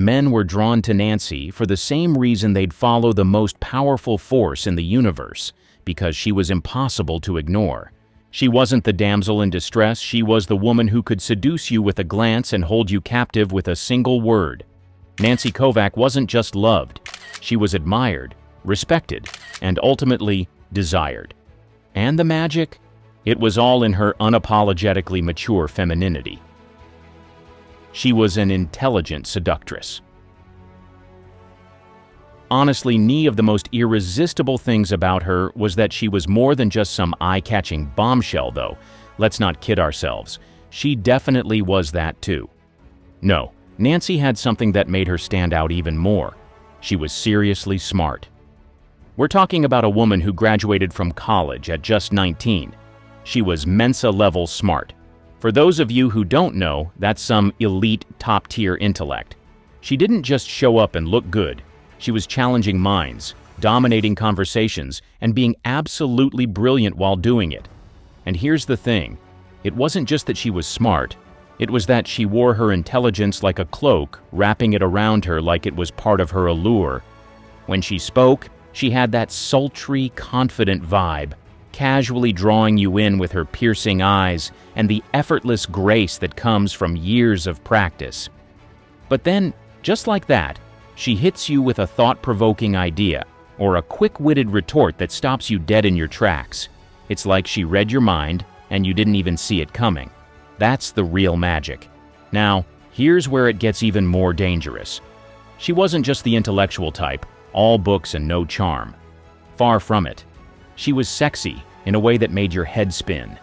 Men were drawn to Nancy for the same reason they'd follow the most powerful force in the universe, because she was impossible to ignore. She wasn't the damsel in distress, she was the woman who could seduce you with a glance and hold you captive with a single word. Nancy Kovack wasn't just loved, she was admired, respected, and ultimately desired. And the magic? It was all in her unapologetically mature femininity. She was an intelligent seductress. Honestly, none of the most irresistible things about her was that she was more than just some eye-catching bombshell, though. Let's not kid ourselves. She definitely was that too. No, Nancy had something that made her stand out even more. She was seriously smart. We're talking about a woman who graduated from college at just 19. She was Mensa-level smart. For those of you who don't know, that's some elite, top-tier intellect. She didn't just show up and look good. She was challenging minds, dominating conversations, and being absolutely brilliant while doing it. And here's the thing. It wasn't just that she was smart. It was that she wore her intelligence like a cloak, wrapping it around her like it was part of her allure. When she spoke, she had that sultry, confident vibe, casually drawing you in with her piercing eyes and the effortless grace that comes from years of practice. But then, just like that, she hits you with a thought-provoking idea or a quick-witted retort that stops you dead in your tracks. It's like she read your mind and you didn't even see it coming. That's the real magic. Now, here's where it gets even more dangerous. She wasn't just the intellectual type, all books and no charm. Far from it. She was sexy in a way that made your head spin.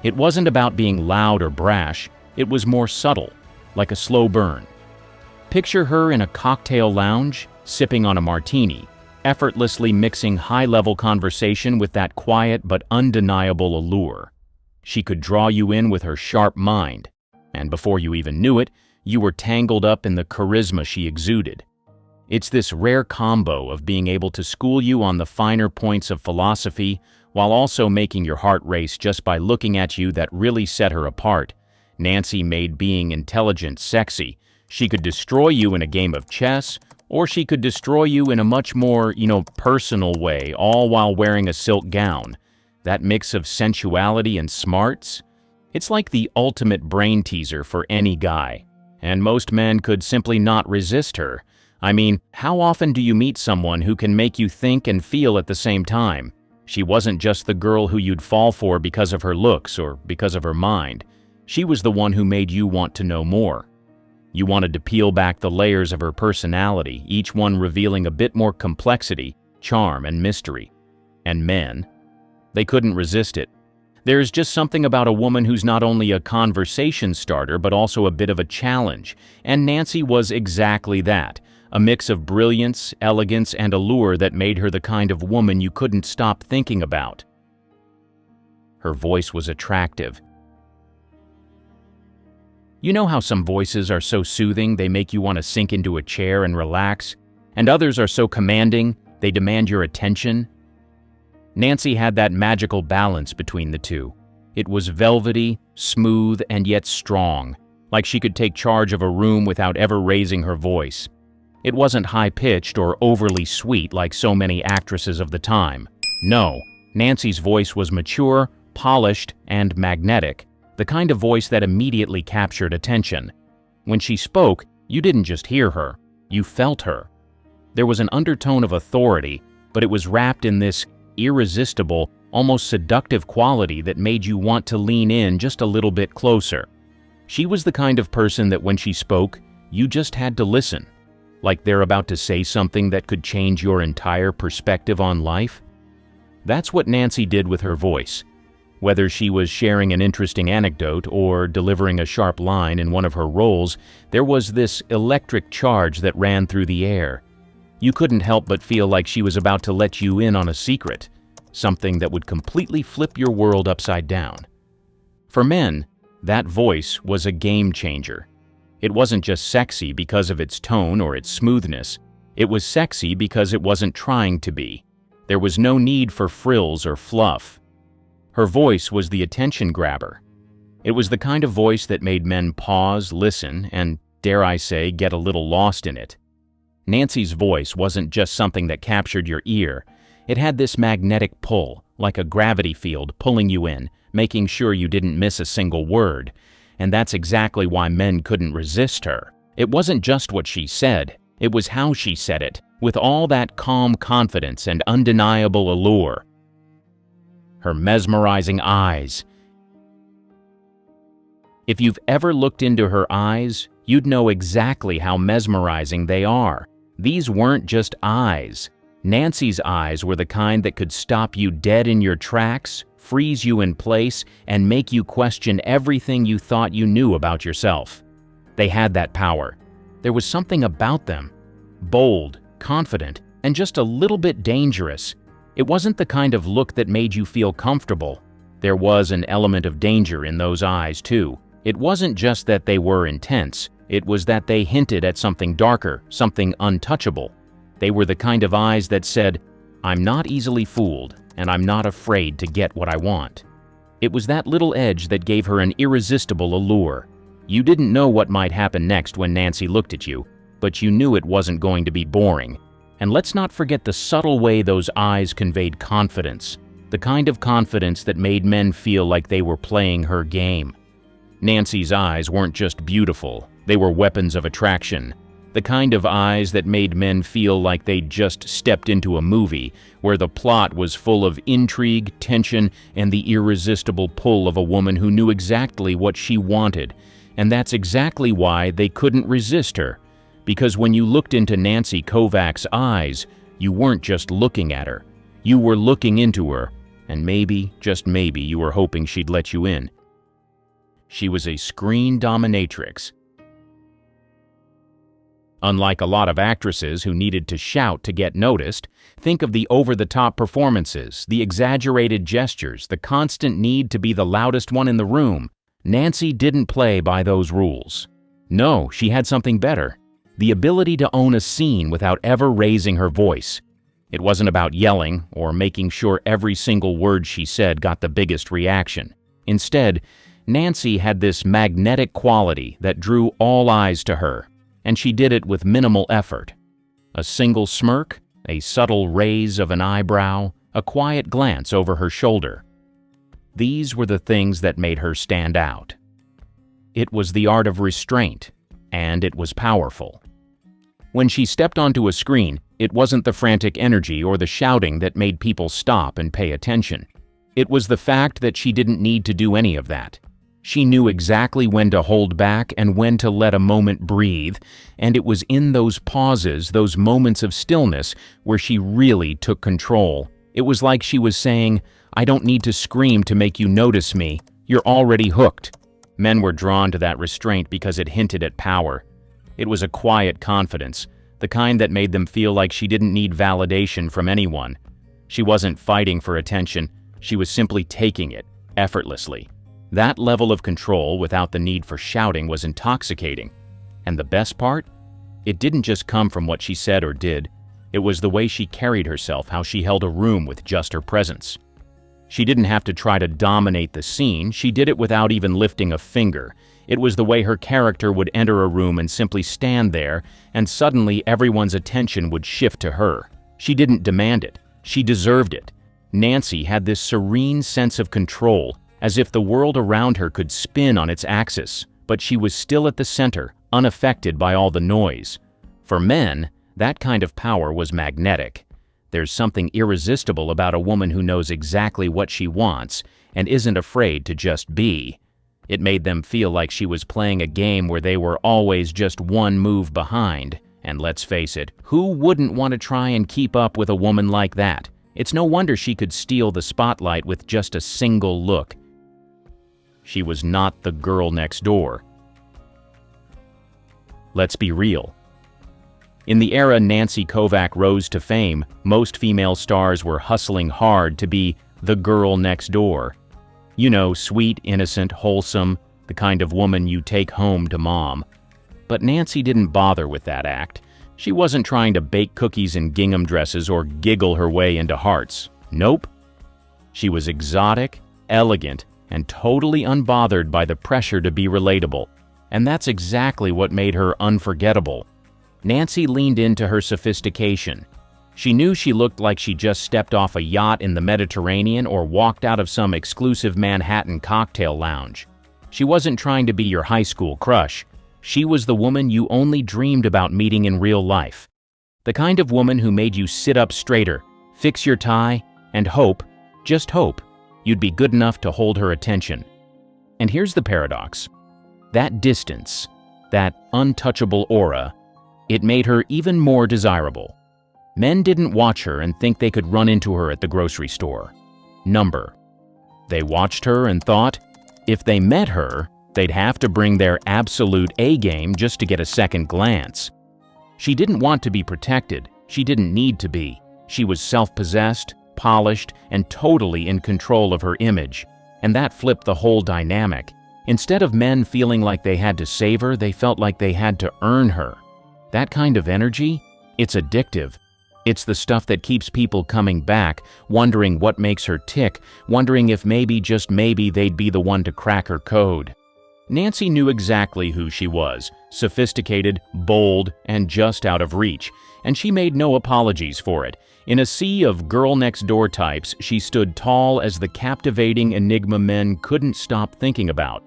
It wasn't about being loud or brash, it was more subtle, like a slow burn. Picture her in a cocktail lounge, sipping on a martini, effortlessly mixing high-level conversation with that quiet but undeniable allure. She could draw you in with her sharp mind, and before you even knew it, you were tangled up in the charisma she exuded. It's this rare combo of being able to school you on the finer points of philosophy while also making your heart race just by looking at you that really set her apart. Nancy made being intelligent sexy. She could destroy you in a game of chess, or she could destroy you in a much more, personal way, all while wearing a silk gown. That mix of sensuality and smarts? It's like the ultimate brain teaser for any guy. And most men could simply not resist her. I mean, how often do you meet someone who can make you think and feel at the same time? She wasn't just the girl who you'd fall for because of her looks or because of her mind. She was the one who made you want to know more. You wanted to peel back the layers of her personality, each one revealing a bit more complexity, charm, and mystery. And men, they couldn't resist it. There's just something about a woman who's not only a conversation starter but also a bit of a challenge, and Nancy was exactly that. A mix of brilliance, elegance, and allure that made her the kind of woman you couldn't stop thinking about. Her voice was attractive. You know how some voices are so soothing they make you want to sink into a chair and relax, and others are so commanding they demand your attention? Nancy had that magical balance between the two. It was velvety, smooth, and yet strong, like she could take charge of a room without ever raising her voice. It wasn't high-pitched or overly sweet like so many actresses of the time. No, Nancy's voice was mature, polished, and magnetic, the kind of voice that immediately captured attention. When she spoke, you didn't just hear her, you felt her. There was an undertone of authority, but it was wrapped in this irresistible, almost seductive quality that made you want to lean in just a little bit closer. She was the kind of person that when she spoke, you just had to listen, like they're about to say something that could change your entire perspective on life. That's what Nancy did with her voice. Whether she was sharing an interesting anecdote or delivering a sharp line in one of her roles, there was this electric charge that ran through the air. You couldn't help but feel like she was about to let you in on a secret, something that would completely flip your world upside down. For men, that voice was a game changer. It wasn't just sexy because of its tone or its smoothness. It was sexy because it wasn't trying to be. There was no need for frills or fluff. Her voice was the attention grabber. It was the kind of voice that made men pause, listen, and dare I say, get a little lost in it. Nancy's voice wasn't just something that captured your ear. It had this magnetic pull, like a gravity field pulling you in, making sure you didn't miss a single word. And that's exactly why men couldn't resist her. It wasn't just what she said, it was how she said it, with all that calm confidence and undeniable allure. Her mesmerizing eyes. If you've ever looked into her eyes, you'd know exactly how mesmerizing they are. These weren't just eyes. Nancy's eyes were the kind that could stop you dead in your tracks, freeze you in place, and make you question everything you thought you knew about yourself. They had that power. There was something about them. Bold, confident, and just a little bit dangerous. It wasn't the kind of look that made you feel comfortable. There was an element of danger in those eyes, too. It wasn't just that they were intense. It was that they hinted at something darker, something untouchable. They were the kind of eyes that said, "I'm not easily fooled, and I'm not afraid to get what I want." It was that little edge that gave her an irresistible allure. You didn't know what might happen next when Nancy looked at you, but you knew it wasn't going to be boring. And let's not forget the subtle way those eyes conveyed confidence, the kind of confidence that made men feel like they were playing her game. Nancy's eyes weren't just beautiful, they were weapons of attraction. The kind of eyes that made men feel like they'd just stepped into a movie where the plot was full of intrigue, tension, and the irresistible pull of a woman who knew exactly what she wanted. And that's exactly why they couldn't resist her. Because when you looked into Nancy Kovack's eyes, you weren't just looking at her. You were looking into her, and maybe, just maybe, you were hoping she'd let you in. She was a screen dominatrix. Unlike a lot of actresses who needed to shout to get noticed, think of the over-the-top performances, the exaggerated gestures, the constant need to be the loudest one in the room. Nancy didn't play by those rules. No, she had something better. The ability to own a scene without ever raising her voice. It wasn't about yelling or making sure every single word she said got the biggest reaction. Instead, Nancy had this magnetic quality that drew all eyes to her, and she did it with minimal effort. A single smirk, a subtle raise of an eyebrow, a quiet glance over her shoulder. These were the things that made her stand out. It was the art of restraint, and it was powerful. When she stepped onto a screen, it wasn't the frantic energy or the shouting that made people stop and pay attention. It was the fact that she didn't need to do any of that. She knew exactly when to hold back and when to let a moment breathe, and it was in those pauses, those moments of stillness, where she really took control. It was like she was saying, "I don't need to scream to make you notice me. You're already hooked." Men were drawn to that restraint because it hinted at power. It was a quiet confidence, the kind that made them feel like she didn't need validation from anyone. She wasn't fighting for attention, she was simply taking it, effortlessly. That level of control without the need for shouting was intoxicating. And the best part? It didn't just come from what she said or did. It was the way she carried herself, how she held a room with just her presence. She didn't have to try to dominate the scene, she did it without even lifting a finger. It was the way her character would enter a room and simply stand there, and suddenly everyone's attention would shift to her. She didn't demand it, she deserved it. Nancy had this serene sense of control, as if the world around her could spin on its axis, but she was still at the center, unaffected by all the noise. For men, that kind of power was magnetic. There's something irresistible about a woman who knows exactly what she wants and isn't afraid to just be. It made them feel like she was playing a game where they were always just one move behind. And let's face it, who wouldn't want to try and keep up with a woman like that? It's no wonder she could steal the spotlight with just a single look. She was not the girl next door. Let's be real. In the era Nancy Kovack rose to fame, most female stars were hustling hard to be the girl next door. You know, sweet, innocent, wholesome, the kind of woman you take home to mom. But Nancy didn't bother with that act. She wasn't trying to bake cookies in gingham dresses or giggle her way into hearts. Nope. She was exotic, elegant, and totally unbothered by the pressure to be relatable. And that's exactly what made her unforgettable. Nancy leaned into her sophistication. She knew she looked like she just stepped off a yacht in the Mediterranean or walked out of some exclusive Manhattan cocktail lounge. She wasn't trying to be your high school crush. She was the woman you only dreamed about meeting in real life. The kind of woman who made you sit up straighter, fix your tie, and hope, just hope, you'd be good enough to hold her attention. And here's the paradox. That distance, that untouchable aura, it made her even more desirable. Men didn't watch her and think they could run into her at the grocery store. Number. They watched her and thought, if they met her, they'd have to bring their absolute A-game just to get a second glance. She didn't want to be protected. She didn't need to be. She was self-possessed, polished, and totally in control of her image. And that flipped the whole dynamic. Instead of men feeling like they had to save her, they felt like they had to earn her. That kind of energy, it's addictive. It's the stuff that keeps people coming back, wondering what makes her tick, wondering if maybe, just maybe, they'd be the one to crack her code. Nancy knew exactly who she was, sophisticated, bold, and just out of reach, and she made no apologies for it. In a sea of girl-next-door types, she stood tall as the captivating enigma men couldn't stop thinking about.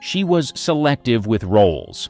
She was selective with roles.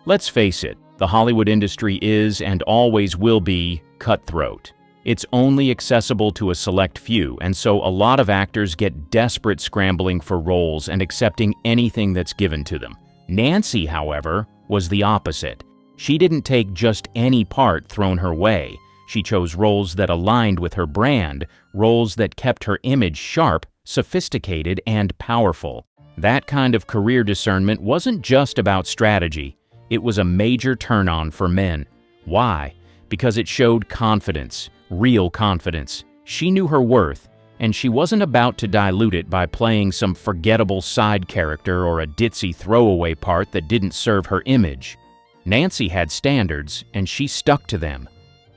Let's face it, the Hollywood industry is and always will be cutthroat. It's only accessible to a select few, and so a lot of actors get desperate scrambling for roles and accepting anything that's given to them. Nancy, however, was the opposite. She didn't take just any part thrown her way. She chose roles that aligned with her brand, roles that kept her image sharp, sophisticated, and powerful. That kind of career discernment wasn't just about strategy. It was a major turn-on for men. Why? Because it showed confidence, real confidence. She knew her worth, and she wasn't about to dilute it by playing some forgettable side character or a ditzy throwaway part that didn't serve her image. Nancy had standards, and she stuck to them.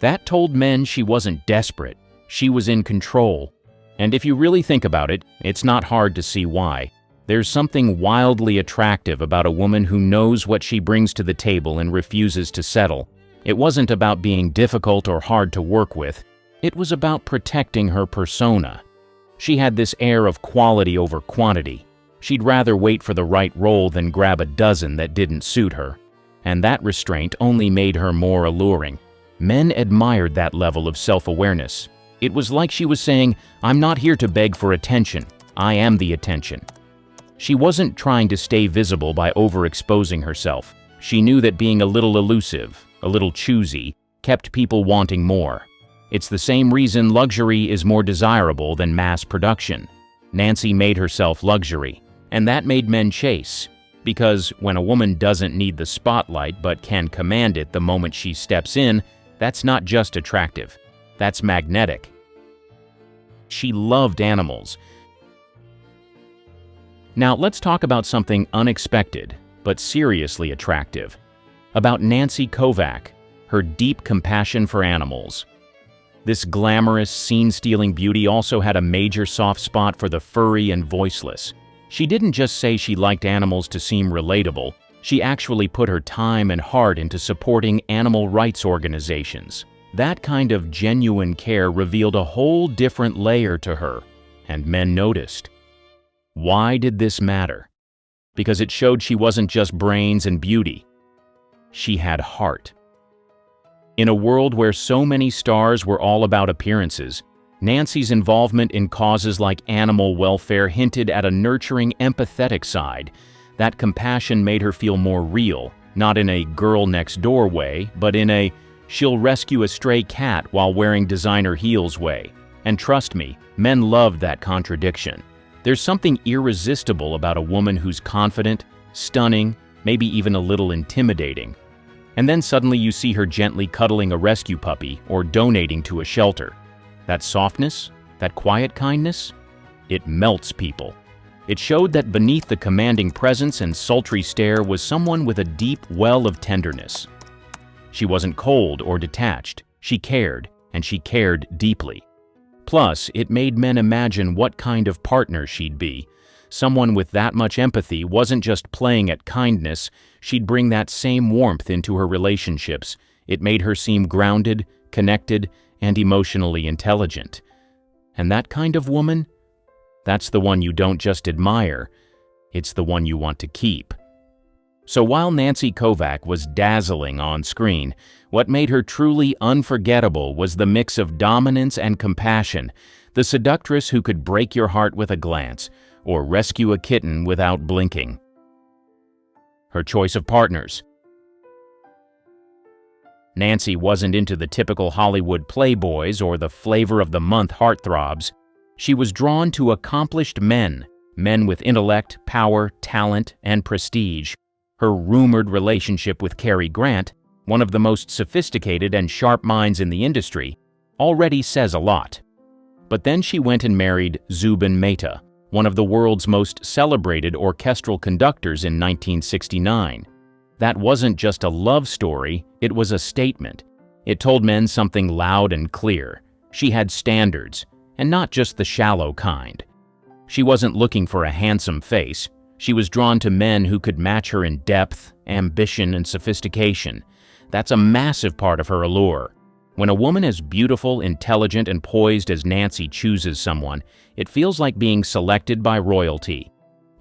That told men she wasn't desperate. She was in control. And if you really think about it, it's not hard to see why. There's something wildly attractive about a woman who knows what she brings to the table and refuses to settle. It wasn't about being difficult or hard to work with. It was about protecting her persona. She had this air of quality over quantity. She'd rather wait for the right role than grab a dozen that didn't suit her. And that restraint only made her more alluring. Men admired that level of self-awareness. It was like she was saying, I'm not here to beg for attention. I am the attention. She wasn't trying to stay visible by overexposing herself. She knew that being a little elusive, a little choosy, kept people wanting more. It's the same reason luxury is more desirable than mass production. Nancy made herself luxury, and that made men chase. Because when a woman doesn't need the spotlight but can command it the moment she steps in, that's not just attractive. That's magnetic. She loved animals. Now let's talk about something unexpected, but seriously attractive. About Nancy Kovack, her deep compassion for animals. This glamorous, scene-stealing beauty also had a major soft spot for the furry and voiceless. She didn't just say she liked animals to seem relatable. She actually put her time and heart into supporting animal rights organizations. That kind of genuine care revealed a whole different layer to her, and men noticed. Why did this matter? Because it showed she wasn't just brains and beauty. She had heart. In a world where so many stars were all about appearances, Nancy's involvement in causes like animal welfare hinted at a nurturing, empathetic side. That compassion made her feel more real, not in a girl-next-door way, but in a she'll rescue a stray cat while wearing designer heels way. And trust me, men loved that contradiction. There's something irresistible about a woman who's confident, stunning, maybe even a little intimidating. And then suddenly you see her gently cuddling a rescue puppy or donating to a shelter. That softness, that quiet kindness, it melts people. It showed that beneath the commanding presence and sultry stare was someone with a deep well of tenderness. She wasn't cold or detached. She cared, and she cared deeply. Plus, it made men imagine what kind of partner she'd be. Someone with that much empathy wasn't just playing at kindness, she'd bring that same warmth into her relationships. It made her seem grounded, connected, and emotionally intelligent. And that kind of woman? That's the one you don't just admire, it's the one you want to keep. So while Nancy Kovack was dazzling on screen, what made her truly unforgettable was the mix of dominance and compassion, the seductress who could break your heart with a glance, or rescue a kitten without blinking. Her choice of partners. Nancy wasn't into the typical Hollywood playboys or the flavor-of-the-month heartthrobs. She was drawn to accomplished men with intellect, power, talent, and prestige. Her rumored relationship with Cary Grant, one of the most sophisticated and sharp minds in the industry, already says a lot. But then she went and married Zubin Mehta, one of the world's most celebrated orchestral conductors in 1969. That wasn't just a love story, it was a statement. It told men something loud and clear. She had standards, and not just the shallow kind. She wasn't looking for a handsome face. She was drawn to men who could match her in depth, ambition, and sophistication. That's a massive part of her allure. When a woman as beautiful, intelligent, and poised as Nancy chooses someone, it feels like being selected by royalty.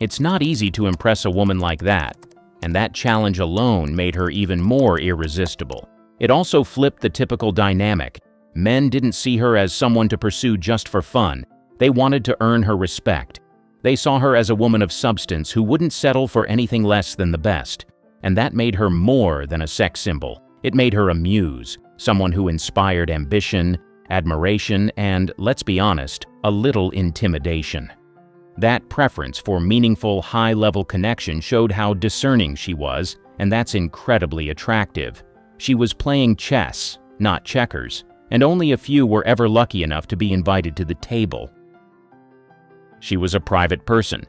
It's not easy to impress a woman like that, and that challenge alone made her even more irresistible. It also flipped the typical dynamic. Men didn't see her as someone to pursue just for fun. They wanted to earn her respect. They saw her as a woman of substance who wouldn't settle for anything less than the best. And that made her more than a sex symbol. It made her a muse, someone who inspired ambition, admiration, and, let's be honest, a little intimidation. That preference for meaningful, high-level connection showed how discerning she was, and that's incredibly attractive. She was playing chess, not checkers, and only a few were ever lucky enough to be invited to the table. She was a private person.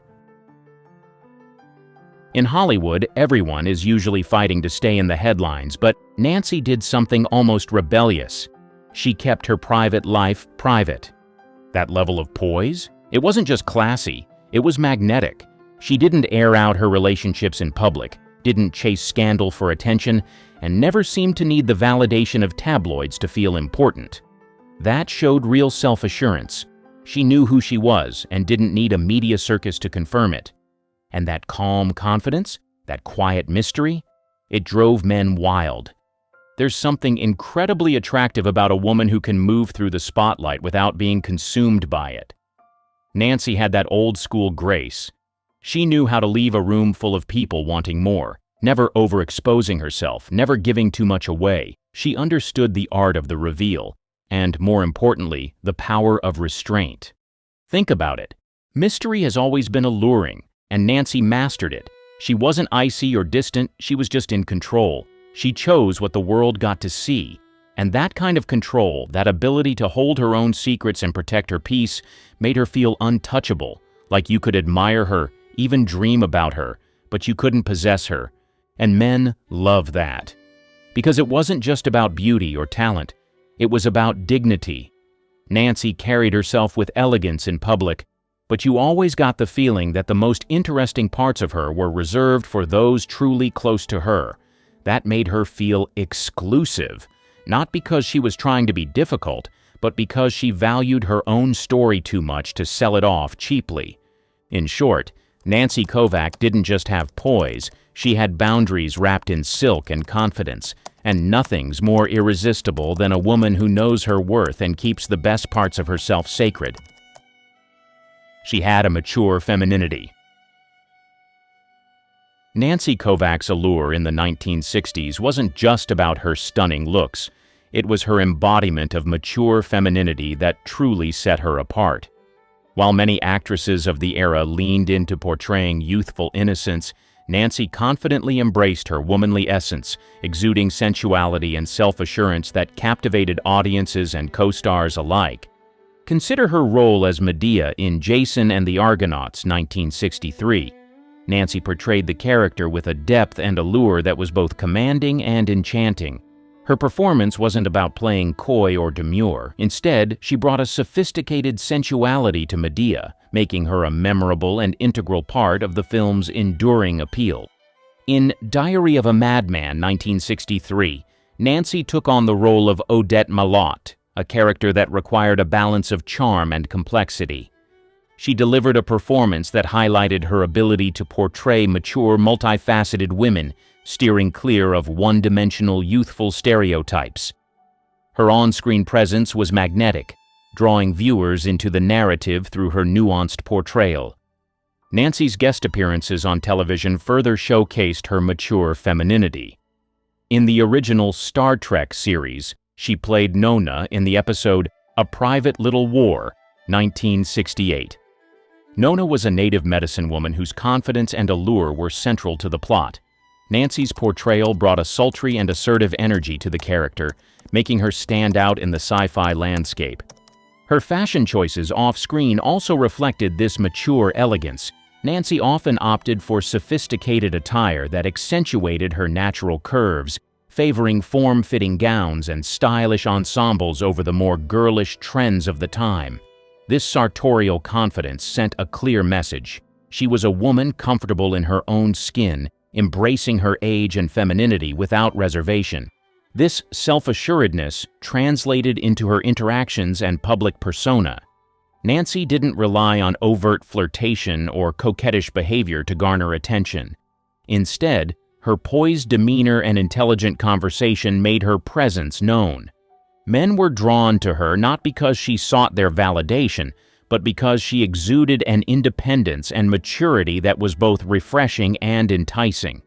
In Hollywood, everyone is usually fighting to stay in the headlines, but Nancy did something almost rebellious. She kept her private life private. That level of poise? It wasn't just classy, it was magnetic. She didn't air out her relationships in public, didn't chase scandal for attention, and never seemed to need the validation of tabloids to feel important. That showed real self-assurance. She knew who she was and didn't need a media circus to confirm it. And that calm confidence, that quiet mystery, it drove men wild. There's something incredibly attractive about a woman who can move through the spotlight without being consumed by it. Nancy had that old-school grace. She knew how to leave a room full of people wanting more, never overexposing herself, never giving too much away. She understood the art of the reveal, and, more importantly, the power of restraint. Think about it. Mystery has always been alluring, and Nancy mastered it. She wasn't icy or distant, she was just in control. She chose what the world got to see. And that kind of control, that ability to hold her own secrets and protect her peace, made her feel untouchable, like you could admire her, even dream about her, but you couldn't possess her. And men love that. Because it wasn't just about beauty or talent, it was about dignity. Nancy carried herself with elegance in public, but you always got the feeling that the most interesting parts of her were reserved for those truly close to her. That made her feel exclusive, not because she was trying to be difficult, but because she valued her own story too much to sell it off cheaply. In short, Nancy Kovack didn't just have poise, she had boundaries wrapped in silk and confidence, and nothing's more irresistible than a woman who knows her worth and keeps the best parts of herself sacred. She had a mature femininity. Nancy Kovack's allure in the 1960s wasn't just about her stunning looks. It was her embodiment of mature femininity that truly set her apart. While many actresses of the era leaned into portraying youthful innocence, Nancy confidently embraced her womanly essence, exuding sensuality and self-assurance that captivated audiences and co-stars alike. Consider her role as Medea in Jason and the Argonauts, 1963. Nancy portrayed the character with a depth and allure that was both commanding and enchanting. Her performance wasn't about playing coy or demure. Instead, she brought a sophisticated sensuality to Medea, making her a memorable and integral part of the film's enduring appeal. In Diary of a Madman, 1963, Nancy took on the role of Odette Malott, a character that required a balance of charm and complexity. She delivered a performance that highlighted her ability to portray mature, multifaceted women, steering clear of one-dimensional youthful stereotypes. Her on-screen presence was magnetic, drawing viewers into the narrative through her nuanced portrayal. Nancy's guest appearances on television further showcased her mature femininity. In the original Star Trek series, she played Nona in the episode A Private Little War, 1968. Nona was a native medicine woman whose confidence and allure were central to the plot. Nancy's portrayal brought a sultry and assertive energy to the character, making her stand out in the sci-fi landscape. Her fashion choices off-screen also reflected this mature elegance. Nancy often opted for sophisticated attire that accentuated her natural curves, favoring form-fitting gowns and stylish ensembles over the more girlish trends of the time. This sartorial confidence sent a clear message. She was a woman comfortable in her own skin, embracing her age and femininity without reservation. This self-assuredness translated into her interactions and public persona. Nancy didn't rely on overt flirtation or coquettish behavior to garner attention. Instead, her poised demeanor and intelligent conversation made her presence known. Men were drawn to her not because she sought their validation, but because she exuded an independence and maturity that was both refreshing and enticing.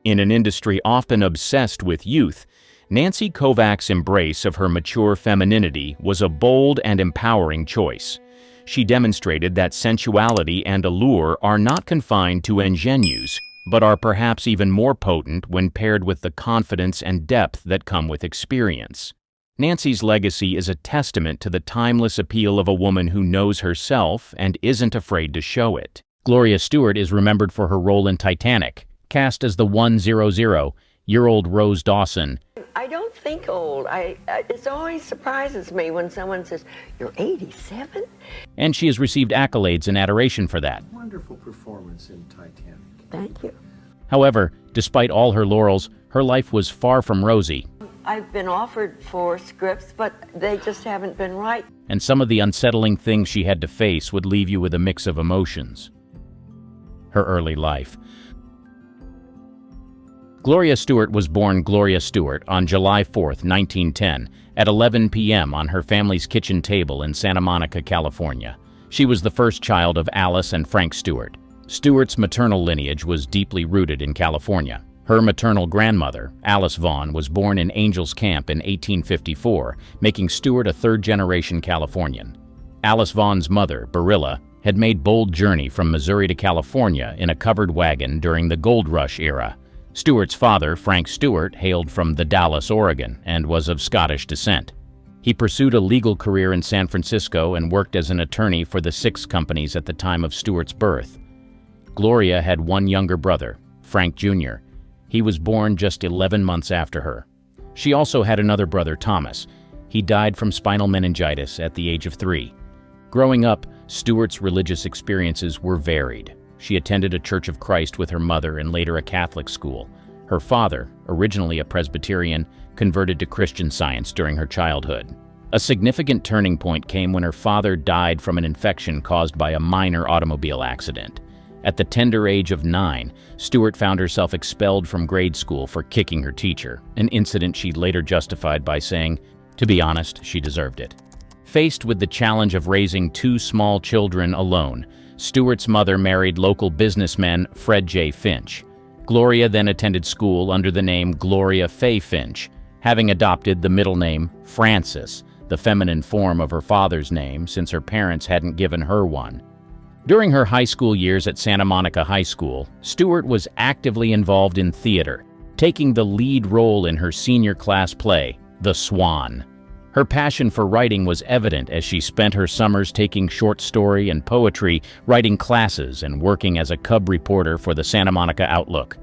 In an industry often obsessed with youth, Nancy Kovack's embrace of her mature femininity was a bold and empowering choice. She demonstrated that sensuality and allure are not confined to ingenues, but are perhaps even more potent when paired with the confidence and depth that come with experience. Nancy's legacy is a testament to the timeless appeal of a woman who knows herself and isn't afraid to show it. Gloria Stewart is remembered for her role in Titanic, cast as the 100-year-old Rose Dawson. I don't think old. It always surprises me when someone says, "You're 87?" And she has received accolades and adoration for that. Wonderful performance in Titanic. Thank you. However, despite all her laurels, her life was far from rosy. I've been offered for scripts, but they just haven't been right. And some of the unsettling things she had to face would leave you with a mix of emotions. Her early life. Gloria Stewart was born Gloria Stewart on July 4, 1910, at 11 p.m. on her family's kitchen table in Santa Monica, California. She was the first child of Alice and Frank Stewart. Stewart's maternal lineage was deeply rooted in California. Her maternal grandmother, Alice Vaughn, was born in Angels Camp in 1854, making Stewart a third-generation Californian. Alice Vaughn's mother, Barilla, had made bold journey from Missouri to California in a covered wagon during the Gold Rush era. Stewart's father, Frank Stewart, hailed from the Dallas, Oregon, and was of Scottish descent. He pursued a legal career in San Francisco and worked as an attorney for the Six Companies at the time of Stewart's birth. Gloria had one younger brother, Frank Jr. He was born just 11 months after her. She also had another brother, Thomas. He died from spinal meningitis at the age of 3. Growing up, Stewart's religious experiences were varied. She attended a Church of Christ with her mother and later a Catholic school. Her father, originally a Presbyterian, converted to Christian Science during her childhood. A significant turning point came when her father died from an infection caused by a minor automobile accident. At the tender age of 9, Stewart found herself expelled from grade school for kicking her teacher, an incident she later justified by saying, to be honest, she deserved it. Faced with the challenge of raising 2 small children alone, Stewart's mother married local businessman Fred J. Finch. Gloria then attended school under the name Gloria Faye Finch, having adopted the middle name Frances, the feminine form of her father's name since her parents hadn't given her one. During her high school years at Santa Monica High School, Stewart was actively involved in theater, taking the lead role in her senior class play, The Swan. Her passion for writing was evident as she spent her summers taking short story and poetry writing classes and working as a cub reporter for the Santa Monica Outlook.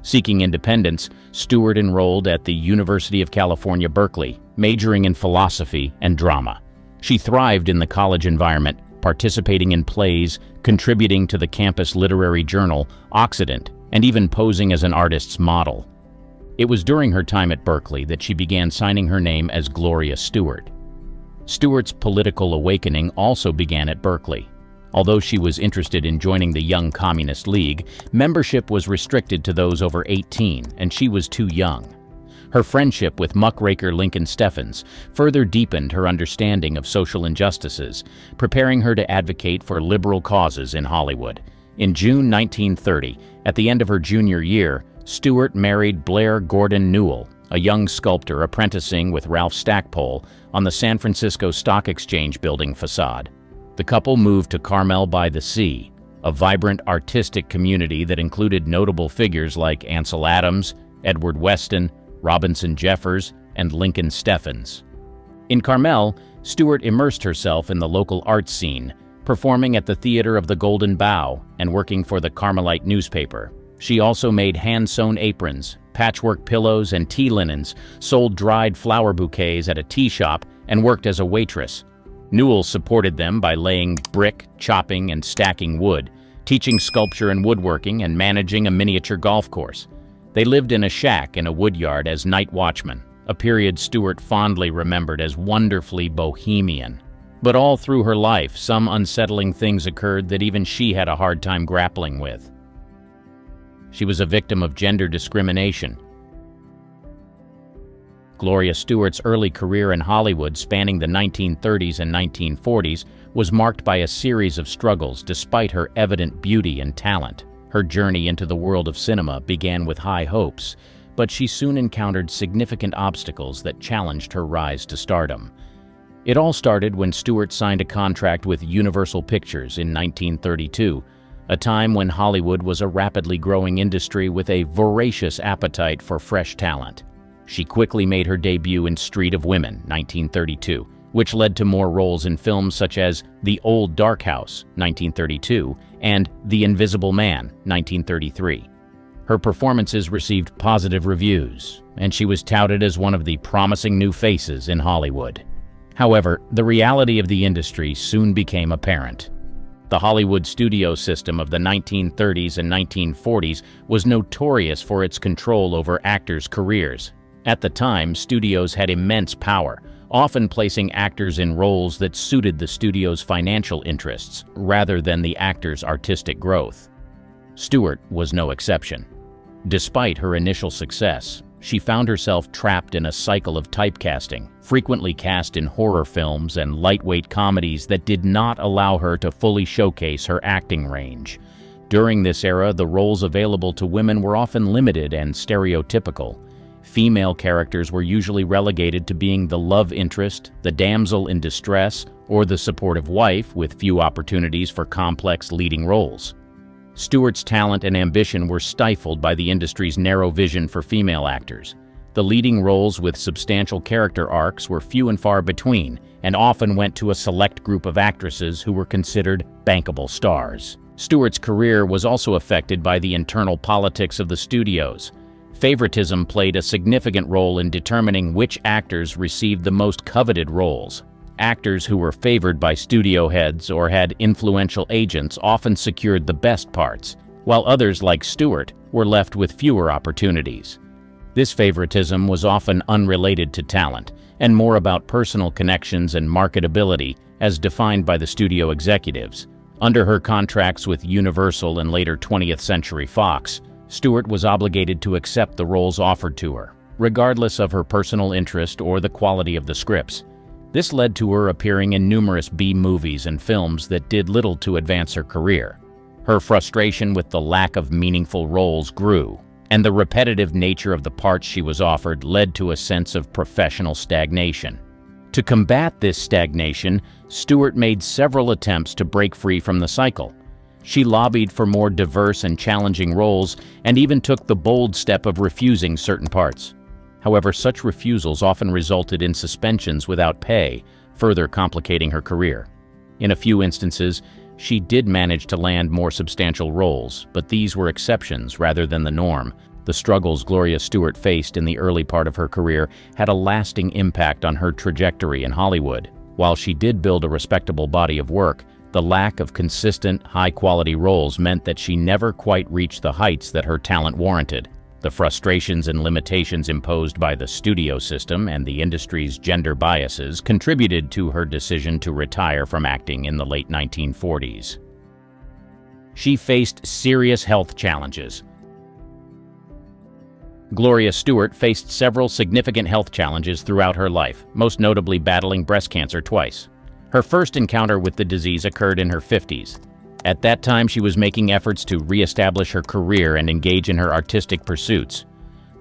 Seeking independence, Stewart enrolled at the University of California, Berkeley, majoring in philosophy and drama. She thrived in the college environment, participating in plays, contributing to the campus literary journal, Occident, and even posing as an artist's model. It was during her time at Berkeley that she began signing her name as Gloria Stewart. Stewart's political awakening also began at Berkeley. Although she was interested in joining the Young Communist League, membership was restricted to those over 18, and she was too young. Her friendship with muckraker Lincoln Steffens further deepened her understanding of social injustices, preparing her to advocate for liberal causes in Hollywood. In June 1930, at the end of her junior year, Stewart married Blair Gordon Newell, a young sculptor apprenticing with Ralph Stackpole on the San Francisco Stock Exchange building facade. The couple moved to Carmel by the Sea, a vibrant artistic community that included notable figures like Ansel Adams, Edward Weston, Robinson Jeffers, and Lincoln Steffens. In Carmel, Stewart immersed herself in the local art scene, performing at the Theater of the Golden Bough and working for the Carmelite newspaper. She also made hand-sewn aprons, patchwork pillows, and tea linens, sold dried flower bouquets at a tea shop, and worked as a waitress. Newell supported them by laying brick, chopping, and stacking wood, teaching sculpture and woodworking, and managing a miniature golf course. They lived in a shack in a woodyard as night watchmen, a period Stewart fondly remembered as wonderfully bohemian. But all through her life, some unsettling things occurred that even she had a hard time grappling with. She was a victim of gender discrimination. Gloria Stewart's early career in Hollywood, spanning the 1930s and 1940s, was marked by a series of struggles despite her evident beauty and talent. Her journey into the world of cinema began with high hopes, but she soon encountered significant obstacles that challenged her rise to stardom. It all started when Stewart signed a contract with Universal Pictures in 1932, a time when Hollywood was a rapidly growing industry with a voracious appetite for fresh talent. She quickly made her debut in Street of Women, 1932, which led to more roles in films such as The Old Dark House, 1932, and The Invisible Man, 1933. Her performances received positive reviews, and she was touted as one of the promising new faces in Hollywood. However, the reality of the industry soon became apparent. The Hollywood studio system of the 1930s and 1940s was notorious for its control over actors' careers. At the time, studios had immense power, often placing actors in roles that suited the studio's financial interests rather than the actor's artistic growth. Stewart was no exception. Despite her initial success, she found herself trapped in a cycle of typecasting, frequently cast in horror films and lightweight comedies that did not allow her to fully showcase her acting range. During this era, the roles available to women were often limited and stereotypical. Female characters were usually relegated to being the love interest, the damsel in distress, or the supportive wife, with few opportunities for complex leading roles. Stewart's talent and ambition were stifled by the industry's narrow vision for female actors. The leading roles with substantial character arcs were few and far between, and often went to a select group of actresses who were considered bankable stars. Stewart's career was also affected by the internal politics of the studios. Favoritism played a significant role in determining which actors received the most coveted roles. Actors who were favored by studio heads or had influential agents often secured the best parts, while others, like Stewart, were left with fewer opportunities. This favoritism was often unrelated to talent, and more about personal connections and marketability as defined by the studio executives. Under her contracts with Universal and later 20th Century Fox, Stewart was obligated to accept the roles offered to her, regardless of her personal interest or the quality of the scripts. This led to her appearing in numerous B-movies and films that did little to advance her career. Her frustration with the lack of meaningful roles grew, and the repetitive nature of the parts she was offered led to a sense of professional stagnation. To combat this stagnation, Stewart made several attempts to break free from the cycle. She lobbied for more diverse and challenging roles and even took the bold step of refusing certain parts. However, such refusals often resulted in suspensions without pay, further complicating her career. In a few instances, she did manage to land more substantial roles, but these were exceptions rather than the norm. The struggles Gloria Stewart faced in the early part of her career had a lasting impact on her trajectory in Hollywood. While she did build a respectable body of work, The lack of consistent, high-quality roles meant that she never quite reached the heights that her talent warranted. The frustrations and limitations imposed by the studio system and the industry's gender biases contributed to her decision to retire from acting in the late 1940s. She faced serious health challenges. Gloria Stewart faced several significant health challenges throughout her life, most notably battling breast cancer twice. Her first encounter with the disease occurred in her 50s. At that time, she was making efforts to re-establish her career and engage in her artistic pursuits.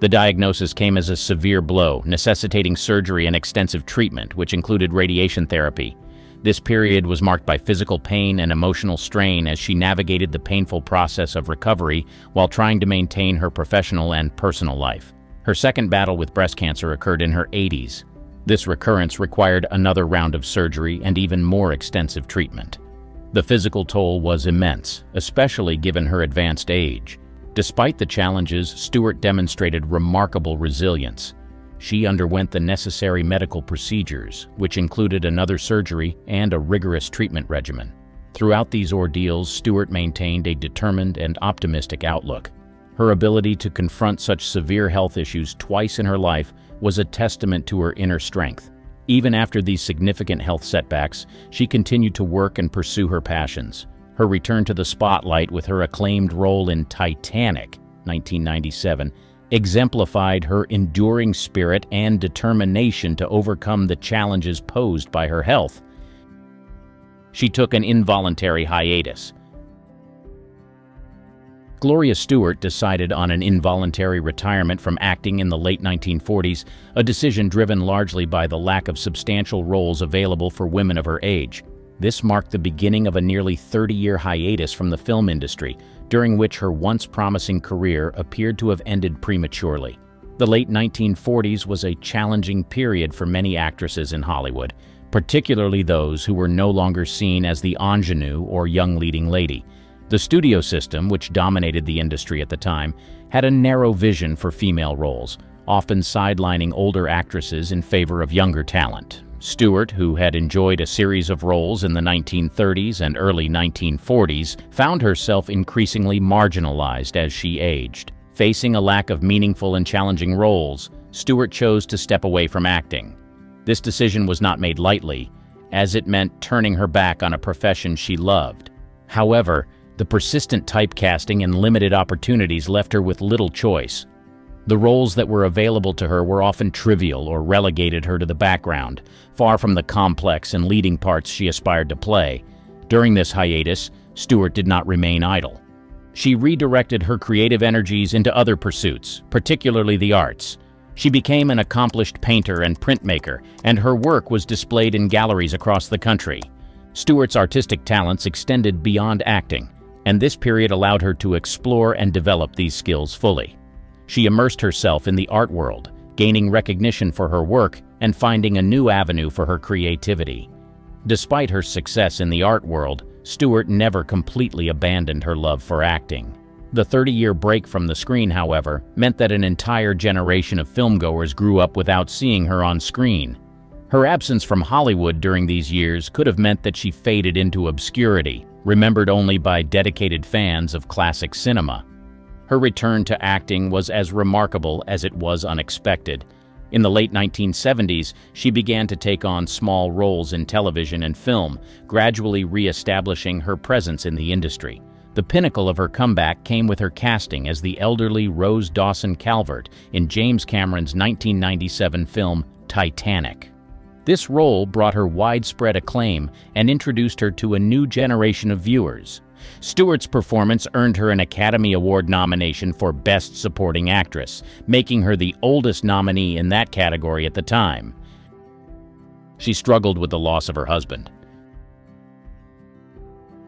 The diagnosis came as a severe blow, necessitating surgery and extensive treatment, which included radiation therapy. This period was marked by physical pain and emotional strain as she navigated the painful process of recovery while trying to maintain her professional and personal life. Her second battle with breast cancer occurred in her 80s. This recurrence required another round of surgery and even more extensive treatment. The physical toll was immense, especially given her advanced age. Despite the challenges, Stewart demonstrated remarkable resilience. She underwent the necessary medical procedures, which included another surgery and a rigorous treatment regimen. Throughout these ordeals, Stewart maintained a determined and optimistic outlook. Her ability to confront such severe health issues twice in her life was a testament to her inner strength. Even after these significant health setbacks, she continued to work and pursue her passions. Her return to the spotlight with her acclaimed role in Titanic, 1997, exemplified her enduring spirit and determination to overcome the challenges posed by her health. She took an involuntary hiatus. Gloria Stewart decided on an involuntary retirement from acting in the late 1940s, a decision driven largely by the lack of substantial roles available for women of her age. This marked the beginning of a nearly 30-year hiatus from the film industry, during which her once promising career appeared to have ended prematurely. The late 1940s was a challenging period for many actresses in Hollywood, particularly those who were no longer seen as the ingenue or young leading lady. The studio system, which dominated the industry at the time, had a narrow vision for female roles, often sidelining older actresses in favor of younger talent. Stewart, who had enjoyed a series of roles in the 1930s and early 1940s, found herself increasingly marginalized as she aged. Facing a lack of meaningful and challenging roles, Stewart chose to step away from acting. This decision was not made lightly, as it meant turning her back on a profession she loved. However, the persistent typecasting and limited opportunities left her with little choice. The roles that were available to her were often trivial or relegated her to the background, far from the complex and leading parts she aspired to play. During this hiatus, Stewart did not remain idle. She redirected her creative energies into other pursuits, particularly the arts. She became an accomplished painter and printmaker, and her work was displayed in galleries across the country. Stewart's artistic talents extended beyond acting, and this period allowed her to explore and develop these skills fully. She immersed herself in the art world, gaining recognition for her work and finding a new avenue for her creativity. Despite her success in the art world, Stewart never completely abandoned her love for acting. The 30-year break from the screen, however, meant that an entire generation of filmgoers grew up without seeing her on screen. Her absence from Hollywood during these years could have meant that she faded into obscurity, remembered only by dedicated fans of classic cinema. Her return to acting was as remarkable as it was unexpected. In the late 1970s, she began to take on small roles in television and film, gradually re-establishing her presence in the industry. The pinnacle of her comeback came with her casting as the elderly Rose Dawson Calvert in James Cameron's 1997 film Titanic. This role brought her widespread acclaim and introduced her to a new generation of viewers. Stewart's performance earned her an Academy Award nomination for Best Supporting Actress, making her the oldest nominee in that category at the time. She struggled with the loss of her husband.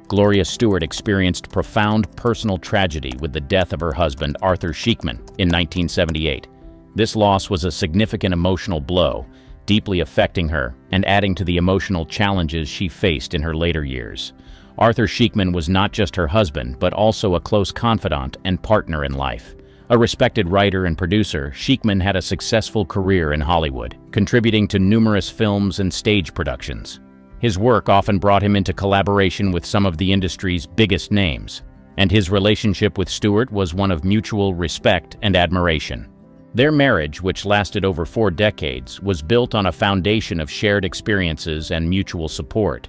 Gloria Stewart experienced profound personal tragedy with the death of her husband, Arthur Sheikman, in 1978. This loss was a significant emotional blow, deeply affecting her and adding to the emotional challenges she faced in her later years. Arthur Sheikman was not just her husband, but also a close confidant and partner in life. A respected writer and producer, Sheikman had a successful career in Hollywood, contributing to numerous films and stage productions. His work often brought him into collaboration with some of the industry's biggest names, and his relationship with Stewart was one of mutual respect and admiration. Their marriage, which lasted over 4 decades, was built on a foundation of shared experiences and mutual support.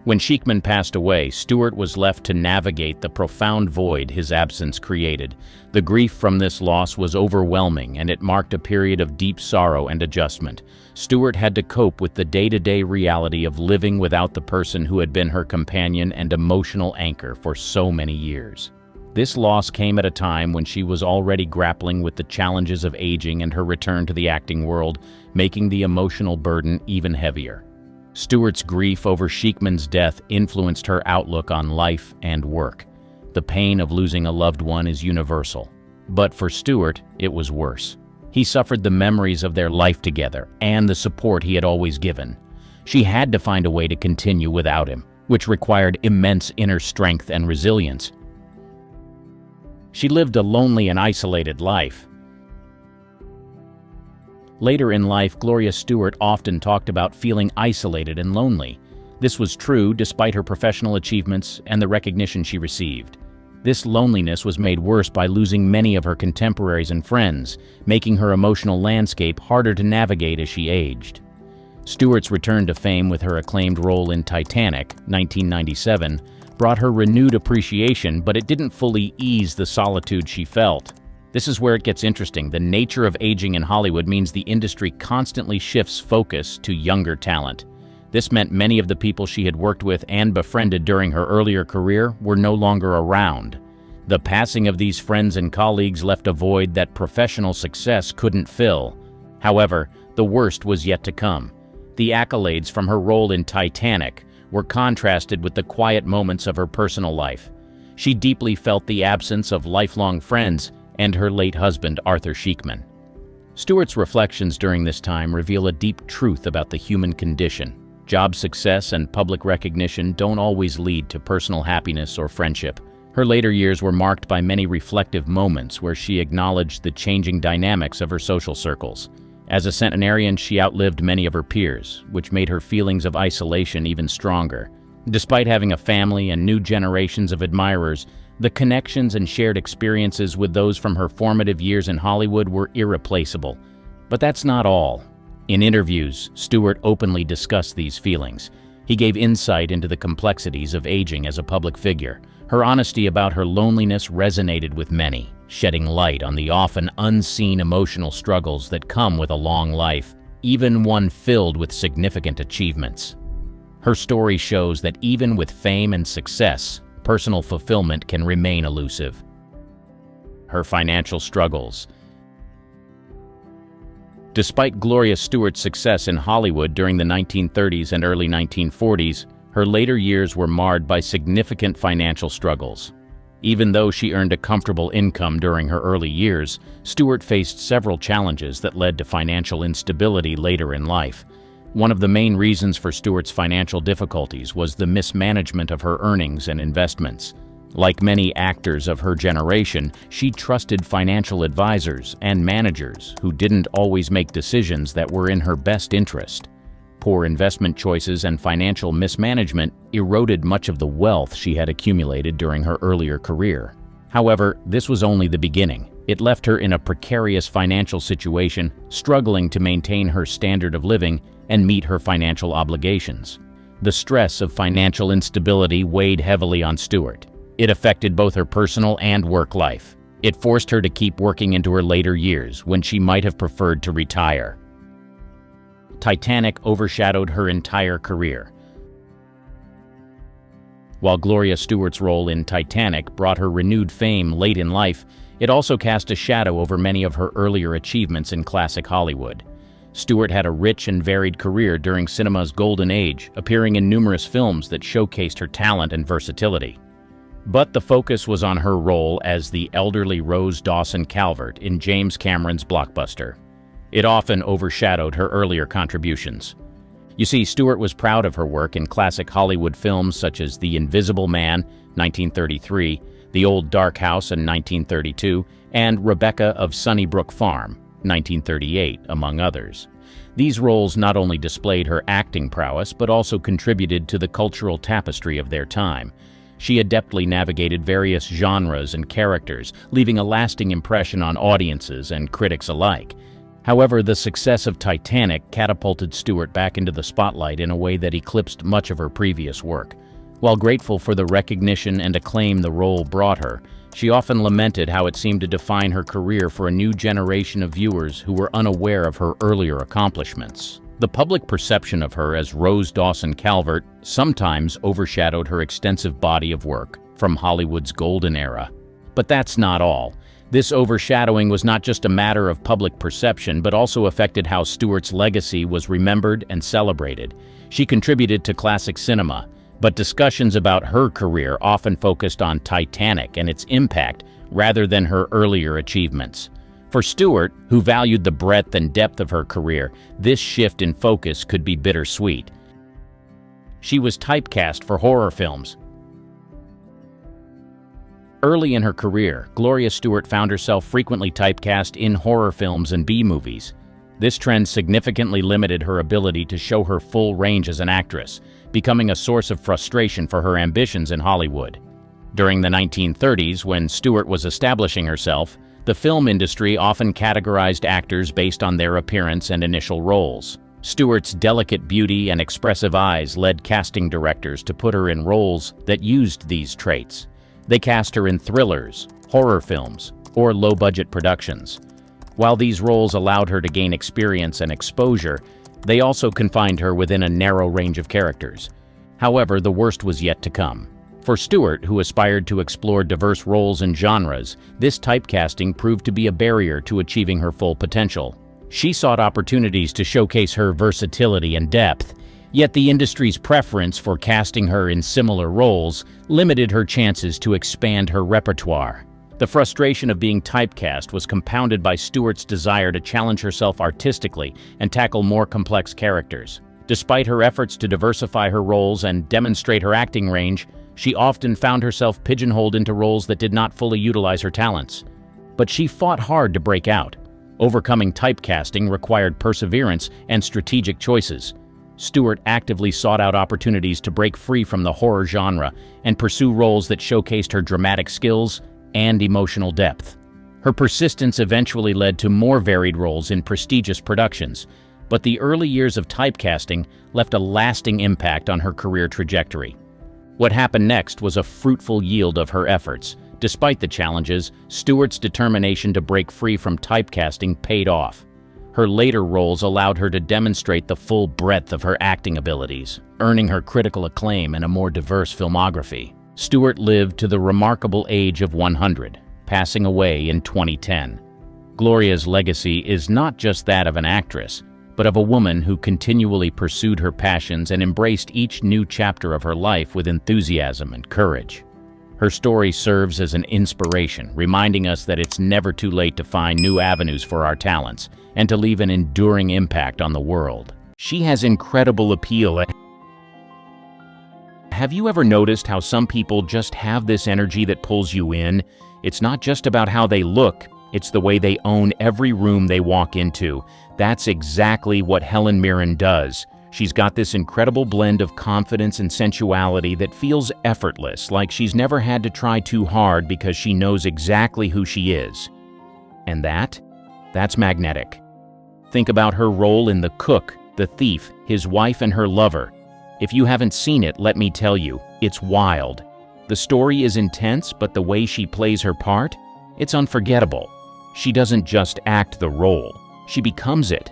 When Sheikman passed away, Stewart was left to navigate the profound void his absence created. The grief from this loss was overwhelming, and it marked a period of deep sorrow and adjustment. Stewart had to cope with the day-to-day reality of living without the person who had been her companion and emotional anchor for so many years. This loss came at a time when she was already grappling with the challenges of aging and her return to the acting world, making the emotional burden even heavier. Stewart's grief over Sheikman's death influenced her outlook on life and work. The pain of losing a loved one is universal, but for Stewart, it was worse. He suffered the memories of their life together and the support he had always given. She had to find a way to continue without him, which required immense inner strength and resilience. She lived a lonely and isolated life. Later in life, Gloria Stewart often talked about feeling isolated and lonely. This was true despite her professional achievements and the recognition she received. This loneliness was made worse by losing many of her contemporaries and friends, making her emotional landscape harder to navigate as she aged. Stewart's return to fame with her acclaimed role in Titanic, 1997, brought her renewed appreciation, but it didn't fully ease the solitude she felt. This is where it gets interesting. The nature of aging in Hollywood means the industry constantly shifts focus to younger talent. This meant many of the people she had worked with and befriended during her earlier career were no longer around. The passing of these friends and colleagues left a void that professional success couldn't fill. However, the worst was yet to come. The accolades from her role in Titanic were contrasted with the quiet moments of her personal life. She deeply felt the absence of lifelong friends and her late husband, Arthur Sheikman. Stewart's reflections during this time reveal a deep truth about the human condition. Job success and public recognition don't always lead to personal happiness or friendship. Her later years were marked by many reflective moments where she acknowledged the changing dynamics of her social circles. As a centenarian, she outlived many of her peers, which made her feelings of isolation even stronger. Despite having a family and new generations of admirers, the connections and shared experiences with those from her formative years in Hollywood were irreplaceable. But that's not all. In interviews, Stewart openly discussed these feelings. He gave insight into the complexities of aging as a public figure. Her honesty about her loneliness resonated with many, shedding light on the often unseen emotional struggles that come with a long life, even one filled with significant achievements. Her story shows that even with fame and success, personal fulfillment can remain elusive. Her financial struggles. Despite Gloria Stewart's success in Hollywood during the 1930s and early 1940s, her later years were marred by significant financial struggles. Even though she earned a comfortable income during her early years, Stewart faced several challenges that led to financial instability later in life. One of the main reasons for Stewart's financial difficulties was the mismanagement of her earnings and investments. Like many actors of her generation, she trusted financial advisors and managers who didn't always make decisions that were in her best interest. Poor investment choices and financial mismanagement eroded much of the wealth she had accumulated during her earlier career. However, this was only the beginning. It left her in a precarious financial situation, struggling to maintain her standard of living and meet her financial obligations. The stress of financial instability weighed heavily on Stewart. It affected both her personal and work life. It forced her to keep working into her later years when she might have preferred to retire. Titanic overshadowed her entire career. While Gloria Stewart's role in Titanic brought her renewed fame late in life, it also cast a shadow over many of her earlier achievements in classic Hollywood. Stewart had a rich and varied career during cinema's golden age, appearing in numerous films that showcased her talent and versatility. But the focus was on her role as the elderly Rose Dawson Calvert in James Cameron's blockbuster. It often overshadowed her earlier contributions. You see, Stewart was proud of her work in classic Hollywood films such as The Invisible Man, 1933, The Old Dark House in 1932, and Rebecca of Sunnybrook Farm, 1938, among others. These roles not only displayed her acting prowess but also contributed to the cultural tapestry of their time. She adeptly navigated various genres and characters, leaving a lasting impression on audiences and critics alike. However, the success of Titanic catapulted Stewart back into the spotlight in a way that eclipsed much of her previous work. While grateful for the recognition and acclaim the role brought her, she often lamented how it seemed to define her career for a new generation of viewers who were unaware of her earlier accomplishments. The public perception of her as Rose Dawson Calvert sometimes overshadowed her extensive body of work from Hollywood's golden era. But that's not all. This overshadowing was not just a matter of public perception, but also affected how Stewart's legacy was remembered and celebrated. She contributed to classic cinema, but discussions about her career often focused on Titanic and its impact rather than her earlier achievements. For Stewart, who valued the breadth and depth of her career, this shift in focus could be bittersweet. She was typecast for horror films. Early in her career, Gloria Stewart found herself frequently typecast in horror films and B-movies. This trend significantly limited her ability to show her full range as an actress, becoming a source of frustration for her ambitions in Hollywood. During the 1930s, when Stewart was establishing herself, the film industry often categorized actors based on their appearance and initial roles. Stewart's delicate beauty and expressive eyes led casting directors to put her in roles that used these traits. They cast her in thrillers, horror films, or low-budget productions. While these roles allowed her to gain experience and exposure, they also confined her within a narrow range of characters. However, the worst was yet to come. For Stewart, who aspired to explore diverse roles and genres, this typecasting proved to be a barrier to achieving her full potential. She sought opportunities to showcase her versatility and depth, yet the industry's preference for casting her in similar roles limited her chances to expand her repertoire. The frustration of being typecast was compounded by Stewart's desire to challenge herself artistically and tackle more complex characters. Despite her efforts to diversify her roles and demonstrate her acting range, she often found herself pigeonholed into roles that did not fully utilize her talents. But she fought hard to break out. Overcoming typecasting required perseverance and strategic choices. Stewart actively sought out opportunities to break free from the horror genre and pursue roles that showcased her dramatic skills and emotional depth. Her persistence eventually led to more varied roles in prestigious productions, but the early years of typecasting left a lasting impact on her career trajectory. What happened next was a fruitful yield of her efforts. Despite the challenges, Stewart's determination to break free from typecasting paid off. Her later roles allowed her to demonstrate the full breadth of her acting abilities, earning her critical acclaim and a more diverse filmography. Stewart lived to the remarkable age of 100, passing away in 2010. Gloria's legacy is not just that of an actress, but of a woman who continually pursued her passions and embraced each new chapter of her life with enthusiasm and courage. Her story serves as an inspiration, reminding us that it's never too late to find new avenues for our talents and to leave an enduring impact on the world. She has incredible appeal. Have you ever noticed how some people just have this energy that pulls you in? It's not just about how they look, it's the way they own every room they walk into. That's exactly what Helen Mirren does. She's got this incredible blend of confidence and sensuality that feels effortless, like she's never had to try too hard because she knows exactly who she is. And that's magnetic. Think about her role in The Cook, The Thief, His Wife and Her Lover. If you haven't seen it, let me tell you, it's wild. The story is intense, but the way she plays her part, it's unforgettable. She doesn't just act the role, she becomes it.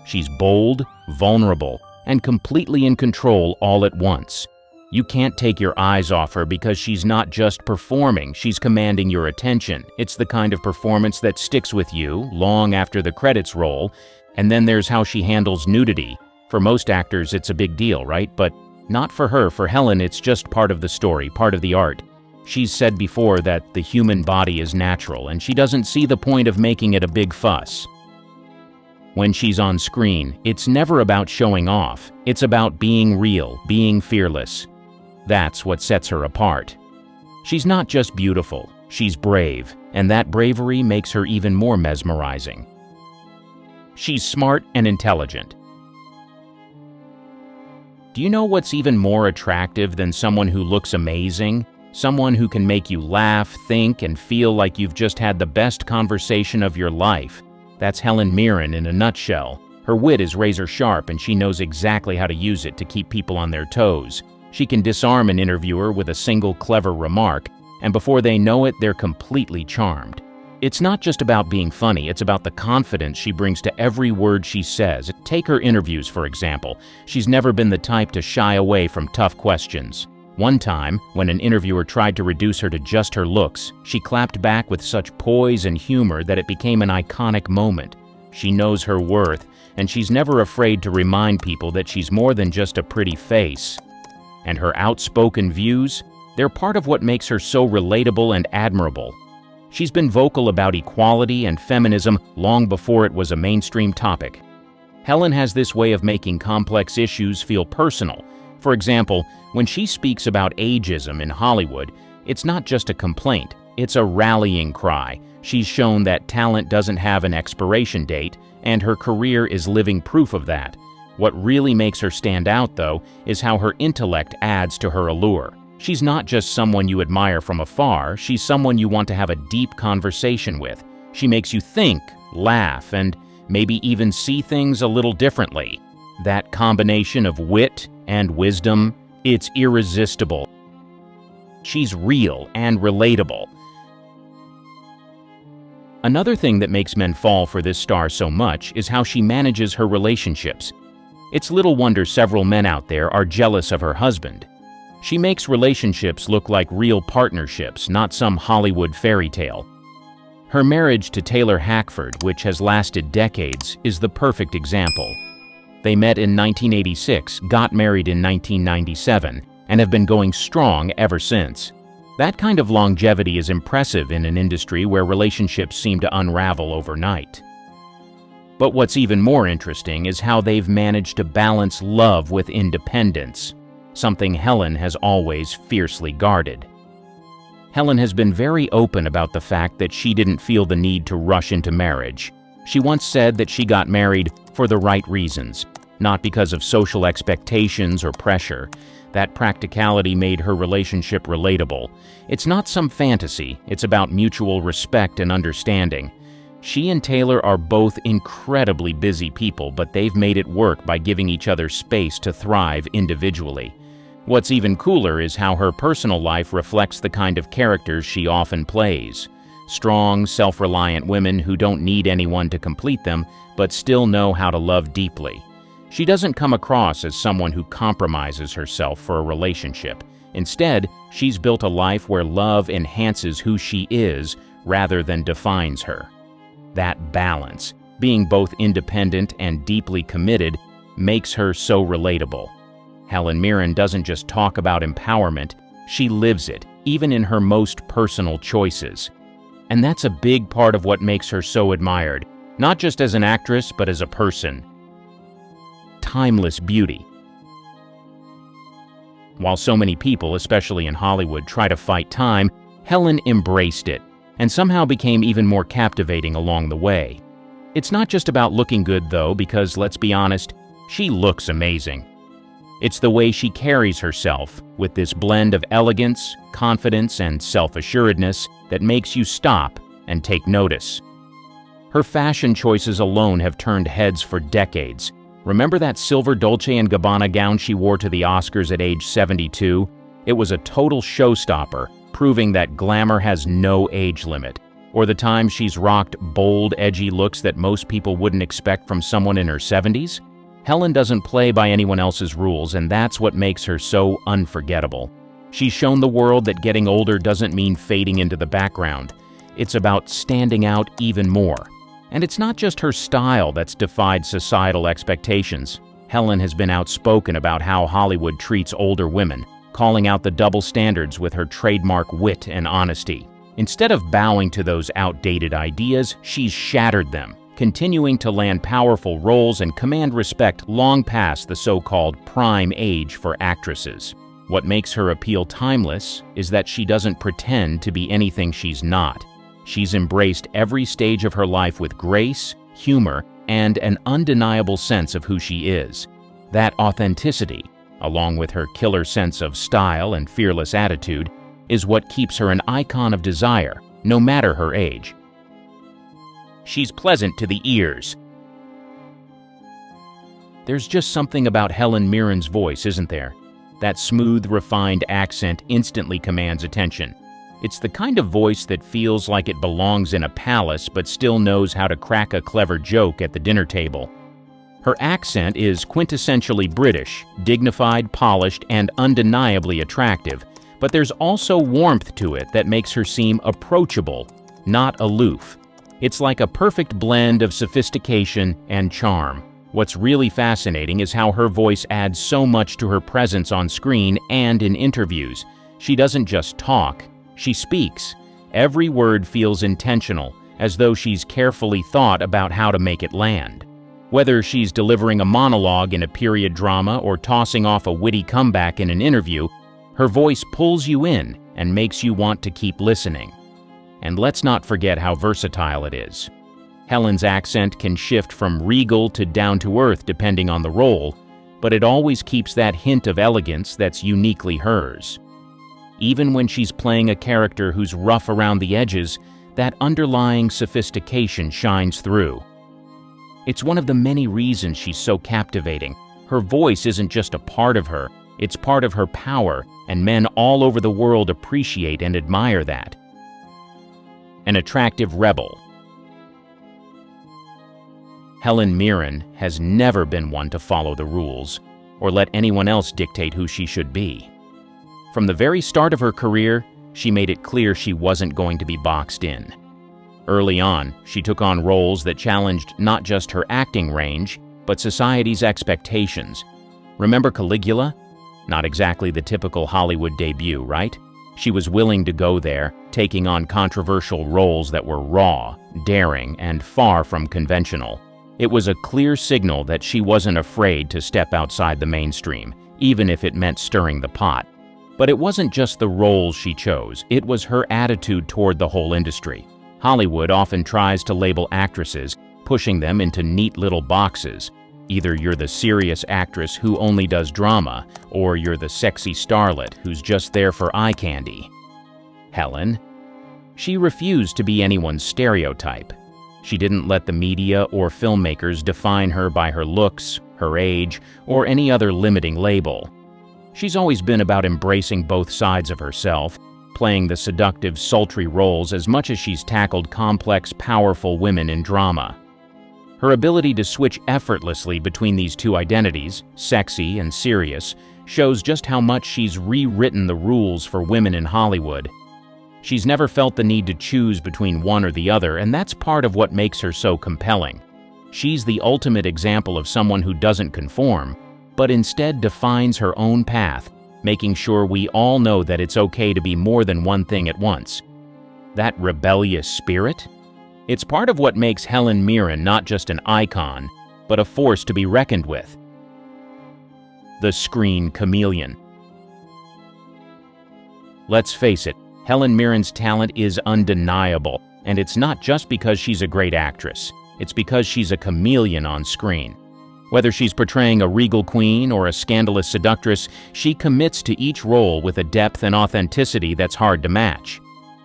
She's bold, vulnerable, and completely in control all at once. You can't take your eyes off her because she's not just performing, she's commanding your attention. It's the kind of performance that sticks with you long after the credits roll. And then there's how she handles nudity. For most actors, it's a big deal, right? But not for her. For Helen, it's just part of the story, part of the art. She's said before that the human body is natural, and she doesn't see the point of making it a big fuss. When she's on screen, it's never about showing off. It's about being real, being fearless. That's what sets her apart. She's not just beautiful, she's brave, and that bravery makes her even more mesmerizing. She's smart and intelligent. Do you know what's even more attractive than someone who looks amazing? Someone who can make you laugh, think, and feel like you've just had the best conversation of your life. That's Helen Mirren in a nutshell. Her wit is razor sharp and she knows exactly how to use it to keep people on their toes. She can disarm an interviewer with a single clever remark, and before they know it, they're completely charmed. It's not just about being funny, it's about the confidence she brings to every word she says. Take her interviews, for example. She's never been the type to shy away from tough questions. One time, when an interviewer tried to reduce her to just her looks, she clapped back with such poise and humor that it became an iconic moment. She knows her worth, and she's never afraid to remind people that she's more than just a pretty face. And her outspoken views? They're part of what makes her so relatable and admirable. She's been vocal about equality and feminism long before it was a mainstream topic. Helen has this way of making complex issues feel personal. For example, when she speaks about ageism in Hollywood, it's not just a complaint, it's a rallying cry. She's shown that talent doesn't have an expiration date, and her career is living proof of that. What really makes her stand out, though, is how her intellect adds to her allure. She's not just someone you admire from afar, she's someone you want to have a deep conversation with. She makes you think, laugh, and maybe even see things a little differently. That combination of wit and wisdom, it's irresistible. She's real and relatable. Another thing that makes men fall for this star so much is how she manages her relationships. It's little wonder several men out there are jealous of her husband. She makes relationships look like real partnerships, not some Hollywood fairy tale. Her marriage to Taylor Hackford, which has lasted decades, is the perfect example. They met in 1986, got married in 1997, and have been going strong ever since. That kind of longevity is impressive in an industry where relationships seem to unravel overnight. But what's even more interesting is how they've managed to balance love with independence, something Helen has always fiercely guarded. Helen has been very open about the fact that she didn't feel the need to rush into marriage. She once said that she got married for the right reasons, not because of social expectations or pressure. That practicality made her relationship relatable. It's not some fantasy, it's about mutual respect and understanding. She and Taylor are both incredibly busy people, but they've made it work by giving each other space to thrive individually. What's even cooler is how her personal life reflects the kind of characters she often plays. Strong, self-reliant women who don't need anyone to complete them, but still know how to love deeply. She doesn't come across as someone who compromises herself for a relationship. Instead, she's built a life where love enhances who she is rather than defines her. That balance, being both independent and deeply committed, makes her so relatable. Helen Mirren doesn't just talk about empowerment, she lives it, even in her most personal choices. And that's a big part of what makes her so admired, not just as an actress, but as a person. Timeless beauty. While so many people, especially in Hollywood, try to fight time, Helen embraced it, and somehow became even more captivating along the way. It's not just about looking good, though, because, let's be honest, she looks amazing. It's the way she carries herself, with this blend of elegance, confidence, and self-assuredness that makes you stop and take notice. Her fashion choices alone have turned heads for decades. Remember that silver Dolce & Gabbana gown she wore to the Oscars at age 72? It was a total showstopper, proving that glamour has no age limit. Or the time she's rocked bold, edgy looks that most people wouldn't expect from someone in her 70s? Helen doesn't play by anyone else's rules, and that's what makes her so unforgettable. She's shown the world that getting older doesn't mean fading into the background. It's about standing out even more. And it's not just her style that's defied societal expectations. Helen has been outspoken about how Hollywood treats older women, calling out the double standards with her trademark wit and honesty. Instead of bowing to those outdated ideas, she's shattered them, continuing to land powerful roles and command respect long past the so-called prime age for actresses. What makes her appeal timeless is that she doesn't pretend to be anything she's not. She's embraced every stage of her life with grace, humor, and an undeniable sense of who she is. That authenticity, along with her killer sense of style and fearless attitude, is what keeps her an icon of desire, no matter her age. She's pleasant to the ears. There's just something about Helen Mirren's voice, isn't there? That smooth, refined accent instantly commands attention. It's the kind of voice that feels like it belongs in a palace but still knows how to crack a clever joke at the dinner table. Her accent is quintessentially British, dignified, polished, and undeniably attractive, but there's also warmth to it that makes her seem approachable, not aloof. It's like a perfect blend of sophistication and charm. What's really fascinating is how her voice adds so much to her presence on screen and in interviews. She doesn't just talk, she speaks. Every word feels intentional, as though she's carefully thought about how to make it land. Whether she's delivering a monologue in a period drama or tossing off a witty comeback in an interview, her voice pulls you in and makes you want to keep listening. And let's not forget how versatile it is. Helen's accent can shift from regal to down-to-earth depending on the role, but it always keeps that hint of elegance that's uniquely hers. Even when she's playing a character who's rough around the edges, that underlying sophistication shines through. It's one of the many reasons she's so captivating. Her voice isn't just a part of her, it's part of her power, and men all over the world appreciate and admire that. An attractive rebel. Helen Mirren has never been one to follow the rules or let anyone else dictate who she should be. From the very start of her career, she made it clear she wasn't going to be boxed in. Early on, she took on roles that challenged not just her acting range, but society's expectations. Remember Caligula? Not exactly the typical Hollywood debut, right? She was willing to go there, taking on controversial roles that were raw, daring, and far from conventional. It was a clear signal that she wasn't afraid to step outside the mainstream, even if it meant stirring the pot. But it wasn't just the roles she chose, it was her attitude toward the whole industry. Hollywood often tries to label actresses, pushing them into neat little boxes. Either you're the serious actress who only does drama, or you're the sexy starlet who's just there for eye candy. Helen? She refused to be anyone's stereotype. She didn't let the media or filmmakers define her by her looks, her age, or any other limiting label. She's always been about embracing both sides of herself, playing the seductive, sultry roles as much as she's tackled complex, powerful women in drama. Her ability to switch effortlessly between these two identities, sexy and serious, shows just how much she's rewritten the rules for women in Hollywood. She's never felt the need to choose between one or the other, and that's part of what makes her so compelling. She's the ultimate example of someone who doesn't conform, but instead defines her own path, making sure we all know that it's okay to be more than one thing at once. That rebellious spirit? It's part of what makes Helen Mirren not just an icon, but a force to be reckoned with. The screen chameleon. Let's face it, Helen Mirren's talent is undeniable, and it's not just because she's a great actress. It's because she's a chameleon on screen. Whether she's portraying a regal queen or a scandalous seductress, she commits to each role with a depth and authenticity that's hard to match.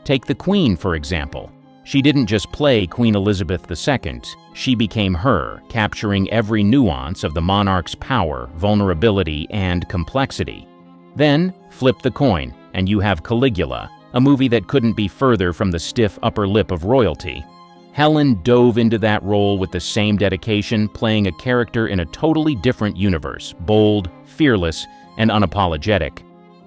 Take the Queen, for example. She didn't just play Queen Elizabeth II, she became her, capturing every nuance of the monarch's power, vulnerability, and complexity. Then, flip the coin, and you have Caligula, a movie that couldn't be further from the stiff upper lip of royalty. Helen dove into that role with the same dedication, playing a character in a totally different universe, bold, fearless, and unapologetic.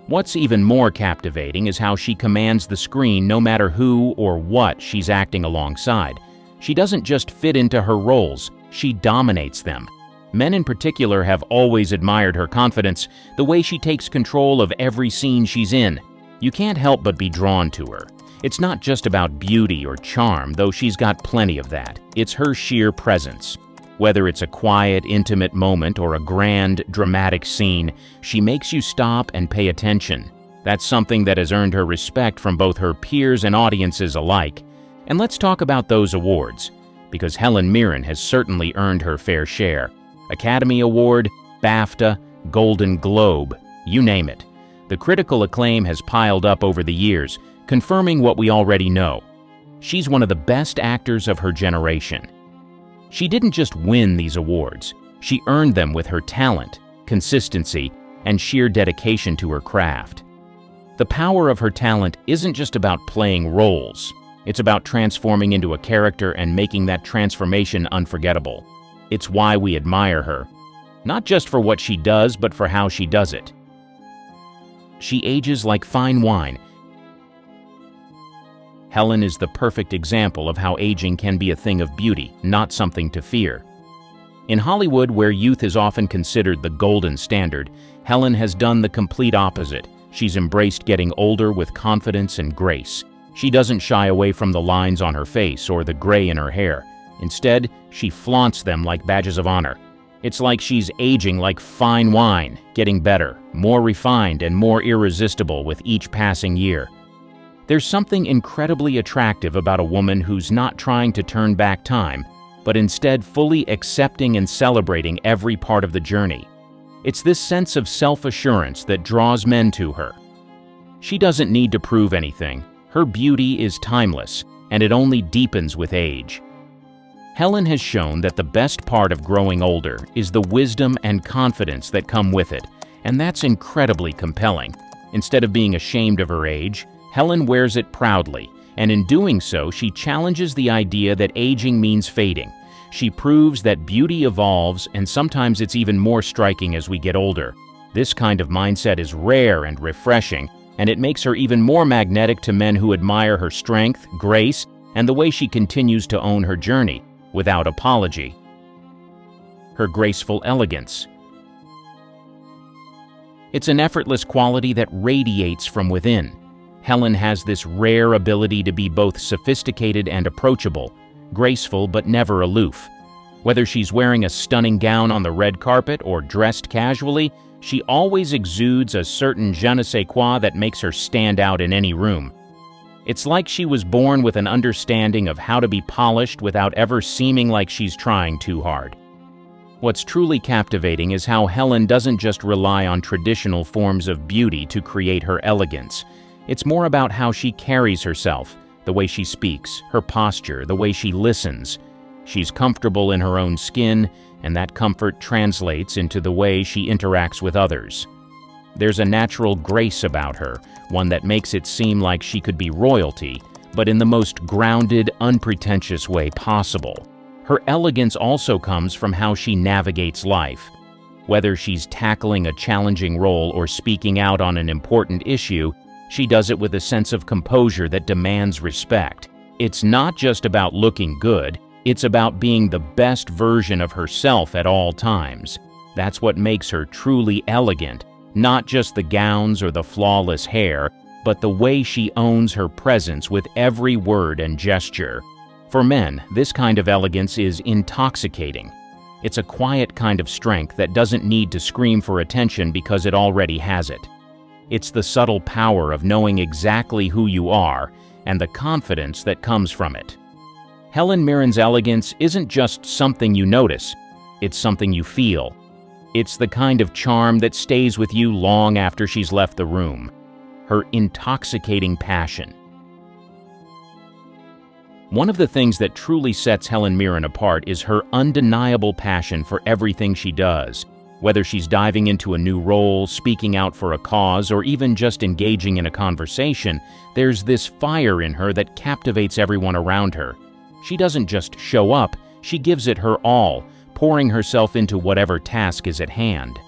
What's even more captivating is how she commands the screen no matter who or what she's acting alongside. She doesn't just fit into her roles, she dominates them. Men in particular have always admired her confidence, the way she takes control of every scene she's in. You can't help but be drawn to her. It's not just about beauty or charm, though she's got plenty of that. It's her sheer presence. Whether it's a quiet, intimate moment or a grand, dramatic scene, she makes you stop and pay attention. That's something that has earned her respect from both her peers and audiences alike. And let's talk about those awards. because Helen Mirren has certainly earned her fair share. Academy Award, BAFTA, Golden Globe, you name it. The critical acclaim has piled up over the years, confirming what we already know. She's one of the best actors of her generation. She didn't just win these awards. She earned them with her talent, consistency, and sheer dedication to her craft. The power of her talent isn't just about playing roles. It's about transforming into a character and making that transformation unforgettable. It's why we admire her, not just for what she does, but for how she does it. She ages like fine wine. Helen is the perfect example of how aging can be a thing of beauty, not something to fear. In Hollywood, where youth is often considered the golden standard, Helen has done the complete opposite. She's embraced getting older with confidence and grace. She doesn't shy away from the lines on her face or the gray in her hair. Instead, she flaunts them like badges of honor. It's like she's aging like fine wine, getting better, more refined, and more irresistible with each passing year. There's something incredibly attractive about a woman who's not trying to turn back time, but instead fully accepting and celebrating every part of the journey. It's this sense of self-assurance that draws men to her. She doesn't need to prove anything. Her beauty is timeless, and it only deepens with age. Helen has shown that the best part of growing older is the wisdom and confidence that come with it, and that's incredibly compelling. Instead of being ashamed of her age, Helen wears it proudly, and in doing so, she challenges the idea that aging means fading. She proves that beauty evolves, and sometimes it's even more striking as we get older. This kind of mindset is rare and refreshing, and it makes her even more magnetic to men who admire her strength, grace, and the way she continues to own her journey, without apology. Her graceful elegance. It's an effortless quality that radiates from within. Helen has this rare ability to be both sophisticated and approachable, graceful but never aloof. Whether she's wearing a stunning gown on the red carpet or dressed casually, she always exudes a certain je ne sais quoi that makes her stand out in any room. It's like she was born with an understanding of how to be polished without ever seeming like she's trying too hard. What's truly captivating is how Helen doesn't just rely on traditional forms of beauty to create her elegance. It's more about how she carries herself, the way she speaks, her posture, the way she listens. She's comfortable in her own skin, and that comfort translates into the way she interacts with others. There's a natural grace about her, one that makes it seem like she could be royalty, but in the most grounded, unpretentious way possible. Her elegance also comes from how she navigates life. Whether she's tackling a challenging role or speaking out on an important issue, she does it with a sense of composure that demands respect. It's not just about looking good, it's about being the best version of herself at all times. That's what makes her truly elegant, not just the gowns or the flawless hair, but the way she owns her presence with every word and gesture. For men, this kind of elegance is intoxicating. It's a quiet kind of strength that doesn't need to scream for attention because it already has it. It's the subtle power of knowing exactly who you are and the confidence that comes from it. Helen Mirren's elegance isn't just something you notice, it's something you feel. It's the kind of charm that stays with you long after she's left the room. Her intoxicating passion. One of the things that truly sets Helen Mirren apart is her undeniable passion for everything she does. Whether she's diving into a new role, speaking out for a cause, or even just engaging in a conversation, there's this fire in her that captivates everyone around her. She doesn't just show up, she gives it her all, pouring herself into whatever task is at hand.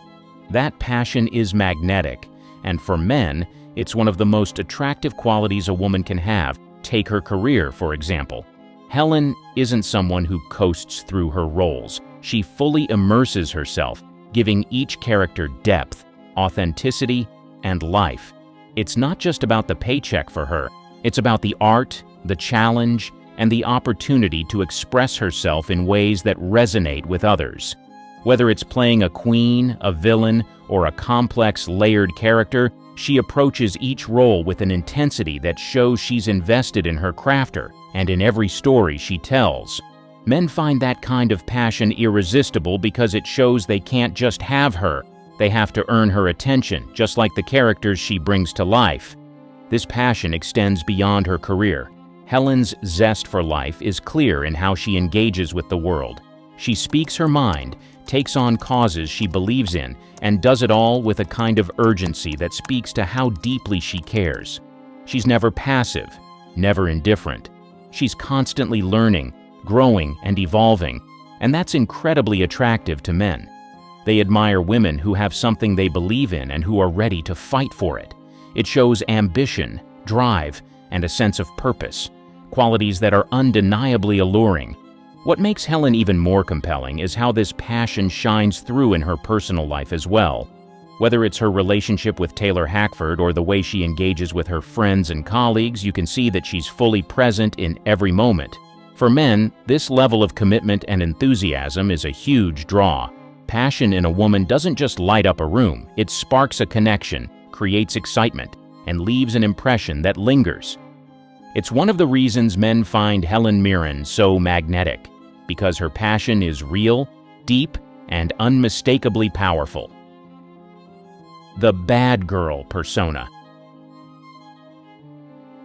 That passion is magnetic, and for men, it's one of the most attractive qualities a woman can have. Take her career, for example. Helen isn't someone who coasts through her roles. She fully immerses herself, giving each character depth, authenticity, and life. It's not just about the paycheck for her. It's about the art, the challenge, and the opportunity to express herself in ways that resonate with others. Whether it's playing a queen, a villain, or a complex, layered character, she approaches each role with an intensity that shows she's invested in her crafter and in every story she tells. Men find that kind of passion irresistible because it shows they can't just have her. They have to earn her attention, just like the characters she brings to life. This passion extends beyond her career. Helen's zest for life is clear in how she engages with the world. She speaks her mind, takes on causes she believes in, and does it all with a kind of urgency that speaks to how deeply she cares. She's never passive, never indifferent. She's constantly learning, growing, and evolving, and that's incredibly attractive to men. They admire women who have something they believe in and who are ready to fight for it. It shows ambition, drive, and a sense of purpose, qualities that are undeniably alluring. What makes Helen even more compelling is how this passion shines through in her personal life as well. Whether it's her relationship with Taylor Hackford or the way she engages with her friends and colleagues, you can see that she's fully present in every moment. For men, this level of commitment and enthusiasm is a huge draw. Passion in a woman doesn't just light up a room, it sparks a connection, creates excitement, and leaves an impression that lingers. It's one of the reasons men find Helen Mirren so magnetic, because her passion is real, deep, and unmistakably powerful. The bad girl persona.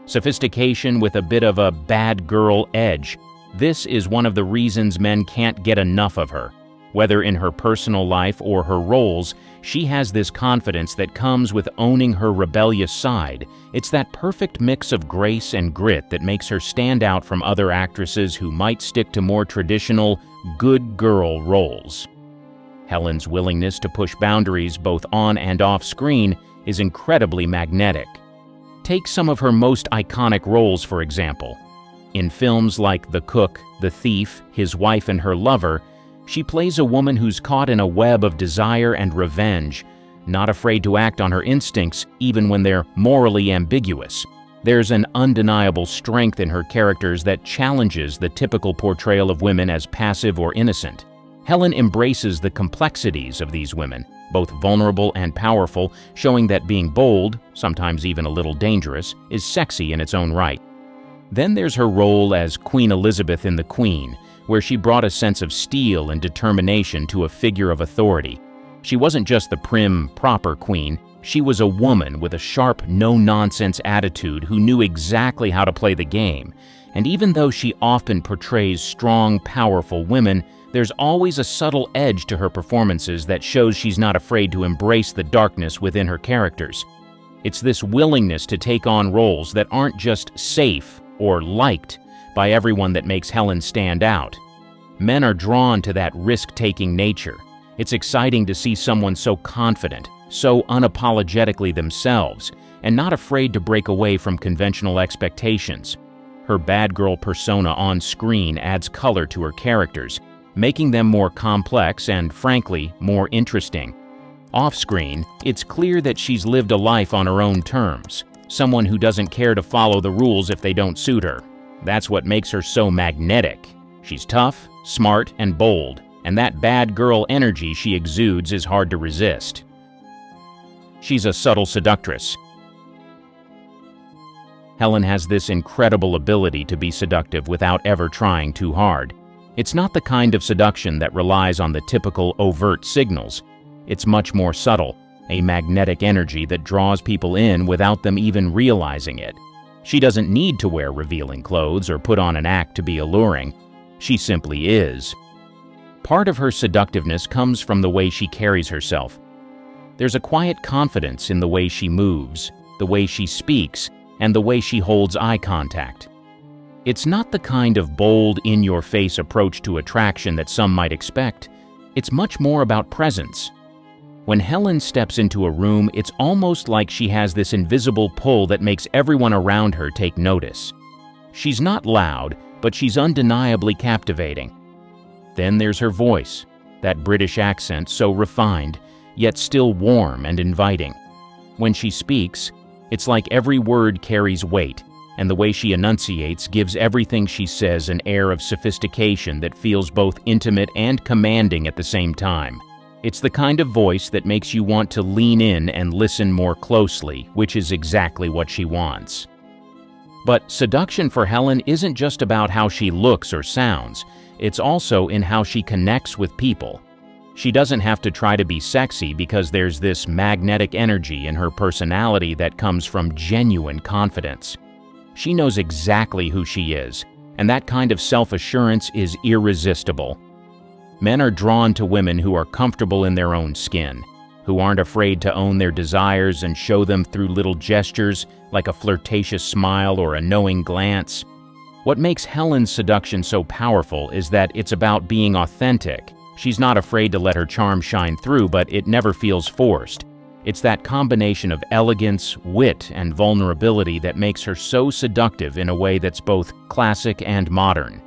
Sophistication with a bit of a bad girl edge. This is one of the reasons men can't get enough of her. Whether in her personal life or her roles, she has this confidence that comes with owning her rebellious side. It's that perfect mix of grace and grit that makes her stand out from other actresses who might stick to more traditional, good girl roles. Helen's willingness to push boundaries both on and off screen is incredibly magnetic. Take some of her most iconic roles, for example. In films like The Cook, The Thief, His Wife and Her Lover, she plays a woman who's caught in a web of desire and revenge, not afraid to act on her instincts even when they're morally ambiguous. There's an undeniable strength in her characters that challenges the typical portrayal of women as passive or innocent. Helen embraces the complexities of these women, both vulnerable and powerful, showing that being bold, sometimes even a little dangerous, is sexy in its own right. Then there's her role as Queen Elizabeth in The Queen, where she brought a sense of steel and determination to a figure of authority. She wasn't just the prim, proper queen, she was a woman with a sharp, no-nonsense attitude who knew exactly how to play the game. And even though she often portrays strong, powerful women, there's always a subtle edge to her performances that shows she's not afraid to embrace the darkness within her characters. It's this willingness to take on roles that aren't just safe or liked by everyone that makes Helen stand out. Men are drawn to that risk-taking nature. It's exciting to see someone so confident, so unapologetically themselves, and not afraid to break away from conventional expectations. Her bad girl persona on screen adds color to her characters, making them more complex and, frankly, more interesting. Off-screen, it's clear that she's lived a life on her own terms, someone who doesn't care to follow the rules if they don't suit her. That's what makes her so magnetic. She's tough, smart, and bold, and that bad girl energy she exudes is hard to resist. She's a subtle seductress. Helen has this incredible ability to be seductive without ever trying too hard. It's not the kind of seduction that relies on the typical overt signals. It's much more subtle, a magnetic energy that draws people in without them even realizing it. She doesn't need to wear revealing clothes or put on an act to be alluring. She simply is. Part of her seductiveness comes from the way she carries herself. There's a quiet confidence in the way she moves, the way she speaks, and the way she holds eye contact. It's not the kind of bold, in-your-face approach to attraction that some might expect. It's much more about presence. When Helen steps into a room, it's almost like she has this invisible pull that makes everyone around her take notice. She's not loud, but she's undeniably captivating. Then there's her voice, that British accent so refined, yet still warm and inviting. When she speaks, it's like every word carries weight, and the way she enunciates gives everything she says an air of sophistication that feels both intimate and commanding at the same time. It's the kind of voice that makes you want to lean in and listen more closely, which is exactly what she wants. But seduction for Helen isn't just about how she looks or sounds. it's also in how she connects with people. She doesn't have to try to be sexy because there's this magnetic energy in her personality that comes from genuine confidence. She knows exactly who she is, and that kind of self-assurance is irresistible. Men are drawn to women who are comfortable in their own skin, who aren't afraid to own their desires and show them through little gestures like a flirtatious smile or a knowing glance. What makes Helen's seduction so powerful is that it's about being authentic. She's not afraid to let her charm shine through, but it never feels forced. It's that combination of elegance, wit, and vulnerability that makes her so seductive in a way that's both classic and modern.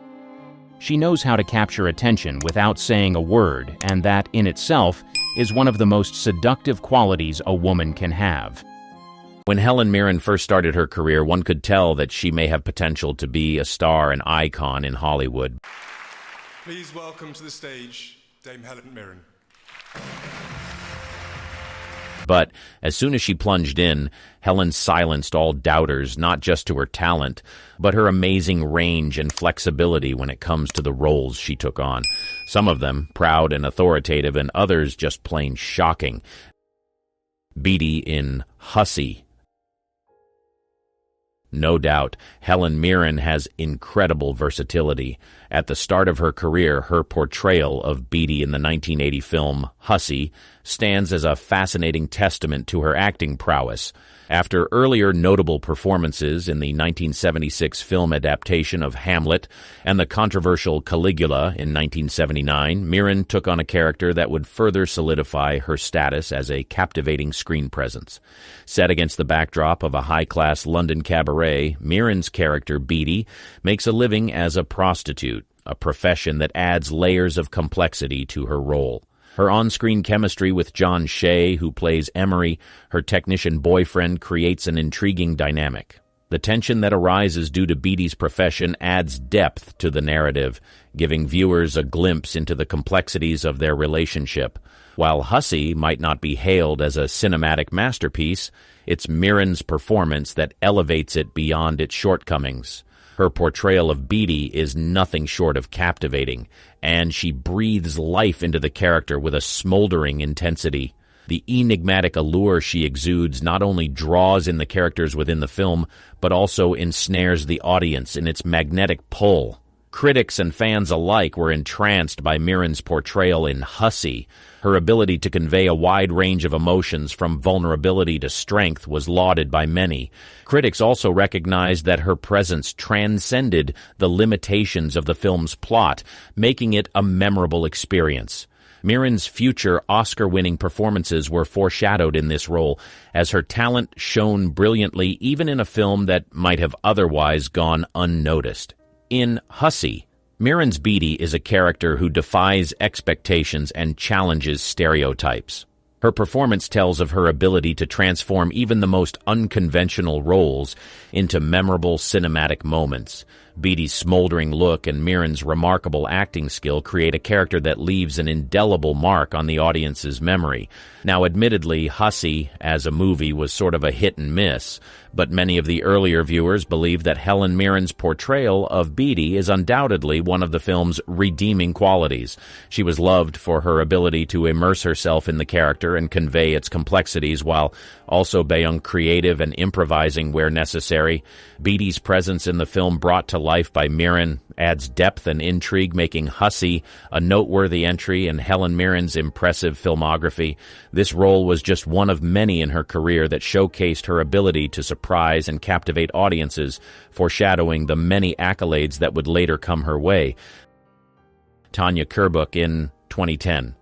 She knows how to capture attention without saying a word, and that, in itself, is one of the most seductive qualities a woman can have. When Helen Mirren first started her career, one could tell that she may have potential to be a star and icon in Hollywood. Please welcome to the stage Dame Helen Mirren. But as soon as she plunged in, Helen silenced all doubters, not just to her talent, but her amazing range and flexibility when it comes to the roles she took on. Some of them proud and authoritative, and others just plain shocking. Beatty in Hussy. No doubt, Helen Mirren has incredible versatility. At the start of her career, her portrayal of Beatty in the 1980 film Hussy stands as a fascinating testament to her acting prowess. After earlier notable performances in the 1976 film adaptation of Hamlet and the controversial Caligula in 1979, Mirren took on a character that would further solidify her status as a captivating screen presence. Set against the backdrop of a high-class London cabaret, Mirren's character, Beatty, makes a living as a prostitute, a profession that adds layers of complexity to her role. Her on-screen chemistry with John Shea, who plays Emery, her technician boyfriend, creates an intriguing dynamic. The tension that arises due to Beatty's profession adds depth to the narrative, giving viewers a glimpse into the complexities of their relationship. While Hussy might not be hailed as a cinematic masterpiece, it's Mirren's performance that elevates it beyond its shortcomings. Her portrayal of Beatty is nothing short of captivating, and she breathes life into the character with a smoldering intensity. The enigmatic allure she exudes not only draws in the characters within the film, but also ensnares the audience in its magnetic pull. Critics and fans alike were entranced by Mirren's portrayal in Hussy. Her ability to convey a wide range of emotions from vulnerability to strength was lauded by many. Critics also recognized that her presence transcended the limitations of the film's plot, making it a memorable experience. Mirren's future Oscar-winning performances were foreshadowed in this role, as her talent shone brilliantly even in a film that might have otherwise gone unnoticed. In Hussy, Mirren's Beatty is a character who defies expectations and challenges stereotypes. Her performance tells of her ability to transform even the most unconventional roles into memorable cinematic moments. Beatty's smoldering look and Mirren's remarkable acting skill create a character that leaves an indelible mark on the audience's memory. Now, admittedly, Hussy, as a movie, was sort of a hit and miss, but many of the earlier viewers believe that Helen Mirren's portrayal of Beatty is undoubtedly one of the film's redeeming qualities. She was loved for her ability to immerse herself in the character and convey its complexities while also being creative and improvising where necessary. Beatty's presence in the film brought to life by Mirren adds depth and intrigue, making Hussy a noteworthy entry in Helen Mirren's impressive filmography. This role was just one of many in her career that showcased her ability to surprise and captivate audiences, foreshadowing the many accolades that would later come her way. Tanya Kerbook in 2010.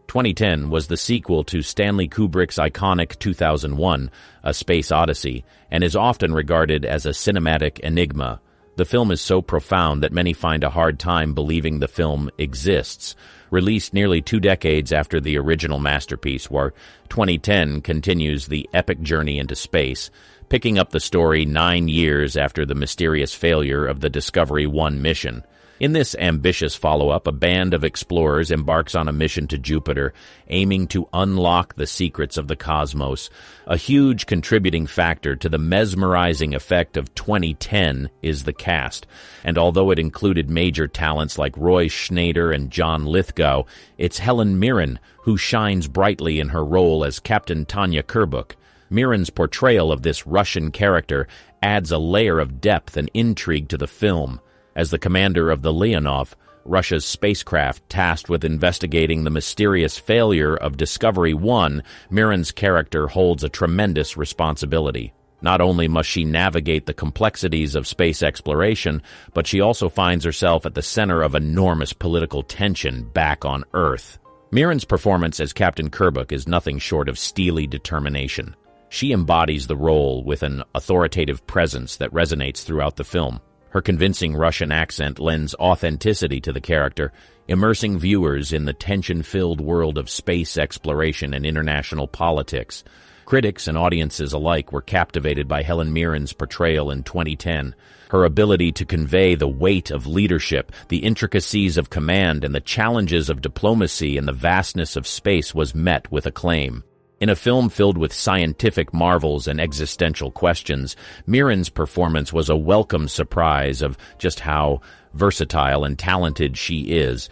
2010 was the sequel to Stanley Kubrick's iconic 2001, A Space Odyssey, and is often regarded as a cinematic enigma. The film is so profound that many find a hard time believing the film exists. Released nearly 2 decades after the original masterpiece, where 2010 continues the epic journey into space, picking up the story 9 years after the mysterious failure of the Discovery 1 mission. In this ambitious follow-up, a band of explorers embarks on a mission to Jupiter, aiming to unlock the secrets of the cosmos. A huge contributing factor to the mesmerizing effect of 2010 is the cast, and although it included major talents like Roy Schneider and John Lithgow, it's Helen Mirren who shines brightly in her role as Captain Tanya Kovack. Mirren's portrayal of this Russian character adds a layer of depth and intrigue to the film. As the commander of the Leonov, Russia's spacecraft tasked with investigating the mysterious failure of Discovery 1, Mirren's character holds a tremendous responsibility. Not only must she navigate the complexities of space exploration, but she also finds herself at the center of enormous political tension back on Earth. Mirren's performance as Captain Kovack is nothing short of steely determination. She embodies the role with an authoritative presence that resonates throughout the film. Her convincing Russian accent lends authenticity to the character, immersing viewers in the tension-filled world of space exploration and international politics. Critics and audiences alike were captivated by Helen Mirren's portrayal in 2010. Her ability to convey the weight of leadership, the intricacies of command, and the challenges of diplomacy in the vastness of space was met with acclaim. In a film filled with scientific marvels and existential questions, Mirren's performance was a welcome surprise of just how versatile and talented she is.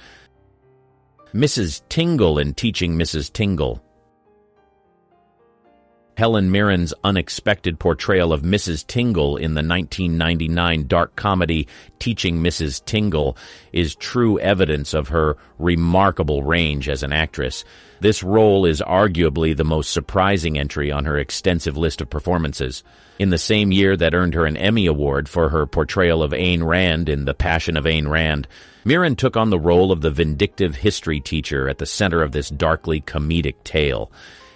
Mrs. Tingle in Teaching Mrs. Tingle. Helen Mirren's unexpected portrayal of Mrs. Tingle in the 1999 dark comedy Teaching Mrs. Tingle is true evidence of her remarkable range as an actress. This role is arguably the most surprising entry on her extensive list of performances. In the same year that earned her an Emmy Award for her portrayal of Ayn Rand in The Passion of Ayn Rand, Mirren took on the role of the vindictive history teacher at the center of this darkly comedic tale.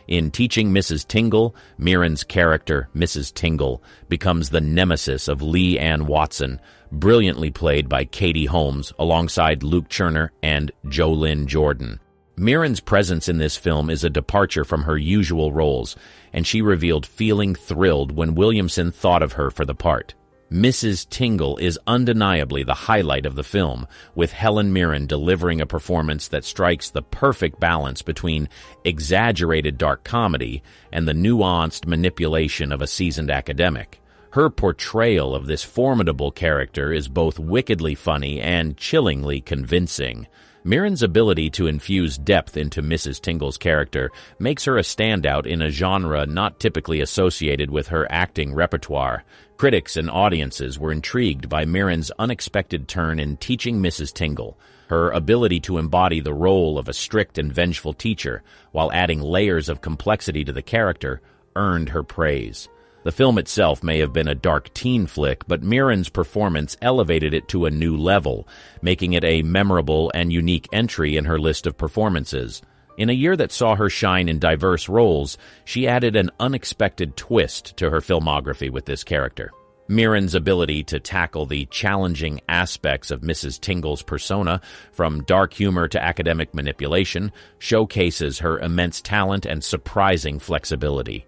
In Teaching Mrs. Tingle, Mirren's character, Mrs. Tingle, becomes the nemesis of Lee Ann Watson, brilliantly played by Katie Holmes alongside Luke Cherner and Jolynn Jordan. Mirren's presence in this film is a departure from her usual roles, and she revealed feeling thrilled when Williamson thought of her for the part. Mrs. Tingle is undeniably the highlight of the film, with Helen Mirren delivering a performance that strikes the perfect balance between exaggerated dark comedy and the nuanced manipulation of a seasoned academic. Her portrayal of this formidable character is both wickedly funny and chillingly convincing. Mirren's ability to infuse depth into Mrs. Tingle's character makes her a standout in a genre not typically associated with her acting repertoire. Critics and audiences were intrigued by Mirren's unexpected turn in Teaching Mrs. Tingle. Her ability to embody the role of a strict and vengeful teacher while adding layers of complexity to the character earned her praise. The film itself may have been a dark teen flick, but Mirren's performance elevated it to a new level, making it a memorable and unique entry in her list of performances. In a year that saw her shine in diverse roles, she added an unexpected twist to her filmography with this character. Mirren's ability to tackle the challenging aspects of Mrs. Tingle's persona, from dark humor to academic manipulation, showcases her immense talent and surprising flexibility.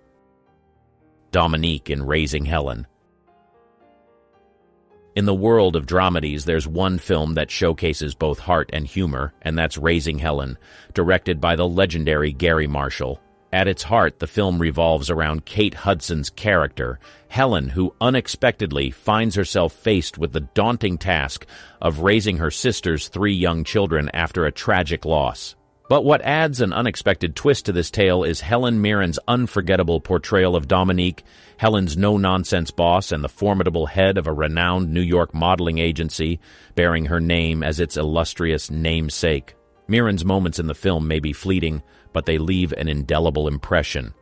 Dominique in Raising Helen. In the world of dramedies, there's one film that showcases both heart and humor, and that's Raising Helen, directed by the legendary Gary Marshall. At its heart, the film revolves around Kate Hudson's character, Helen, who unexpectedly finds herself faced with the daunting task of raising her sister's 3 young children after a tragic loss. But what adds an unexpected twist to this tale is Helen Mirren's unforgettable portrayal of Dominique, Helen's no-nonsense boss and the formidable head of a renowned New York modeling agency, bearing her name as its illustrious namesake. Mirren's moments in the film may be fleeting, but they leave an indelible impression.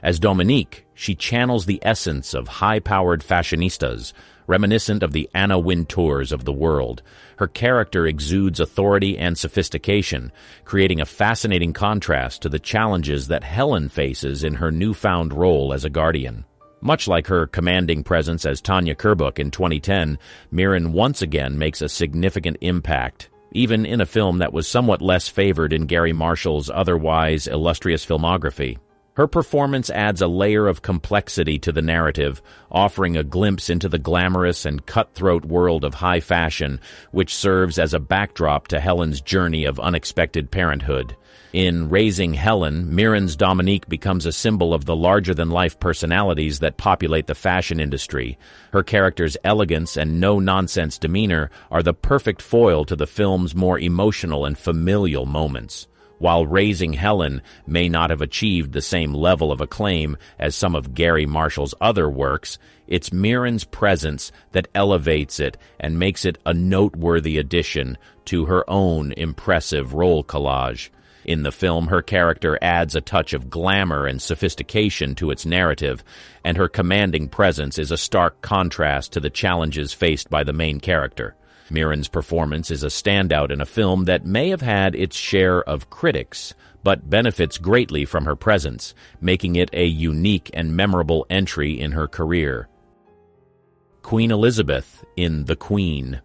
As Dominique, she channels the essence of high-powered fashionistas, reminiscent of the Anna Wintours of the world. Her character exudes authority and sophistication, creating a fascinating contrast to the challenges that Helen faces in her newfound role as a guardian. Much like her commanding presence as Tanya Kovack in 2010, Mirren once again makes a significant impact, even in a film that was somewhat less favored in Gary Marshall's otherwise illustrious filmography. Her performance adds a layer of complexity to the narrative, offering a glimpse into the glamorous and cutthroat world of high fashion, which serves as a backdrop to Helen's journey of unexpected parenthood. In Raising Helen, Mirren's Dominique becomes a symbol of the larger-than-life personalities that populate the fashion industry. Her character's elegance and no-nonsense demeanor are the perfect foil to the film's more emotional and familial moments. While Raising Helen may not have achieved the same level of acclaim as some of Gary Marshall's other works, it's Mirren's presence that elevates it and makes it a noteworthy addition to her own impressive role collage. In the film, her character adds a touch of glamour and sophistication to its narrative, and her commanding presence is a stark contrast to the challenges faced by the main character. Mirren's performance is a standout in a film that may have had its share of critics, but benefits greatly from her presence, making it a unique and memorable entry in her career. Queen Elizabeth in The Queen.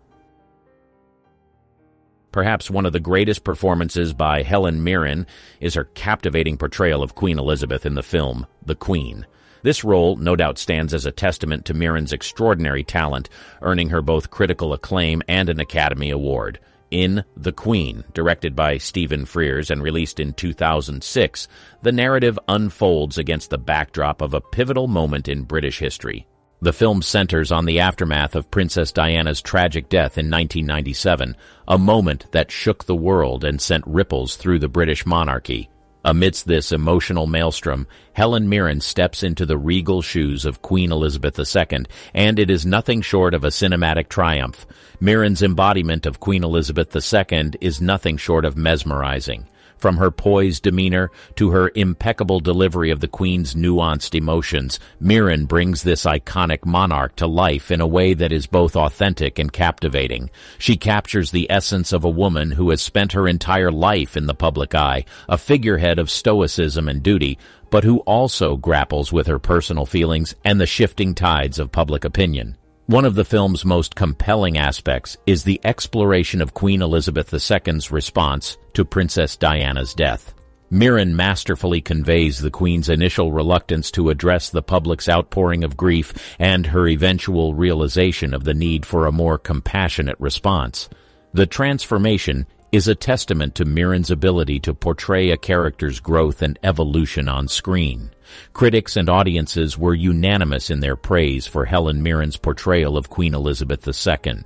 Perhaps one of the greatest performances by Helen Mirren is her captivating portrayal of Queen Elizabeth in the film The Queen. This role no doubt stands as a testament to Mirren's extraordinary talent, earning her both critical acclaim and an Academy Award. In The Queen, directed by Stephen Frears and released in 2006, the narrative unfolds against the backdrop of a pivotal moment in British history. The film centers on the aftermath of Princess Diana's tragic death in 1997, a moment that shook the world and sent ripples through the British monarchy. Amidst this emotional maelstrom, Helen Mirren steps into the regal shoes of Queen Elizabeth II, and it is nothing short of a cinematic triumph. Mirren's embodiment of Queen Elizabeth II is nothing short of mesmerizing. From her poised demeanor to her impeccable delivery of the Queen's nuanced emotions, Mirren brings this iconic monarch to life in a way that is both authentic and captivating. She captures the essence of a woman who has spent her entire life in the public eye, a figurehead of stoicism and duty, but who also grapples with her personal feelings and the shifting tides of public opinion. One of the film's most compelling aspects is the exploration of Queen Elizabeth II's response to Princess Diana's death. Mirren masterfully conveys the Queen's initial reluctance to address the public's outpouring of grief and her eventual realization of the need for a more compassionate response. The transformation is a testament to Mirren's ability to portray a character's growth and evolution on screen. Critics and audiences were unanimous in their praise for Helen Mirren's portrayal of Queen Elizabeth II.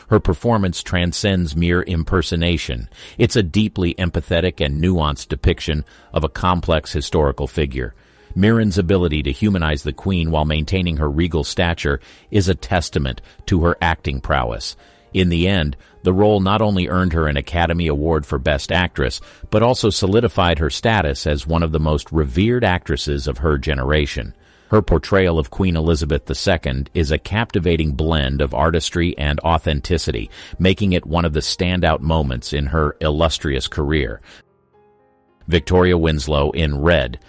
Her performance transcends mere impersonation. It's a deeply empathetic and nuanced depiction of a complex historical figure. Mirren's ability to humanize the Queen while maintaining her regal stature is a testament to her acting prowess. In the end, the role not only earned her an Academy Award for Best Actress, but also solidified her status as one of the most revered actresses of her generation. Her portrayal of Queen Elizabeth II is a captivating blend of artistry and authenticity, making it one of the standout moments in her illustrious career. Victoria Winslow in Red.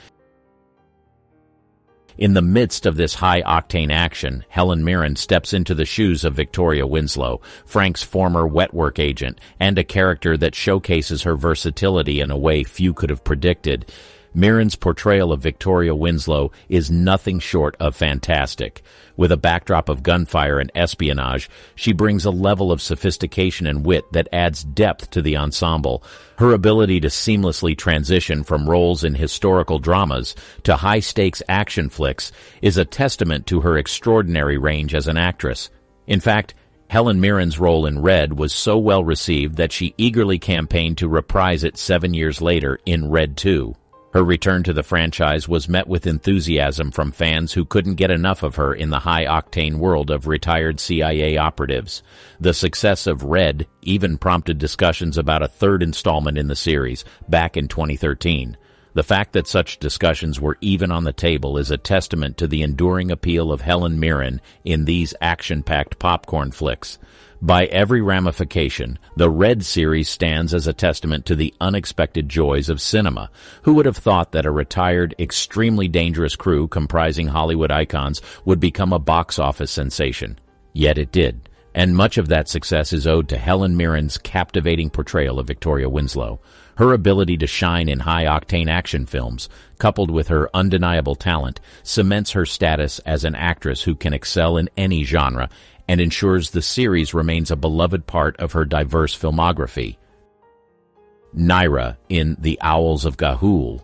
In the midst of this high-octane action, Helen Mirren steps into the shoes of Victoria Winslow, Frank's former wet-work agent, and a character that showcases her versatility in a way few could have predicted. Mirren's portrayal of Victoria Winslow is nothing short of fantastic. With a backdrop of gunfire and espionage, she brings a level of sophistication and wit that adds depth to the ensemble. Her ability to seamlessly transition from roles in historical dramas to high-stakes action flicks is a testament to her extraordinary range as an actress. In fact, Helen Mirren's role in Red was so well received that she eagerly campaigned to reprise it 7 years later in Red 2. Her return to the franchise was met with enthusiasm from fans who couldn't get enough of her in the high-octane world of retired CIA operatives. The success of Red even prompted discussions about a third installment in the series, back in 2013. The fact that such discussions were even on the table is a testament to the enduring appeal of Helen Mirren in these action-packed popcorn flicks. By every ramification, the Red series stands as a testament to the unexpected joys of cinema. Who would have thought that a retired, extremely dangerous crew comprising Hollywood icons would become a box office sensation? Yet it did. and much of that success is owed to Helen Mirren's captivating portrayal of Victoria Winslow. Her ability to shine in high-octane action films, coupled with her undeniable talent, cements her status as an actress who can excel in any genre and ensures the series remains a beloved part of her diverse filmography. Naira in The Owls of Ga'Hoole.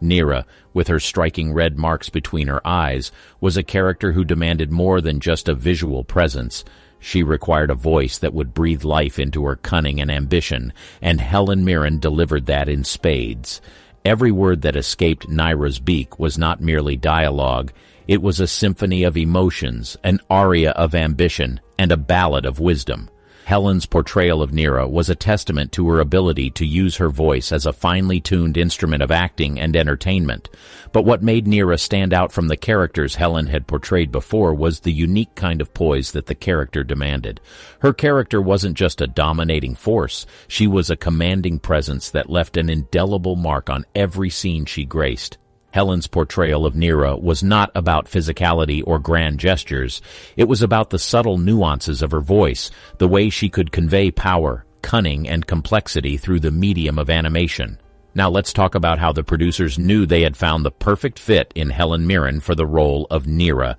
Neera, with her striking red marks between her eyes, was a character who demanded more than just a visual presence. She required a voice that would breathe life into her cunning and ambition, and Helen Mirren delivered that in spades. Every word that escaped Naira's beak was not merely dialogue. It was a symphony of emotions, an aria of ambition, and a ballad of wisdom. Helen's portrayal of Neera was a testament to her ability to use her voice as a finely tuned instrument of acting and entertainment. But what made Neera stand out from the characters Helen had portrayed before was the unique kind of poise that the character demanded. Her character wasn't just a dominating force, she was a commanding presence that left an indelible mark on every scene she graced. Helen's portrayal of Neera was not about physicality or grand gestures. It was about the subtle nuances of her voice, the way she could convey power, cunning, and complexity through the medium of animation. Now let's talk about how the producers knew they had found the perfect fit in Helen Mirren for the role of Neera.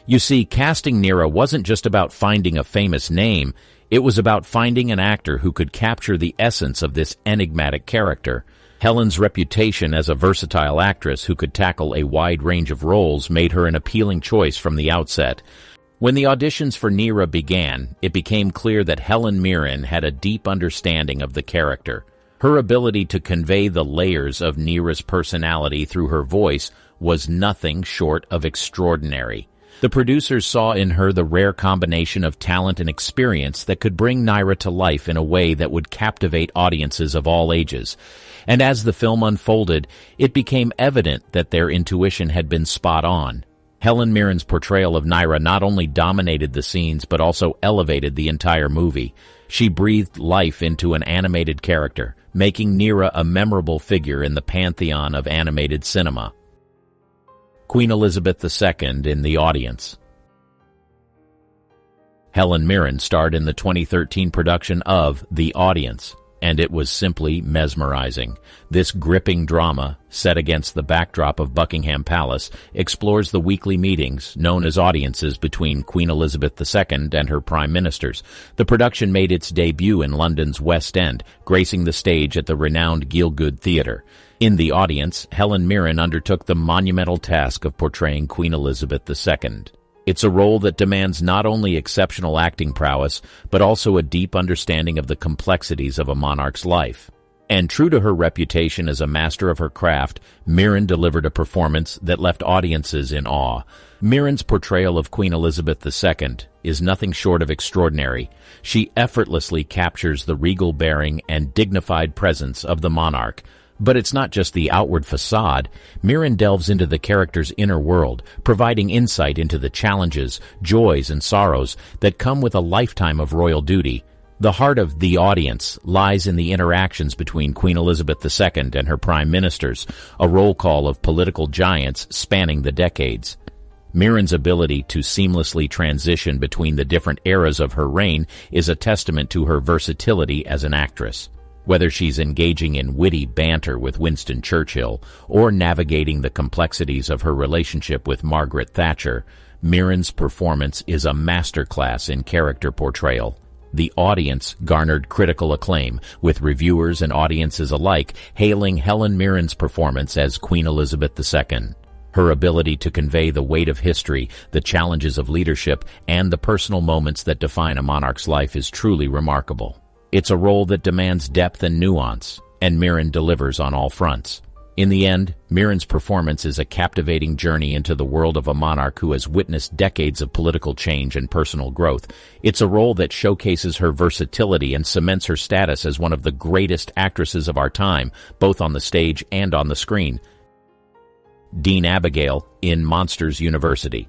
You see, casting Neera wasn't just about finding a famous name. It was about finding an actor who could capture the essence of this enigmatic character. Helen's reputation as a versatile actress who could tackle a wide range of roles made her an appealing choice from the outset. When the auditions for Neera began, it became clear that Helen Mirren had a deep understanding of the character. Her ability to convey the layers of Neera's personality through her voice was nothing short of extraordinary. The producers saw in her the rare combination of talent and experience that could bring Neera to life in a way that would captivate audiences of all ages. And as the film unfolded, it became evident that their intuition had been spot on. Helen Mirren's portrayal of Neera not only dominated the scenes but also elevated the entire movie. She breathed life into an animated character, making Neera a memorable figure in the pantheon of animated cinema. Queen Elizabeth II in the audience. Helen Mirren starred in the 2013 production of The Audience, and it was simply mesmerizing. This gripping drama, set against the backdrop of Buckingham Palace, explores the weekly meetings, known as audiences, between Queen Elizabeth II and her prime ministers. The production made its debut in London's West End, gracing the stage at the renowned Gielgud Theatre. In The Audience, Helen Mirren undertook the monumental task of portraying Queen Elizabeth II. It's a role that demands not only exceptional acting prowess, but also a deep understanding of the complexities of a monarch's life. And true to her reputation as a master of her craft, Mirren delivered a performance that left audiences in awe. Mirren's portrayal of Queen Elizabeth II is nothing short of extraordinary. She effortlessly captures the regal bearing and dignified presence of the monarch. But it's not just the outward facade. Mirren delves into the character's inner world, providing insight into the challenges, joys, and sorrows that come with a lifetime of royal duty. The heart of The Audience lies in the interactions between Queen Elizabeth II and her prime ministers, a roll call of political giants spanning the decades. Mirren's ability to seamlessly transition between the different eras of her reign is a testament to her versatility as an actress. Whether she's engaging in witty banter with Winston Churchill or navigating the complexities of her relationship with Margaret Thatcher, Mirren's performance is a masterclass in character portrayal. The Audience garnered critical acclaim, with reviewers and audiences alike hailing Helen Mirren's performance as Queen Elizabeth II. Her ability to convey the weight of history, the challenges of leadership, and the personal moments that define a monarch's life is truly remarkable. It's a role that demands depth and nuance, and Mirren delivers on all fronts. In the end, Mirren's performance is a captivating journey into the world of a monarch who has witnessed decades of political change and personal growth. It's a role that showcases her versatility and cements her status as one of the greatest actresses of our time, both on the stage and on the screen. Dean Abigail in Monsters University.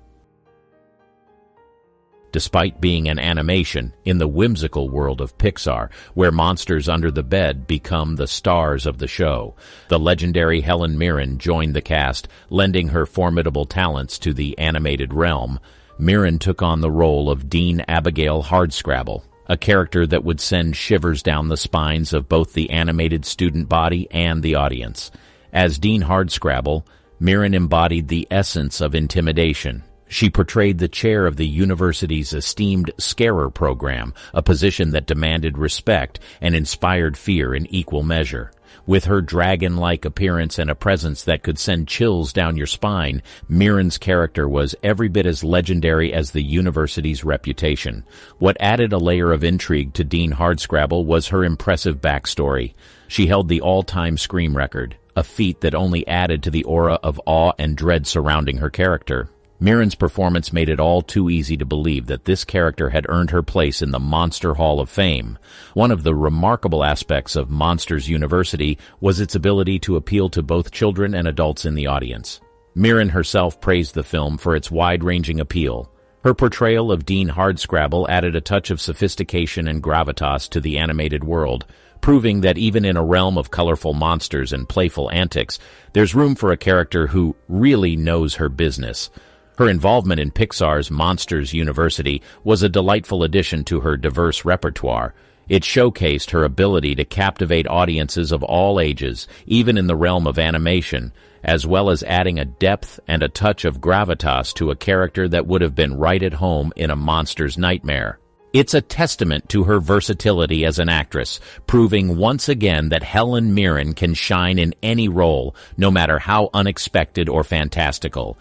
Despite being an animation, in the whimsical world of Pixar, where monsters under the bed become the stars of the show, the legendary Helen Mirren joined the cast, lending her formidable talents to the animated realm. Mirren took on the role of Dean Abigail Hardscrabble, a character that would send shivers down the spines of both the animated student body and the audience. As Dean Hardscrabble, Mirren embodied the essence of intimidation. She portrayed the chair of the university's esteemed scarer program, a position that demanded respect and inspired fear in equal measure. With her dragon-like appearance and a presence that could send chills down your spine, Mirren's character was every bit as legendary as the university's reputation. What added a layer of intrigue to Dean Hardscrabble was her impressive backstory. She held the all-time scream record, a feat that only added to the aura of awe and dread surrounding her character. Mirren's performance made it all too easy to believe that this character had earned her place in the Monster Hall of Fame. One of the remarkable aspects of Monsters University was its ability to appeal to both children and adults in the audience. Mirren herself praised the film for its wide-ranging appeal. Her portrayal of Dean Hardscrabble added a touch of sophistication and gravitas to the animated world, proving that even in a realm of colorful monsters and playful antics, there's room for a character who really knows her business. Her involvement in Pixar's Monsters University was a delightful addition to her diverse repertoire. It showcased her ability to captivate audiences of all ages, even in the realm of animation, as well as adding a depth and a touch of gravitas to a character that would have been right at home in a monster's nightmare. It's a testament to her versatility as an actress, proving once again that Helen Mirren can shine in any role, no matter how unexpected or fantastical.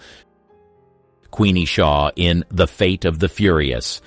Queenie Shaw in The Fate of the Furious.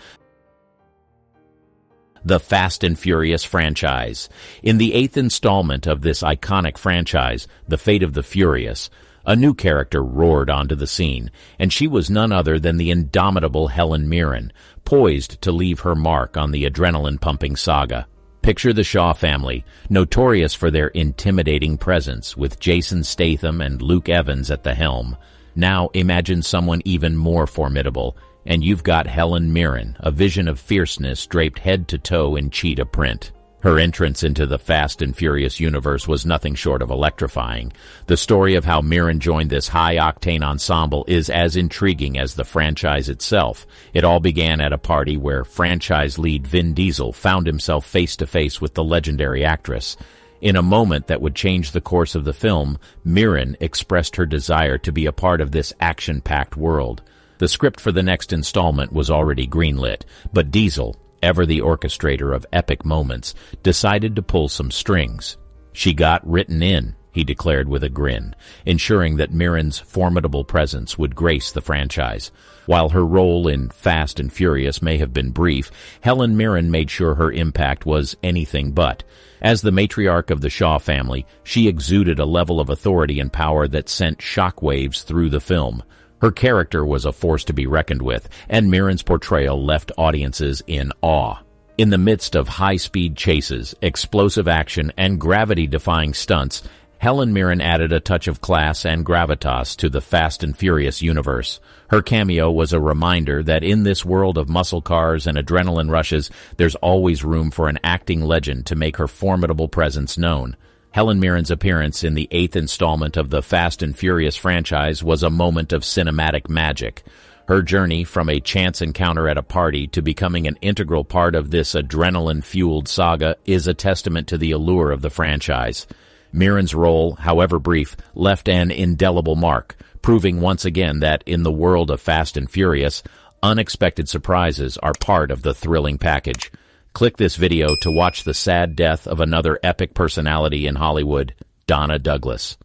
The Fast and Furious franchise. In the 8th installment of this iconic franchise, The Fate of the Furious, a new character roared onto the scene, and she was none other than the indomitable Helen Mirren, poised to leave her mark on the adrenaline-pumping saga. Picture the Shaw family, notorious for their intimidating presence, with Jason Statham and Luke Evans at the helm. Now imagine someone even more formidable, and you've got Helen Mirren, a vision of fierceness draped head to toe in cheetah print. Her entrance into the Fast and Furious universe was nothing short of electrifying. The story of how Mirren joined this high-octane ensemble is as intriguing as the franchise itself. It all began at a party where franchise lead Vin Diesel found himself face-to-face with the legendary actress. In a moment that would change the course of the film, Mirren expressed her desire to be a part of this action-packed world. The script for the next installment was already greenlit, but Diesel, ever the orchestrator of epic moments, decided to pull some strings. "She got written in," he declared with a grin, ensuring that Mirren's formidable presence would grace the franchise. While her role in Fast and Furious may have been brief, Helen Mirren made sure her impact was anything but. As the matriarch of the Shaw family, she exuded a level of authority and power that sent shockwaves through the film. Her character was a force to be reckoned with, and Mirren's portrayal left audiences in awe. In the midst of high-speed chases, explosive action, and gravity-defying stunts, Helen Mirren added a touch of class and gravitas to the Fast and Furious universe. Her cameo was a reminder that in this world of muscle cars and adrenaline rushes, there's always room for an acting legend to make her formidable presence known. Helen Mirren's appearance in the 8th installment of the Fast and Furious franchise was a moment of cinematic magic. Her journey from a chance encounter at a party to becoming an integral part of this adrenaline-fueled saga is a testament to the allure of the franchise. Mirren's role, however brief, left an indelible mark, proving once again that in the world of Fast and Furious, unexpected surprises are part of the thrilling package. Click this video to watch the sad death of another epic personality in Hollywood, Donna Douglas.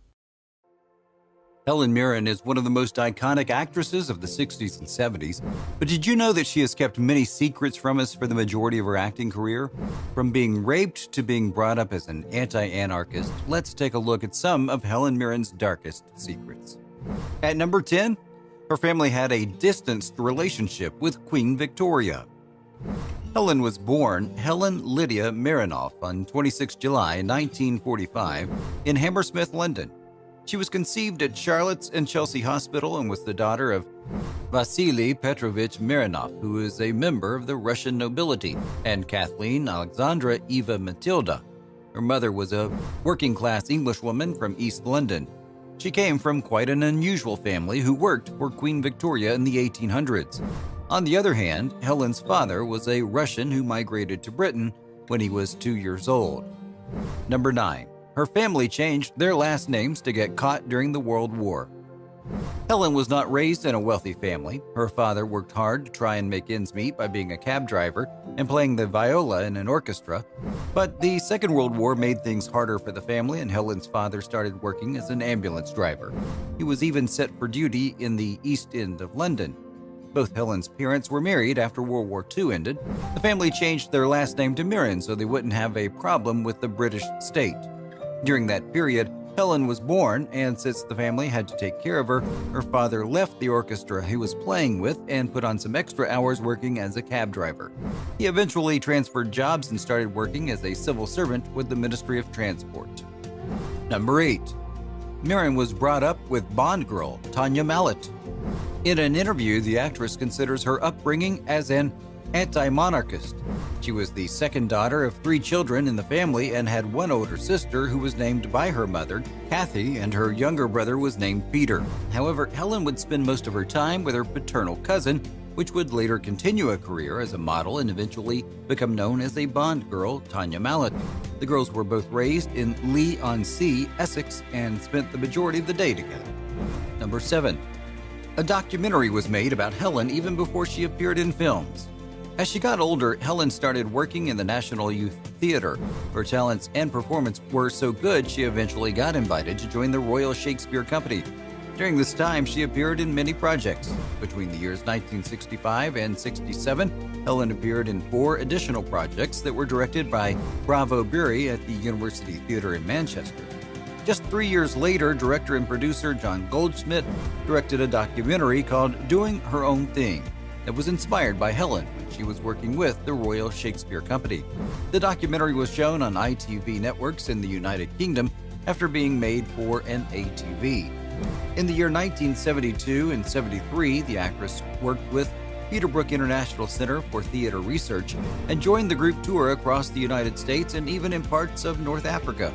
Helen Mirren is one of the most iconic actresses of the 60s and 70s, but did you know that she has kept many secrets from us for the majority of her acting career? From being raped to being brought up as an anti-anarchist, let's take a look at some of Helen Mirren's darkest secrets. At number 10, her family had a distanced relationship with Queen Victoria. Helen was born Helen Lydia Marinoff on 26 July 1945 in Hammersmith, London. She was conceived at Charlotte's and Chelsea Hospital and was the daughter of Vasily Petrovich Marinoff, who is a member of the Russian nobility, and Kathleen Alexandra Eva Matilda. Her mother was a working-class Englishwoman from East London. She came from quite an unusual family who worked for Queen Victoria in the 1800s. On the other hand, Helen's father was a Russian who migrated to Britain when he was 2 years old. Number 9. Her family changed their last names to get caught during the World War. Helen was not raised in a wealthy family. Her father worked hard to try and make ends meet by being a cab driver and playing the viola in an orchestra. But the Second World War made things harder for the family, and Helen's father started working as an ambulance driver. He was even set for duty in the East End of London. Both Helen's parents were married after World War II ended. The family changed their last name to Mirren so they wouldn't have a problem with the British state. During that period, Helen was born, and since the family had to take care of her, her father left the orchestra he was playing with and put on some extra hours working as a cab driver. He eventually transferred jobs and started working as a civil servant with the Ministry of Transport. Number 8. Mirren was brought up with Bond girl Tanya Mallet. In an interview, the actress considers her upbringing as an anti-monarchist. She was the second daughter of 3 children in the family and had one older sister who was named by her mother, Kathy, and her younger brother was named Peter. However, Helen would spend most of her time with her paternal cousin, which would later continue a career as a model and eventually become known as a Bond girl, Tanya Mallet. The girls were both raised in Leigh-on-Sea, Essex, and spent the majority of the day together. Number 7. A documentary was made about Helen even before she appeared in films. As she got older, Helen started working in the National Youth Theatre. Her talents and performance were so good she eventually got invited to join the Royal Shakespeare Company. During this time, she appeared in many projects. Between the years 1965 and 67, Helen appeared in 4 additional projects that were directed by Bravo Berry at the University Theatre in Manchester. Just 3 years later, director and producer John Goldsmith directed a documentary called Doing Her Own Thing that was inspired by Helen when she was working with the Royal Shakespeare Company. The documentary was shown on ITV networks in the United Kingdom after being made for an ATV. In the year 1972 and 73, the actress worked with Peterbrook International Center for Theater Research and joined the group tour across the United States and even in parts of North Africa.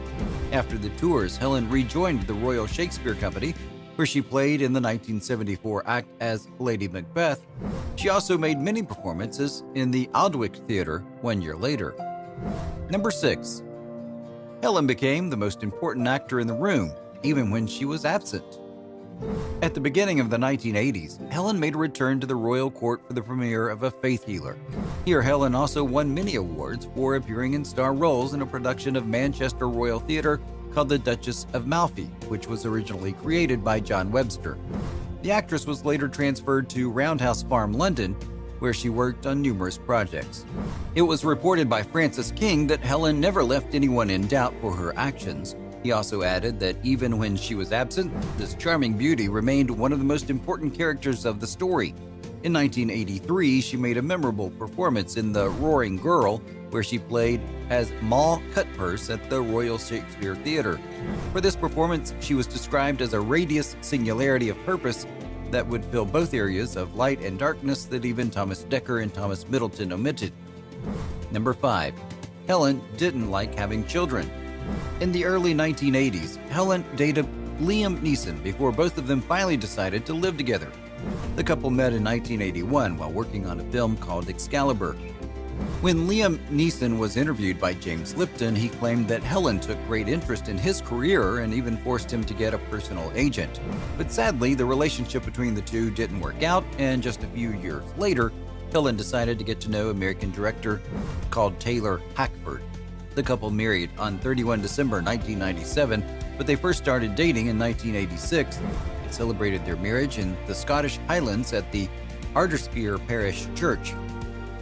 After the tours, Helen rejoined the Royal Shakespeare Company, where she played in the 1974 act as Lady Macbeth. She also made many performances in the Aldwych Theatre 1 year later. Number 6. Helen became the most important actor in the room, even when she was absent. At the beginning of the 1980s, Helen made a return to the royal court for the premiere of A Faith Healer. Here, Helen also won many awards for appearing in star roles in a production of Manchester Royal Theatre called The Duchess of Malfi, which was originally created by John Webster. The actress was later transferred to Roundhouse Farm, London, where she worked on numerous projects. It was reported by Francis King that Helen never left anyone in doubt for her actions. He also added that even when she was absent, this charming beauty remained one of the most important characters of the story. In 1983, she made a memorable performance in The Roaring Girl, where she played as Moll Cutpurse at the Royal Shakespeare Theatre. For this performance, she was described as a radius singularity of purpose that would fill both areas of light and darkness that even Thomas Dekker and Thomas Middleton omitted. Number 5. Helen didn't like having children. In the early 1980s, Helen dated Liam Neeson before both of them finally decided to live together. The couple met in 1981 while working on a film called Excalibur. When Liam Neeson was interviewed by James Lipton, he claimed that Helen took great interest in his career and even forced him to get a personal agent. But sadly, the relationship between the two didn't work out, and just a few years later, Helen decided to get to know American director called Taylor Hackford. The couple married on 31 December 1997, but they first started dating in 1986 and celebrated their marriage in the Scottish Highlands at the Arderspear Parish Church.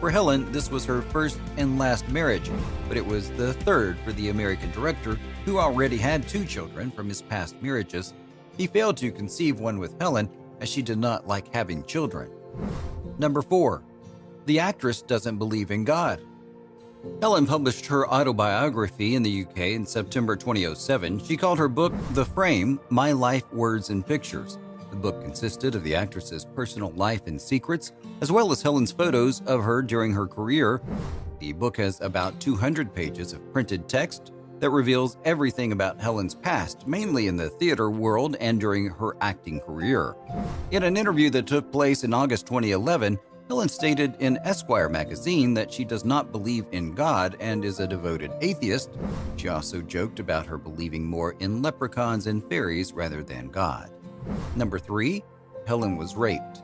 For Helen, this was her first and last marriage, but it was the third for the American director, who already had 2 children from his past marriages. He failed to conceive one with Helen, as she did not like having children. Number 4. The actress doesn't believe in God. Helen published her autobiography in the UK in September 2007. She called her book The Frame: My Life, Words, and Pictures. The book consisted of the actress's personal life and secrets, as well as Helen's photos of her during her career. The book has about 200 pages of printed text that reveals everything about Helen's past, mainly in the theater world and during her acting career. In an interview that took place in August 2011, Helen stated in Esquire magazine that she does not believe in God and is a devoted atheist. She also joked about her believing more in leprechauns and fairies rather than God. Number 3. Helen was raped.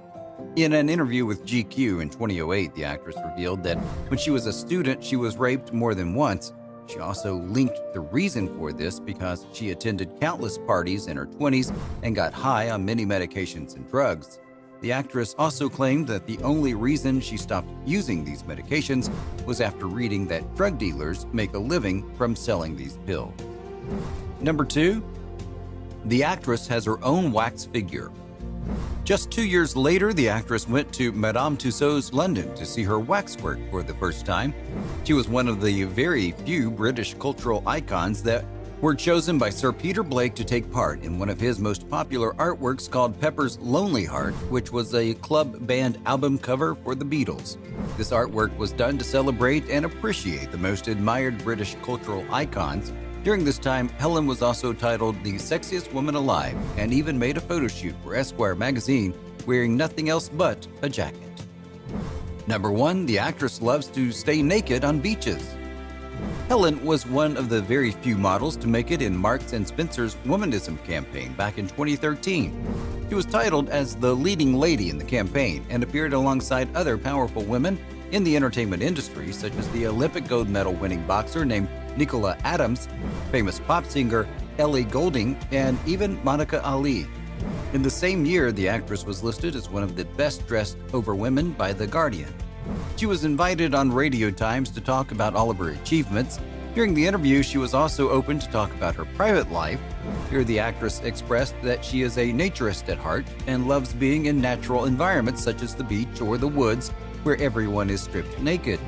In an interview with GQ in 2008, the actress revealed that when she was a student, she was raped more than once. She also linked the reason for this because she attended countless parties in her 20s and got high on many medications and drugs. The actress also claimed that the only reason she stopped using these medications was after reading that drug dealers make a living from selling these pills. Number 2. The actress has her own wax figure. Just 2 years later, the actress went to Madame Tussauds London to see her waxwork for the first time. She was one of the very few British cultural icons that were chosen by Sir Peter Blake to take part in one of his most popular artworks called Pepper's Lonely Heart, which was a club band album cover for the Beatles. This artwork was done to celebrate and appreciate the most admired British cultural icons. During this time, Helen was also titled the sexiest woman alive and even made a photo shoot for Esquire magazine wearing nothing else but a jacket. Number 1. The actress loves to stay naked on beaches. Helen was one of the very few models to make it in Marks & Spencer's Womanism campaign back in 2013. She was titled as the leading lady in the campaign and appeared alongside other powerful women in the entertainment industry, such as the Olympic gold medal winning boxer named Nicola Adams, famous pop singer Ellie Goulding, and even Monica Ali. In the same year, the actress was listed as one of the best-dressed over women by The Guardian. She was invited on Radio Times to talk about all of her achievements. During the interview, she was also open to talk about her private life. Here, the actress expressed that she is a naturist at heart and loves being in natural environments such as the beach or the woods, where everyone is stripped naked.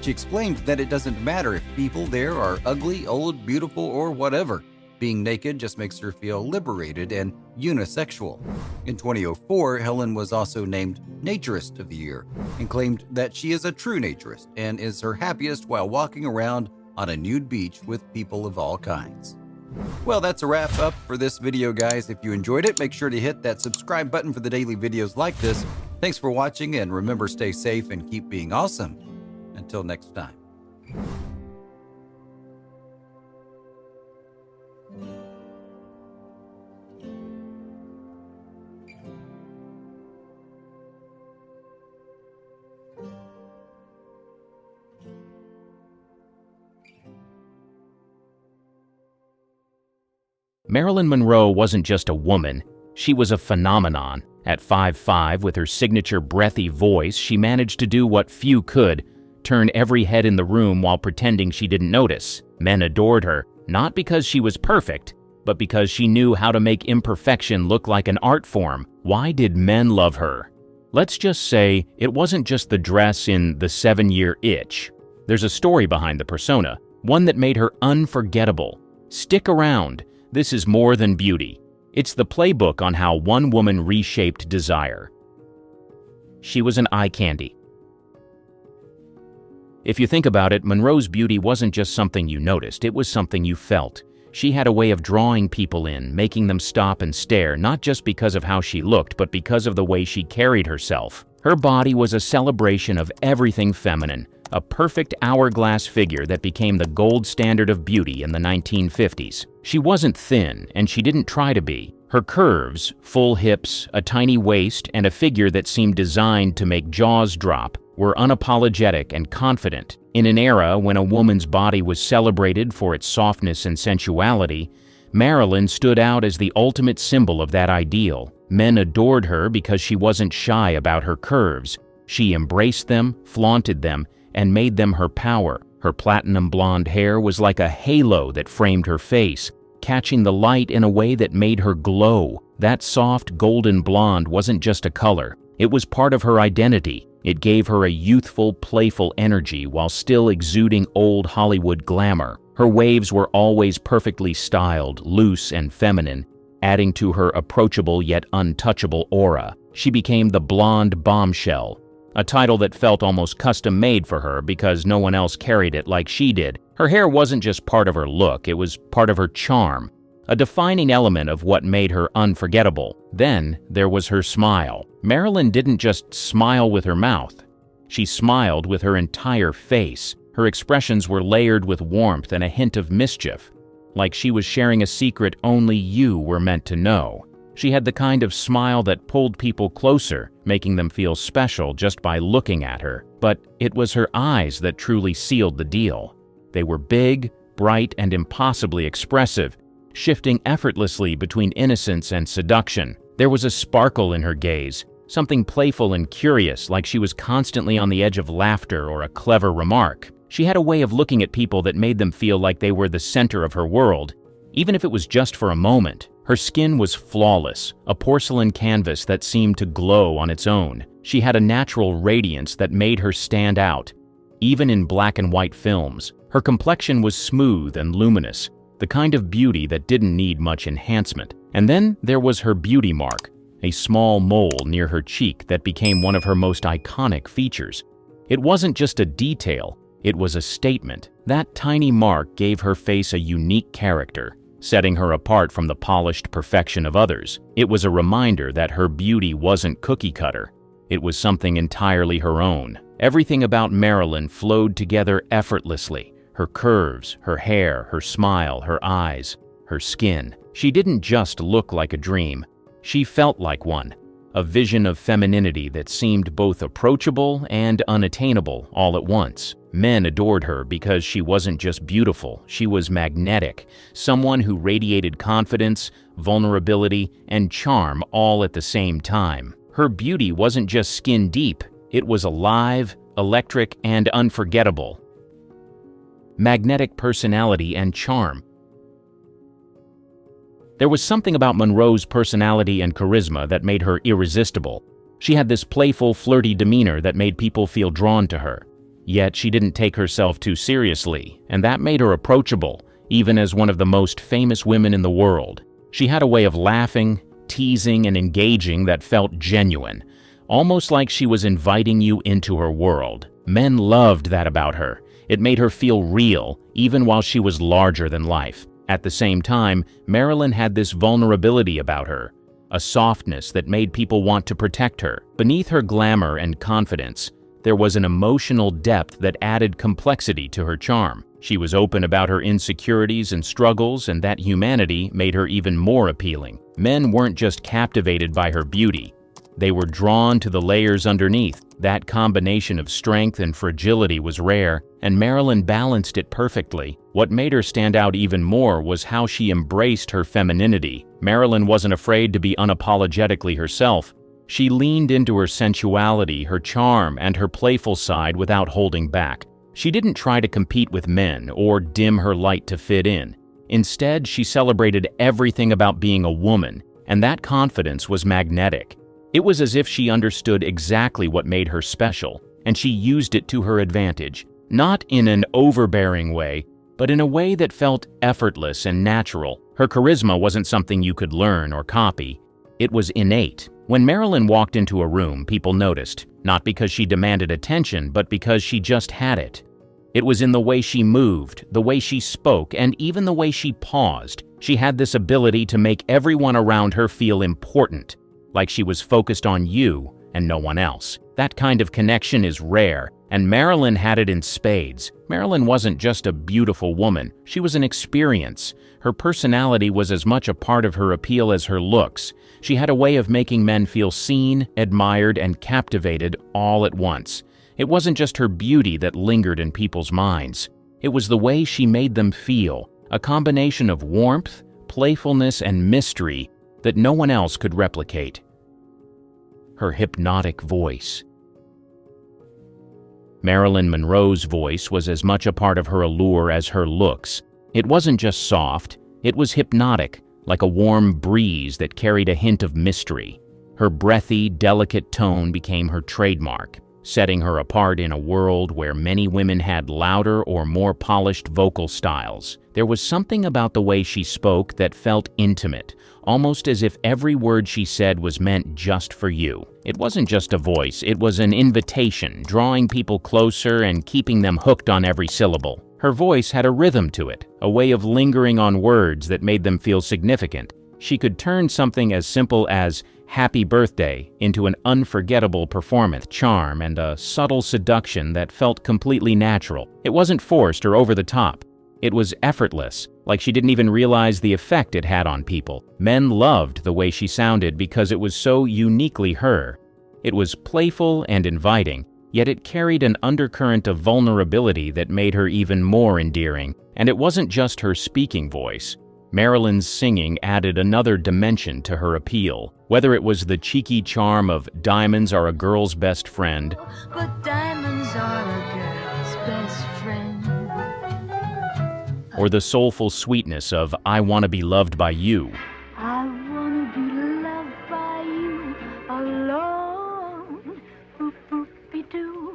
She explained that it doesn't matter if people there are ugly, old, beautiful, or whatever. Being naked just makes her feel liberated and unisexual. In 2004, Helen was also named Naturist of the Year and claimed that she is a true naturist and is her happiest while walking around on a nude beach with people of all kinds. Well, that's a wrap up for this video, guys. If you enjoyed it, make sure to hit that subscribe button for the daily videos like this. Thanks for watching, and remember, stay safe and keep being awesome. Until next time. Marilyn Monroe wasn't just a woman, she was a phenomenon. At 5'5", with her signature breathy voice, she managed to do what few could, turn every head in the room while pretending she didn't notice. Men adored her, not because she was perfect, but because she knew how to make imperfection look like an art form. Why did men love her? Let's just say it wasn't just the dress in The 7-Year Itch. There's a story behind the persona, one that made her unforgettable. Stick around. This is more than beauty. It's the playbook on how one woman reshaped desire. She was an eye candy. If you think about it, Monroe's beauty wasn't just something you noticed, it was something you felt. She had a way of drawing people in, making them stop and stare, not just because of how she looked, but because of the way she carried herself. Her body was a celebration of everything feminine, a perfect hourglass figure that became the gold standard of beauty in the 1950s. She wasn't thin, and she didn't try to be. Her curves, full hips, a tiny waist, and a figure that seemed designed to make jaws drop were unapologetic and confident. In an era when a woman's body was celebrated for its softness and sensuality, Marilyn stood out as the ultimate symbol of that ideal. Men adored her because she wasn't shy about her curves. She embraced them, flaunted them, and made them her power. Her platinum blonde hair was like a halo that framed her face, catching the light in a way that made her glow. That soft golden blonde wasn't just a color, it was part of her identity. It gave her a youthful, playful energy while still exuding old Hollywood glamour. Her waves were always perfectly styled, loose and feminine, adding to her approachable yet untouchable aura. She became the blonde bombshell, a title that felt almost custom-made for her because no one else carried it like she did. Her hair wasn't just part of her look, it was part of her charm, a defining element of what made her unforgettable. Then there was her smile. Marilyn didn't just smile with her mouth. She smiled with her entire face. Her expressions were layered with warmth and a hint of mischief, like she was sharing a secret only you were meant to know. She had the kind of smile that pulled people closer, making them feel special just by looking at her. But it was her eyes that truly sealed the deal. They were big, bright, and impossibly expressive, shifting effortlessly between innocence and seduction. There was a sparkle in her gaze, something playful and curious, like she was constantly on the edge of laughter or a clever remark. She had a way of looking at people that made them feel like they were the center of her world, even if it was just for a moment. Her skin was flawless, a porcelain canvas that seemed to glow on its own. She had a natural radiance that made her stand out, even in black and white films. Her complexion was smooth and luminous, the kind of beauty that didn't need much enhancement. And then there was her beauty mark, a small mole near her cheek that became one of her most iconic features. It wasn't just a detail, it was a statement. That tiny mark gave her face a unique character, setting her apart from the polished perfection of others. It was a reminder that her beauty wasn't cookie-cutter. It was something entirely her own. Everything about Marilyn flowed together effortlessly. Her curves, her hair, her smile, her eyes, her skin. She didn't just look like a dream. She felt like one, a vision of femininity that seemed both approachable and unattainable all at once. Men adored her because she wasn't just beautiful, she was magnetic, someone who radiated confidence, vulnerability, and charm all at the same time. Her beauty wasn't just skin deep, it was alive, electric, and unforgettable. Magnetic personality and charm. There was something about Monroe's personality and charisma that made her irresistible. She had this playful, flirty demeanor that made people feel drawn to her. Yet she didn't take herself too seriously, and that made her approachable, even as one of the most famous women in the world. She had a way of laughing, teasing, and engaging that felt genuine, almost like she was inviting you into her world. Men loved that about her. It made her feel real, even while she was larger than life. At the same time, Marilyn had this vulnerability about her, a softness that made people want to protect her. Beneath her glamour and confidence, there was an emotional depth that added complexity to her charm. She was open about her insecurities and struggles, and that humanity made her even more appealing. Men weren't just captivated by her beauty. They were drawn to the layers underneath. That combination of strength and fragility was rare, and Marilyn balanced it perfectly. What made her stand out even more was how she embraced her femininity. Marilyn wasn't afraid to be unapologetically herself. She leaned into her sensuality, her charm, and her playful side without holding back. She didn't try to compete with men or dim her light to fit in. Instead, she celebrated everything about being a woman, and that confidence was magnetic. It was as if she understood exactly what made her special, and she used it to her advantage, not in an overbearing way, but in a way that felt effortless and natural. Her charisma wasn't something you could learn or copy. It was innate. When Marilyn walked into a room, people noticed, not because she demanded attention, but because she just had it. It was in the way she moved, the way she spoke, and even the way she paused. She had this ability to make everyone around her feel important, like she was focused on you and no one else. That kind of connection is rare, and Marilyn had it in spades. Marilyn wasn't just a beautiful woman, she was an experience. Her personality was as much a part of her appeal as her looks. She had a way of making men feel seen, admired, and captivated all at once. It wasn't just her beauty that lingered in people's minds. It was the way she made them feel, a combination of warmth, playfulness, and mystery that no one else could replicate. Her hypnotic voice. Marilyn Monroe's voice was as much a part of her allure as her looks. It wasn't just soft, it was hypnotic, like a warm breeze that carried a hint of mystery. Her breathy, delicate tone became her trademark, setting her apart in a world where many women had louder or more polished vocal styles. There was something about the way she spoke that felt intimate, almost as if every word she said was meant just for you. It wasn't just a voice, it was an invitation, drawing people closer and keeping them hooked on every syllable. Her voice had a rhythm to it, a way of lingering on words that made them feel significant. She could turn something as simple as "happy birthday" into an unforgettable performance, charm, and a subtle seduction that felt completely natural. It wasn't forced or over the top. It was effortless, like she didn't even realize the effect it had on people. Men loved the way she sounded because it was so uniquely her. It was playful and inviting, yet it carried an undercurrent of vulnerability that made her even more endearing. And it wasn't just her speaking voice. Marilyn's singing added another dimension to her appeal. Whether it was the cheeky charm of "Diamonds are a girl's best friend," but diamonds are a girl's best friend, or the soulful sweetness of "I Want to Be Loved by You," I wanna be loved by you alone. Boop, boop-be-doo.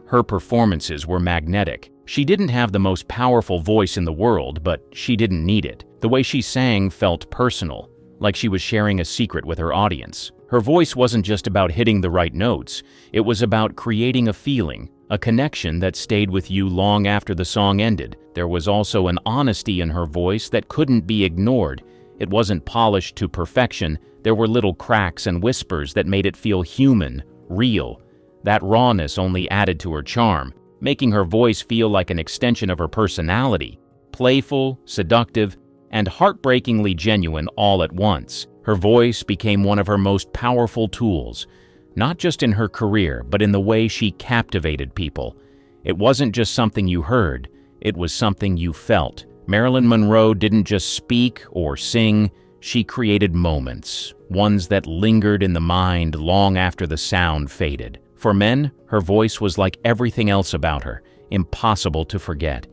her performances were magnetic. She didn't have the most powerful voice in the world, but she didn't need it. The way she sang felt personal, like she was sharing a secret with her audience. Her voice wasn't just about hitting the right notes, it was about creating a feeling, a connection that stayed with you long after the song ended. There was also an honesty in her voice that couldn't be ignored. It wasn't polished to perfection. There were little cracks and whispers that made it feel human, real. That rawness only added to her charm, making her voice feel like an extension of her personality, playful, seductive, and heartbreakingly genuine all at once. Her voice became one of her most powerful tools, not just in her career, but in the way she captivated people. It wasn't just something you heard, it was something you felt. Marilyn Monroe didn't just speak or sing, she created moments, ones that lingered in the mind long after the sound faded. For men, her voice was like everything else about her, impossible to forget.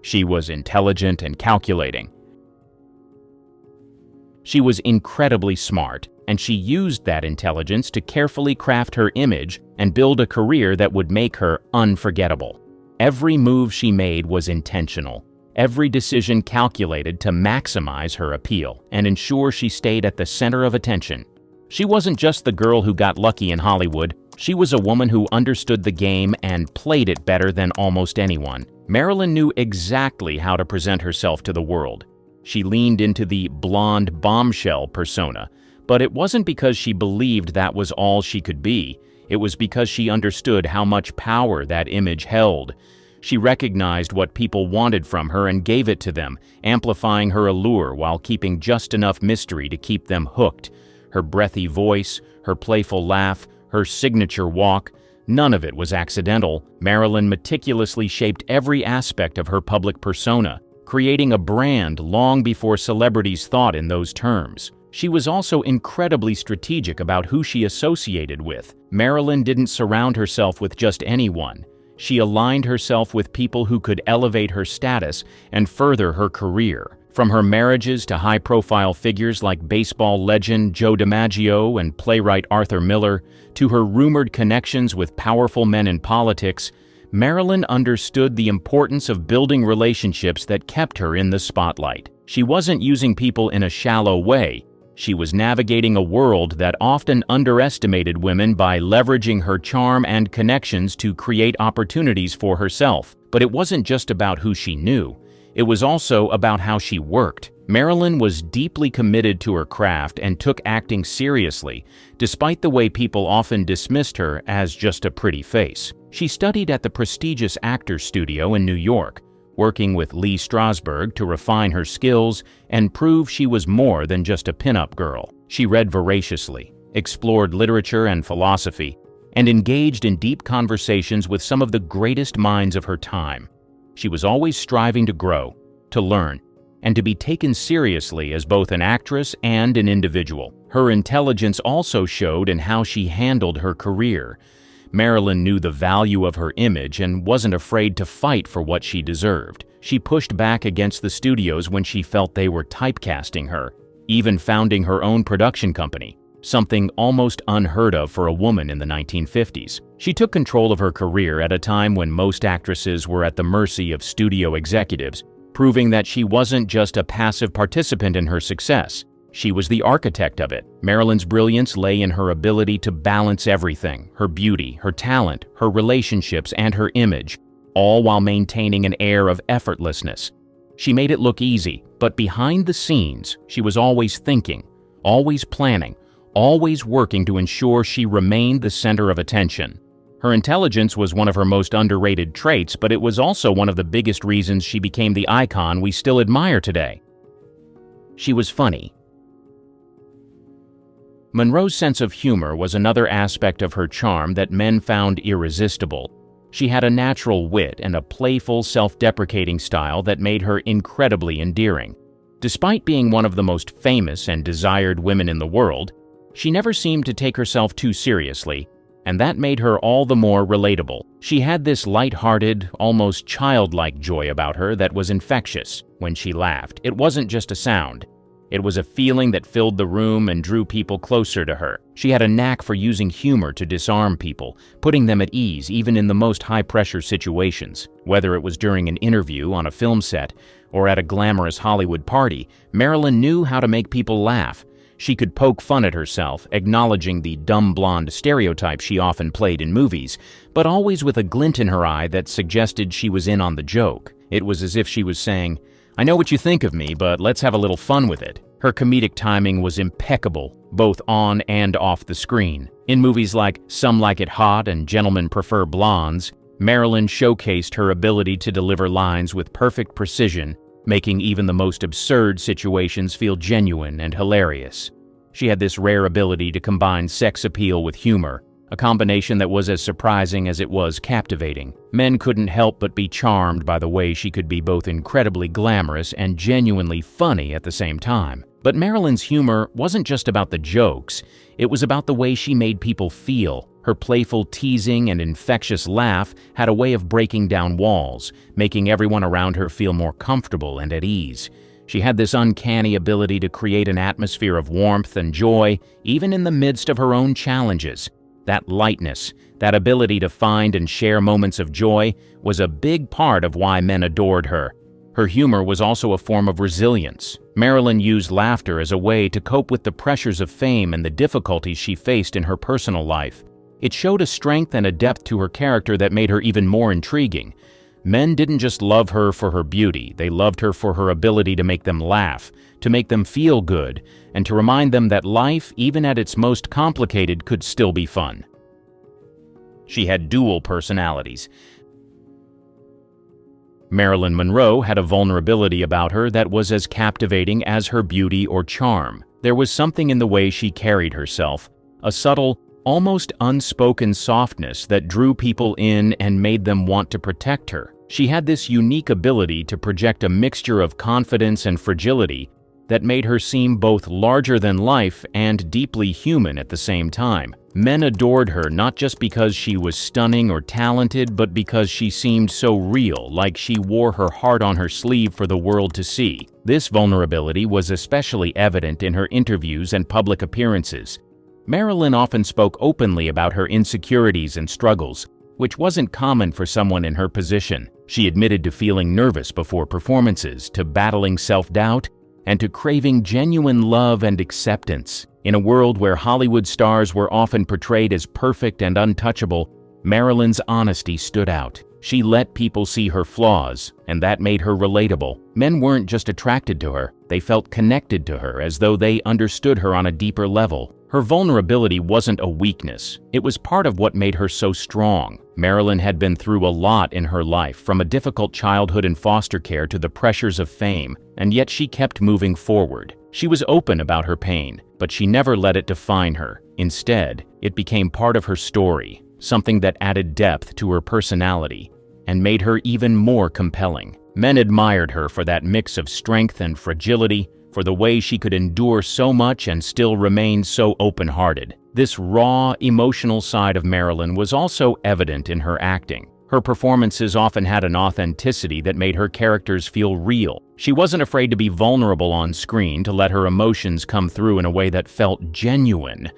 She was intelligent and calculating. She was incredibly smart, and she used that intelligence to carefully craft her image and build a career that would make her unforgettable. Every move she made was intentional. Every decision calculated to maximize her appeal and ensure she stayed at the center of attention. She wasn't just the girl who got lucky in Hollywood. She was a woman who understood the game and played it better than almost anyone. Marilyn knew exactly how to present herself to the world. She leaned into the blonde bombshell persona, but it wasn't because she believed that was all she could be. It was because she understood how much power that image held. She recognized what people wanted from her and gave it to them, amplifying her allure while keeping just enough mystery to keep them hooked. Her breathy voice, her playful laugh, her signature walk, none of it was accidental. Marilyn meticulously shaped every aspect of her public persona, creating a brand long before celebrities thought in those terms. She was also incredibly strategic about who she associated with. Marilyn didn't surround herself with just anyone. She aligned herself with people who could elevate her status and further her career. From her marriages to high-profile figures like baseball legend Joe DiMaggio and playwright Arthur Miller, to her rumored connections with powerful men in politics, Marilyn understood the importance of building relationships that kept her in the spotlight. She wasn't using people in a shallow way. She was navigating a world that often underestimated women by leveraging her charm and connections to create opportunities for herself. But it wasn't just about who she knew. It was also about how she worked. Marilyn was deeply committed to her craft and took acting seriously, despite the way people often dismissed her as just a pretty face. She studied at the prestigious Actors Studio in New York, working with Lee Strasberg to refine her skills and prove she was more than just a pinup girl. She read voraciously, explored literature and philosophy, and engaged in deep conversations with some of the greatest minds of her time. She was always striving to grow, to learn, and to be taken seriously as both an actress and an individual. Her intelligence also showed in how she handled her career. Marilyn knew the value of her image and wasn't afraid to fight for what she deserved. She pushed back against the studios when she felt they were typecasting her, even founding her own production company, something almost unheard of for a woman in the 1950s. She took control of her career at a time when most actresses were at the mercy of studio executives, proving that she wasn't just a passive participant in her success. She was the architect of it. Marilyn's brilliance lay in her ability to balance everything: her beauty, her talent, her relationships, and her image. all while maintaining an air of effortlessness. She made it look easy, but behind the scenes, she was always thinking, always planning, always working to ensure she remained the center of attention. Her intelligence was one of her most underrated traits, but it was also one of the biggest reasons she became the icon we still admire today. She was funny. Monroe's sense of humor was another aspect of her charm that men found irresistible. She had a natural wit and a playful, self-deprecating style that made her incredibly endearing. Despite being one of the most famous and desired women in the world, she never seemed to take herself too seriously, and that made her all the more relatable. She had this light-hearted, almost childlike joy about her that was infectious. When she laughed, it wasn't just a sound. It was a feeling that filled the room and drew people closer to her. She had a knack for using humor to disarm people, putting them at ease even in the most high-pressure situations. Whether it was during an interview on a film set or at a glamorous Hollywood party, Marilyn knew how to make people laugh. She could poke fun at herself, acknowledging the dumb blonde stereotype she often played in movies, but always with a glint in her eye that suggested she was in on the joke. It was as if she was saying, "I know what you think of me, but let's have a little fun with it." Her comedic timing was impeccable, both on and off the screen. In movies like Some Like It Hot and Gentlemen Prefer Blondes, Marilyn showcased her ability to deliver lines with perfect precision, making even the most absurd situations feel genuine and hilarious. She had this rare ability to combine sex appeal with humor, a combination that was as surprising as it was captivating. Men couldn't help but be charmed by the way she could be both incredibly glamorous and genuinely funny at the same time. But Marilyn's humor wasn't just about the jokes, it was about the way she made people feel. Her playful teasing and infectious laugh had a way of breaking down walls, making everyone around her feel more comfortable and at ease. She had this uncanny ability to create an atmosphere of warmth and joy, even in the midst of her own challenges. That lightness, that ability to find and share moments of joy, was a big part of why men adored her. Her humor was also a form of resilience. Marilyn used laughter as a way to cope with the pressures of fame and the difficulties she faced in her personal life. It showed a strength and a depth to her character that made her even more intriguing. Men didn't just love her for her beauty, they loved her for her ability to make them laugh, to make them feel good, and to remind them that life, even at its most complicated, could still be fun. She had dual personalities. Marilyn Monroe had a vulnerability about her that was as captivating as her beauty or charm. There was something in the way she carried herself, a subtle, almost unspoken softness that drew people in and made them want to protect her. She had this unique ability to project a mixture of confidence and fragility that made her seem both larger than life and deeply human at the same time. Men adored her not just because she was stunning or talented, but because she seemed so real, like she wore her heart on her sleeve for the world to see. This vulnerability was especially evident in her interviews and public appearances. Marilyn often spoke openly about her insecurities and struggles, which wasn't common for someone in her position. She admitted to feeling nervous before performances, to battling self-doubt, and to craving genuine love and acceptance. In a world where Hollywood stars were often portrayed as perfect and untouchable, Marilyn's honesty stood out. She let people see her flaws, and that made her relatable. Men weren't just attracted to her, they felt connected to her as though they understood her on a deeper level. Her vulnerability wasn't a weakness, it was part of what made her so strong. Marilyn had been through a lot in her life, from a difficult childhood in foster care to the pressures of fame, and yet she kept moving forward. She was open about her pain, but she never let it define her. Instead, it became part of her story, something that added depth to her personality and made her even more compelling. Men admired her for that mix of strength and fragility, for the way she could endure so much and still remain so open-hearted. This raw, emotional side of Marilyn was also evident in her acting. Her performances often had an authenticity that made her characters feel real. She wasn't afraid to be vulnerable on screen, to let her emotions come through in a way that felt genuine.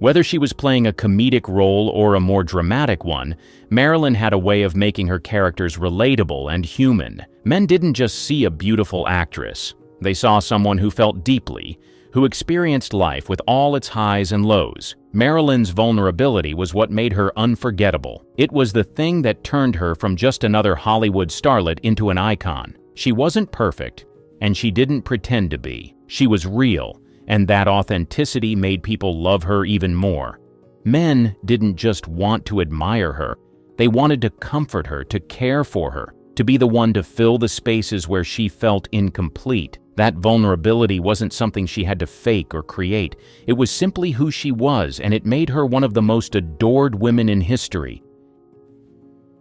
Whether she was playing a comedic role or a more dramatic one, Marilyn had a way of making her characters relatable and human. Men didn't just see a beautiful actress. They saw someone who felt deeply, who experienced life with all its highs and lows. Marilyn's vulnerability was what made her unforgettable. It was the thing that turned her from just another Hollywood starlet into an icon. She wasn't perfect, and she didn't pretend to be. She was real, and that authenticity made people love her even more. Men didn't just want to admire her. They wanted to comfort her, to care for her, to be the one to fill the spaces where she felt incomplete. That vulnerability wasn't something she had to fake or create. It was simply who she was, and it made her one of the most adored women in history.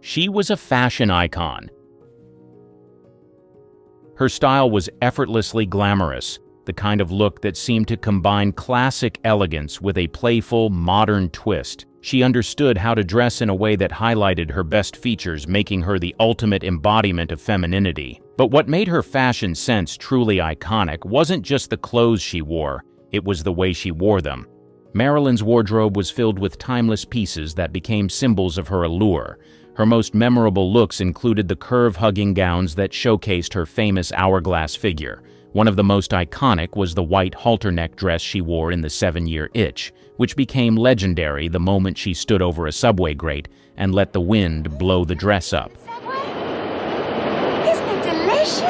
She was a fashion icon. Her style was effortlessly glamorous, the kind of look that seemed to combine classic elegance with a playful, modern twist. She understood how to dress in a way that highlighted her best features, making her the ultimate embodiment of femininity. But what made her fashion sense truly iconic wasn't just the clothes she wore, it was the way she wore them. Marilyn's wardrobe was filled with timeless pieces that became symbols of her allure. Her most memorable looks included the curve-hugging gowns that showcased her famous hourglass figure. One of the most iconic was the white halter-neck dress she wore in The 7-Year Itch, which became legendary the moment she stood over a subway grate and let the wind blow the dress up. Isn't it delicious?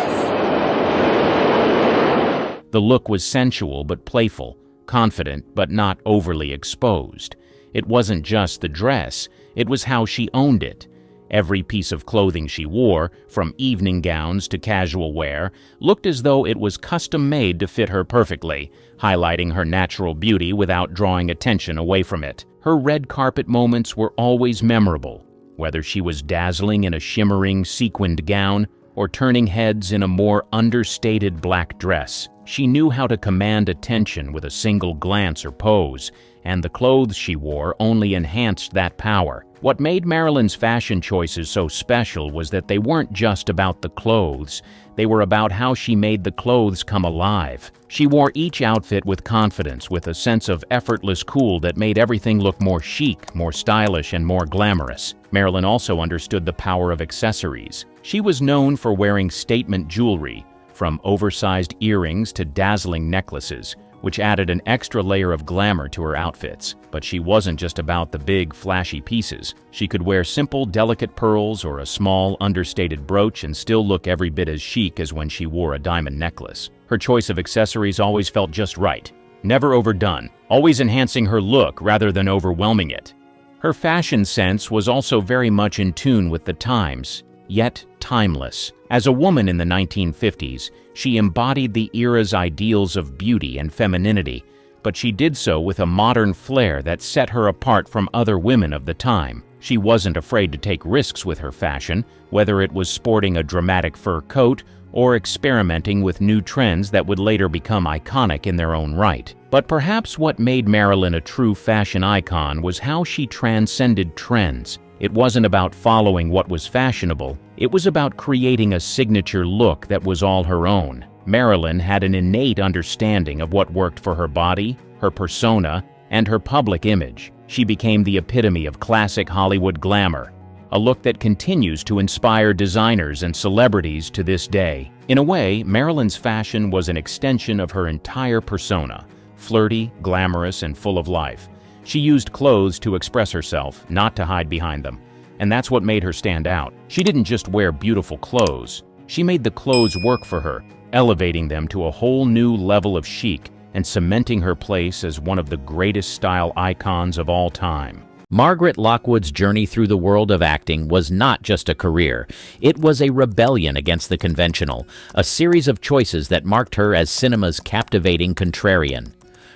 The look was sensual but playful, confident but not overly exposed. It wasn't just the dress, it was how she owned it. Every piece of clothing she wore, from evening gowns to casual wear, looked as though it was custom-made to fit her perfectly, highlighting her natural beauty without drawing attention away from it. Her red carpet moments were always memorable, whether she was dazzling in a shimmering, sequined gown or turning heads in a more understated black dress. She knew how to command attention with a single glance or pose, and the clothes she wore only enhanced that power. What made Marilyn's fashion choices so special was that they weren't just about the clothes, they were about how she made the clothes come alive. She wore each outfit with confidence, with a sense of effortless cool that made everything look more chic, more stylish, and more glamorous. Marilyn also understood the power of accessories. She was known for wearing statement jewelry, from oversized earrings to dazzling necklaces, which added an extra layer of glamour to her outfits. But she wasn't just about the big, flashy pieces. She could wear simple, delicate pearls or a small, understated brooch and still look every bit as chic as when she wore a diamond necklace. Her choice of accessories always felt just right, never overdone, always enhancing her look rather than overwhelming it. Her fashion sense was also very much in tune with the times, yet timeless. As a woman in the 1950s, she embodied the era's ideals of beauty and femininity, but she did so with a modern flair that set her apart from other women of the time. She wasn't afraid to take risks with her fashion, whether it was sporting a dramatic fur coat or experimenting with new trends that would later become iconic in their own right. But perhaps what made Marilyn a true fashion icon was how she transcended trends. It wasn't about following what was fashionable, it was about creating a signature look that was all her own. Marilyn had an innate understanding of what worked for her body, her persona, and her public image. She became the epitome of classic Hollywood glamour, a look that continues to inspire designers and celebrities to this day. In a way, Marilyn's fashion was an extension of her entire persona, flirty, glamorous, and full of life. She used clothes to express herself, not to hide behind them. And that's what made her stand out. She didn't just wear beautiful clothes. She made the clothes work for her, elevating them to a whole new level of chic and cementing her place as one of the greatest style icons of all time. Margaret Lockwood's journey through the world of acting was not just a career. It was a rebellion against the conventional, a series of choices that marked her as cinema's captivating contrarian.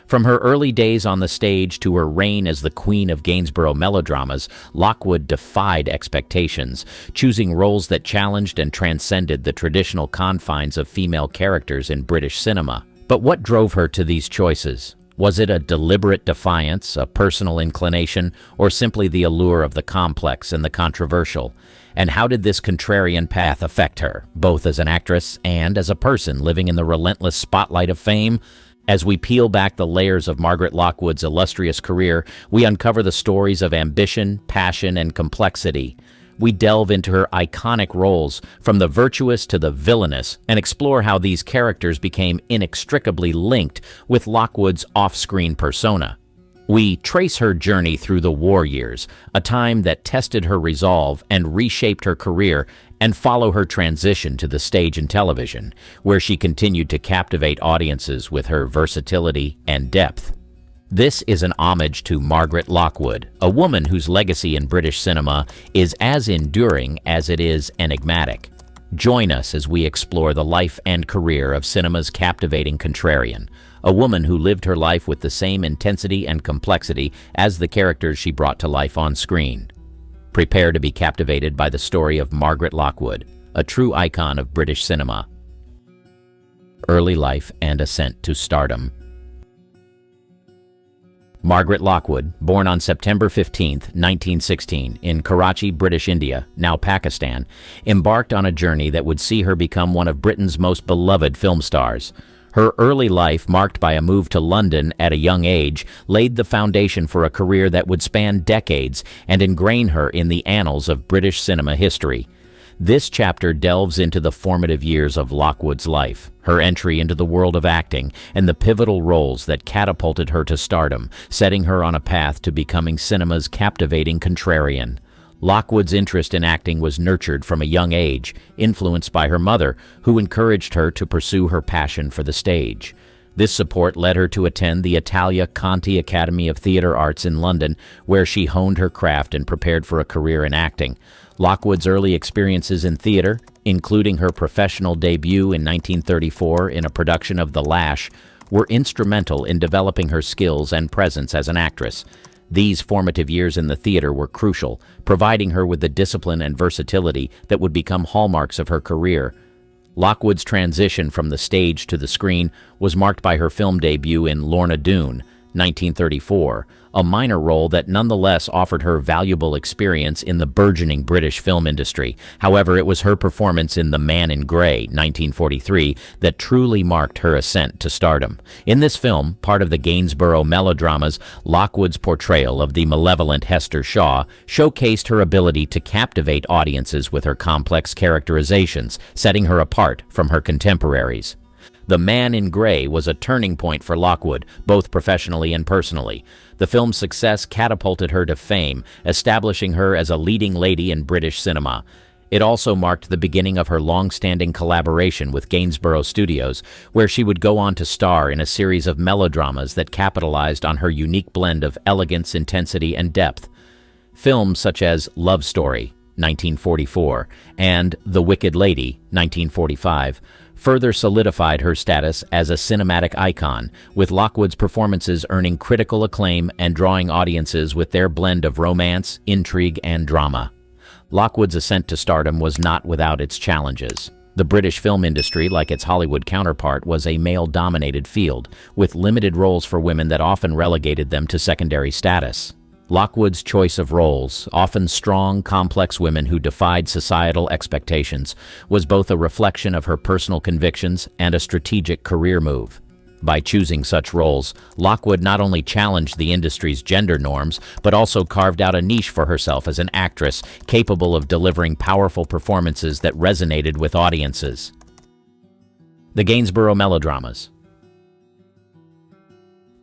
From her early days on the stage to her reign as the queen of Gainsborough melodramas, Lockwood defied expectations, choosing roles that challenged and transcended the traditional confines of female characters in British cinema. But what drove her to these choices? Was it a deliberate defiance, a personal inclination, or simply the allure of the complex and the controversial? And how did this contrarian path affect her, both as an actress and as a person living in the relentless spotlight of fame? As we peel back the layers of Margaret Lockwood's illustrious career, we uncover the stories of ambition, passion, and complexity. we delve into her iconic roles, from the virtuous to the villainous, and explore how these characters became inextricably linked with Lockwood's off-screen persona. We trace her journey through the war years, a time that tested her resolve and reshaped her career, and follow her transition to the stage and television, where she continued to captivate audiences with her versatility and depth. This is an homage to Margaret Lockwood, a woman whose legacy in British cinema is as enduring as it is enigmatic. Join us as we explore the life and career of cinema's captivating contrarian, a woman who lived her life with the same intensity and complexity as the characters she brought to life on screen. Prepare to be captivated by the story of Margaret Lockwood, a true icon of British cinema. Early life and ascent to stardom. Margaret Lockwood, born on September 15, 1916, in Karachi, British India, now Pakistan, embarked on a journey that would see her become one of Britain's most beloved film stars. Her early life, marked by a move to London at a young age, laid the foundation for a career that would span decades and ingrain her in the annals of British cinema history. This chapter delves into the formative years of Lockwood's life, her entry into the world of acting, and the pivotal roles that catapulted her to stardom, setting her on a path to becoming cinema's captivating contrarian. Lockwood's interest in acting was nurtured from a young age, influenced by her mother, who encouraged her to pursue her passion for the stage. This support led her to attend the Italia Conti Academy of Theatre Arts in London, where she honed her craft and prepared for a career in acting. Lockwood's early experiences in theater, including her professional debut in 1934 in a production of The Lash, were instrumental in developing her skills and presence as an actress. These formative years in the theater were crucial, providing her with the discipline and versatility that would become hallmarks of her career. Lockwood's transition from the stage to the screen was marked by her film debut in Lorna Doone, 1934, a minor role that nonetheless offered her valuable experience in the burgeoning British film industry. However, it was her performance in The Man in Grey, 1943, that truly marked her ascent to stardom. In this film, part of the Gainsborough melodramas, Lockwood's portrayal of the malevolent Hester Shaw showcased her ability to captivate audiences with her complex characterizations, setting her apart from her contemporaries. The Man in Grey was a turning point for Lockwood, both professionally and personally. The film's success catapulted her to fame, establishing her as a leading lady in British cinema. It also marked the beginning of her long-standing collaboration with Gainsborough Studios, where she would go on to star in a series of melodramas that capitalized on her unique blend of elegance, intensity, and depth. Films such as Love Story, 1944, and The Wicked Lady, 1945, further solidified her status as a cinematic icon, with Lockwood's performances earning critical acclaim and drawing audiences with their blend of romance, intrigue, and drama. Lockwood's ascent to stardom was not without its challenges. The British film industry, like its Hollywood counterpart, was a male-dominated field, with limited roles for women that often relegated them to secondary status. Lockwood's choice of roles, often strong, complex women who defied societal expectations, was both a reflection of her personal convictions and a strategic career move. By choosing such roles, Lockwood not only challenged the industry's gender norms, but also carved out a niche for herself as an actress capable of delivering powerful performances that resonated with audiences. The Gainsborough melodramas.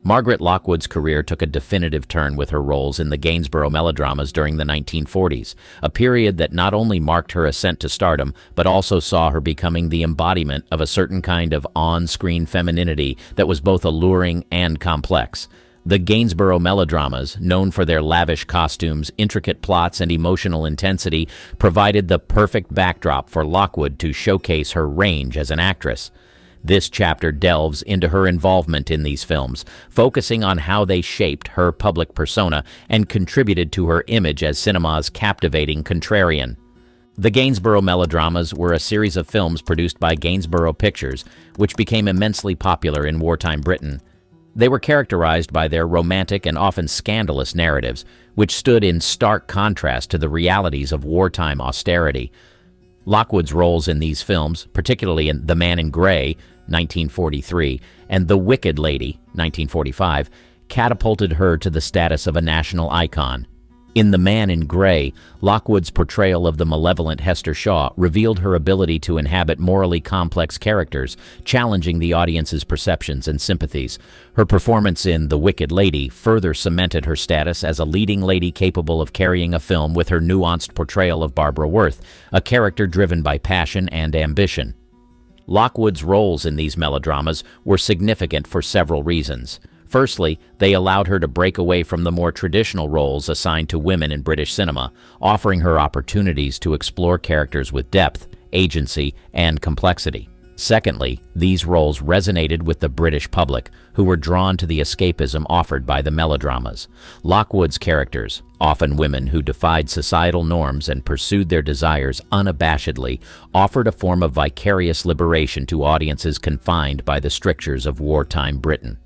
Margaret Lockwood's career took a definitive turn with her roles in the Gainsborough melodramas during the 1940s, a period that not only marked her ascent to stardom, but also saw her becoming the embodiment of a certain kind of on-screen femininity that was both alluring and complex. The Gainsborough melodramas, known for their lavish costumes, intricate plots, and emotional intensity, provided the perfect backdrop for Lockwood to showcase her range as an actress. This chapter delves into her involvement in these films, focusing on how they shaped her public persona and contributed to her image as cinema's captivating contrarian. The Gainsborough melodramas were a series of films produced by Gainsborough Pictures, which became immensely popular in wartime Britain. They were characterized by their romantic and often scandalous narratives, which stood in stark contrast to the realities of wartime austerity. Lockwood's roles in these films, particularly in The Man in Grey, 1943, and The Wicked Lady, 1945, catapulted her to the status of a national icon. In The Man in Grey, Lockwood's portrayal of the malevolent Hester Shaw revealed her ability to inhabit morally complex characters, challenging the audience's perceptions and sympathies. Her performance in The Wicked Lady further cemented her status as a leading lady capable of carrying a film with her nuanced portrayal of Barbara Worth, a character driven by passion and ambition. Lockwood's roles in these melodramas were significant for several reasons. Firstly, they allowed her to break away from the more traditional roles assigned to women in British cinema, offering her opportunities to explore characters with depth, agency, and complexity. Secondly, these roles resonated with the British public, who were drawn to the escapism offered by the melodramas. Lockwood's characters, often women who defied societal norms and pursued their desires unabashedly, offered a form of vicarious liberation to audiences confined by the strictures of wartime Britain.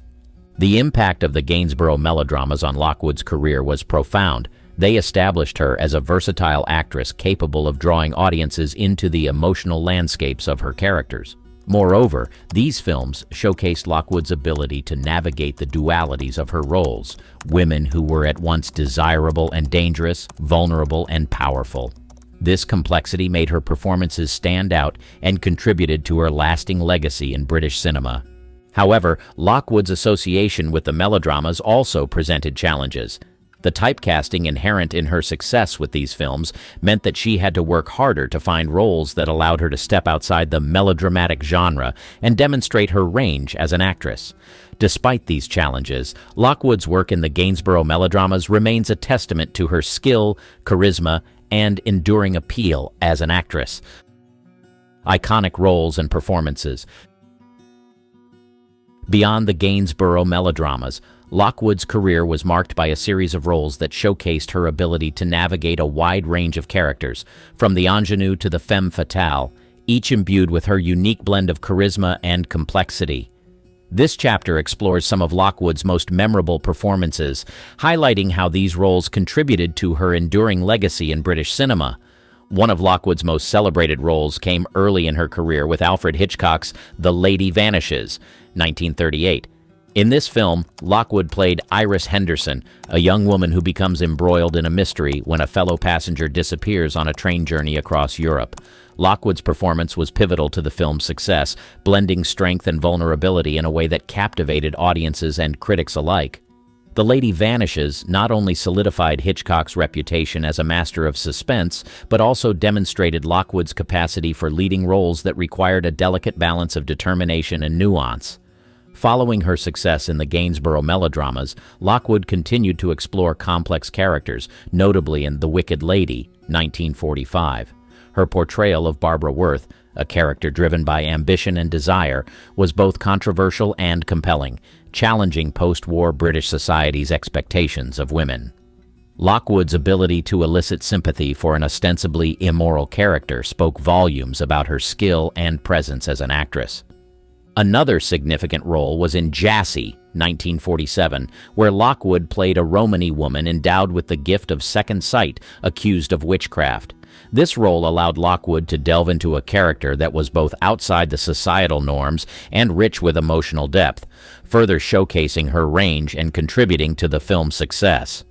The impact of the Gainsborough melodramas on Lockwood's career was profound. They established her as a versatile actress capable of drawing audiences into the emotional landscapes of her characters. Moreover, these films showcased Lockwood's ability to navigate the dualities of her roles, women who were at once desirable and dangerous, vulnerable and powerful. This complexity made her performances stand out and contributed to her lasting legacy in British cinema. However, Lockwood's association with the melodramas also presented challenges. The typecasting inherent in her success with these films meant that she had to work harder to find roles that allowed her to step outside the melodramatic genre and demonstrate her range as an actress. Despite these challenges, Lockwood's work in the Gainsborough melodramas remains a testament to her skill, charisma, and enduring appeal as an actress. Iconic roles and performances. Beyond the Gainsborough melodramas, Lockwood's career was marked by a series of roles that showcased her ability to navigate a wide range of characters, from the ingenue to the femme fatale, each imbued with her unique blend of charisma and complexity. This chapter explores some of Lockwood's most memorable performances, highlighting how these roles contributed to her enduring legacy in British cinema. One of Lockwood's most celebrated roles came early in her career with Alfred Hitchcock's The Lady Vanishes, 1938. In this film, Lockwood played Iris Henderson, a young woman who becomes embroiled in a mystery when a fellow passenger disappears on a train journey across Europe. Lockwood's performance was pivotal to the film's success, blending strength and vulnerability in a way that captivated audiences and critics alike. The Lady Vanishes not only solidified Hitchcock's reputation as a master of suspense, but also demonstrated Lockwood's capacity for leading roles that required a delicate balance of determination and nuance. Following her success in the Gainsborough melodramas, Lockwood continued to explore complex characters, notably in The Wicked Lady, 1945. Her portrayal of Barbara Worth, a character driven by ambition and desire, was both controversial and compelling, challenging post-war British society's expectations of women. Lockwood's ability to elicit sympathy for an ostensibly immoral character spoke volumes about her skill and presence as an actress. Another significant role was in Jassy, 1947, where Lockwood played a Romany woman endowed with the gift of second sight, accused of witchcraft. This role allowed Lockwood to delve into a character that was both outside the societal norms and rich with emotional depth, further showcasing her range and contributing to the film's success.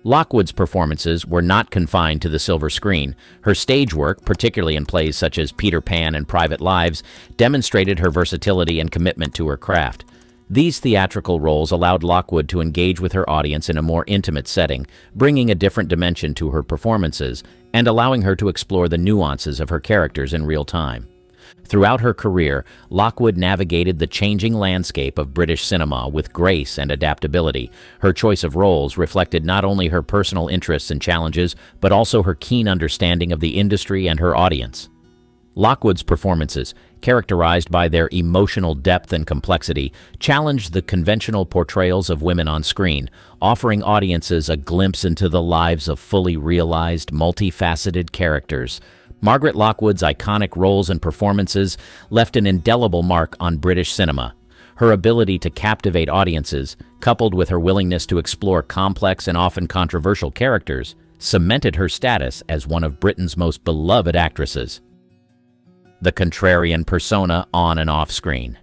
Lockwood's performances were not confined to the silver screen. Her stage work, particularly in plays such as Peter Pan and Private Lives, demonstrated her versatility and commitment to her craft. These theatrical roles allowed Lockwood to engage with her audience in a more intimate setting, bringing a different dimension to her performances and allowing her to explore the nuances of her characters in real time. Throughout her career, Lockwood navigated the changing landscape of British cinema with grace and adaptability. Her choice of roles reflected not only her personal interests and challenges, but also her keen understanding of the industry and her audience. Lockwood's performances, characterized by their emotional depth and complexity, challenged the conventional portrayals of women on screen, offering audiences a glimpse into the lives of fully realized, multifaceted characters. Margaret Lockwood's iconic roles and performances left an indelible mark on British cinema. Her ability to captivate audiences, coupled with her willingness to explore complex and often controversial characters, cemented her status as one of Britain's most beloved actresses. The contrarian persona on and off screen.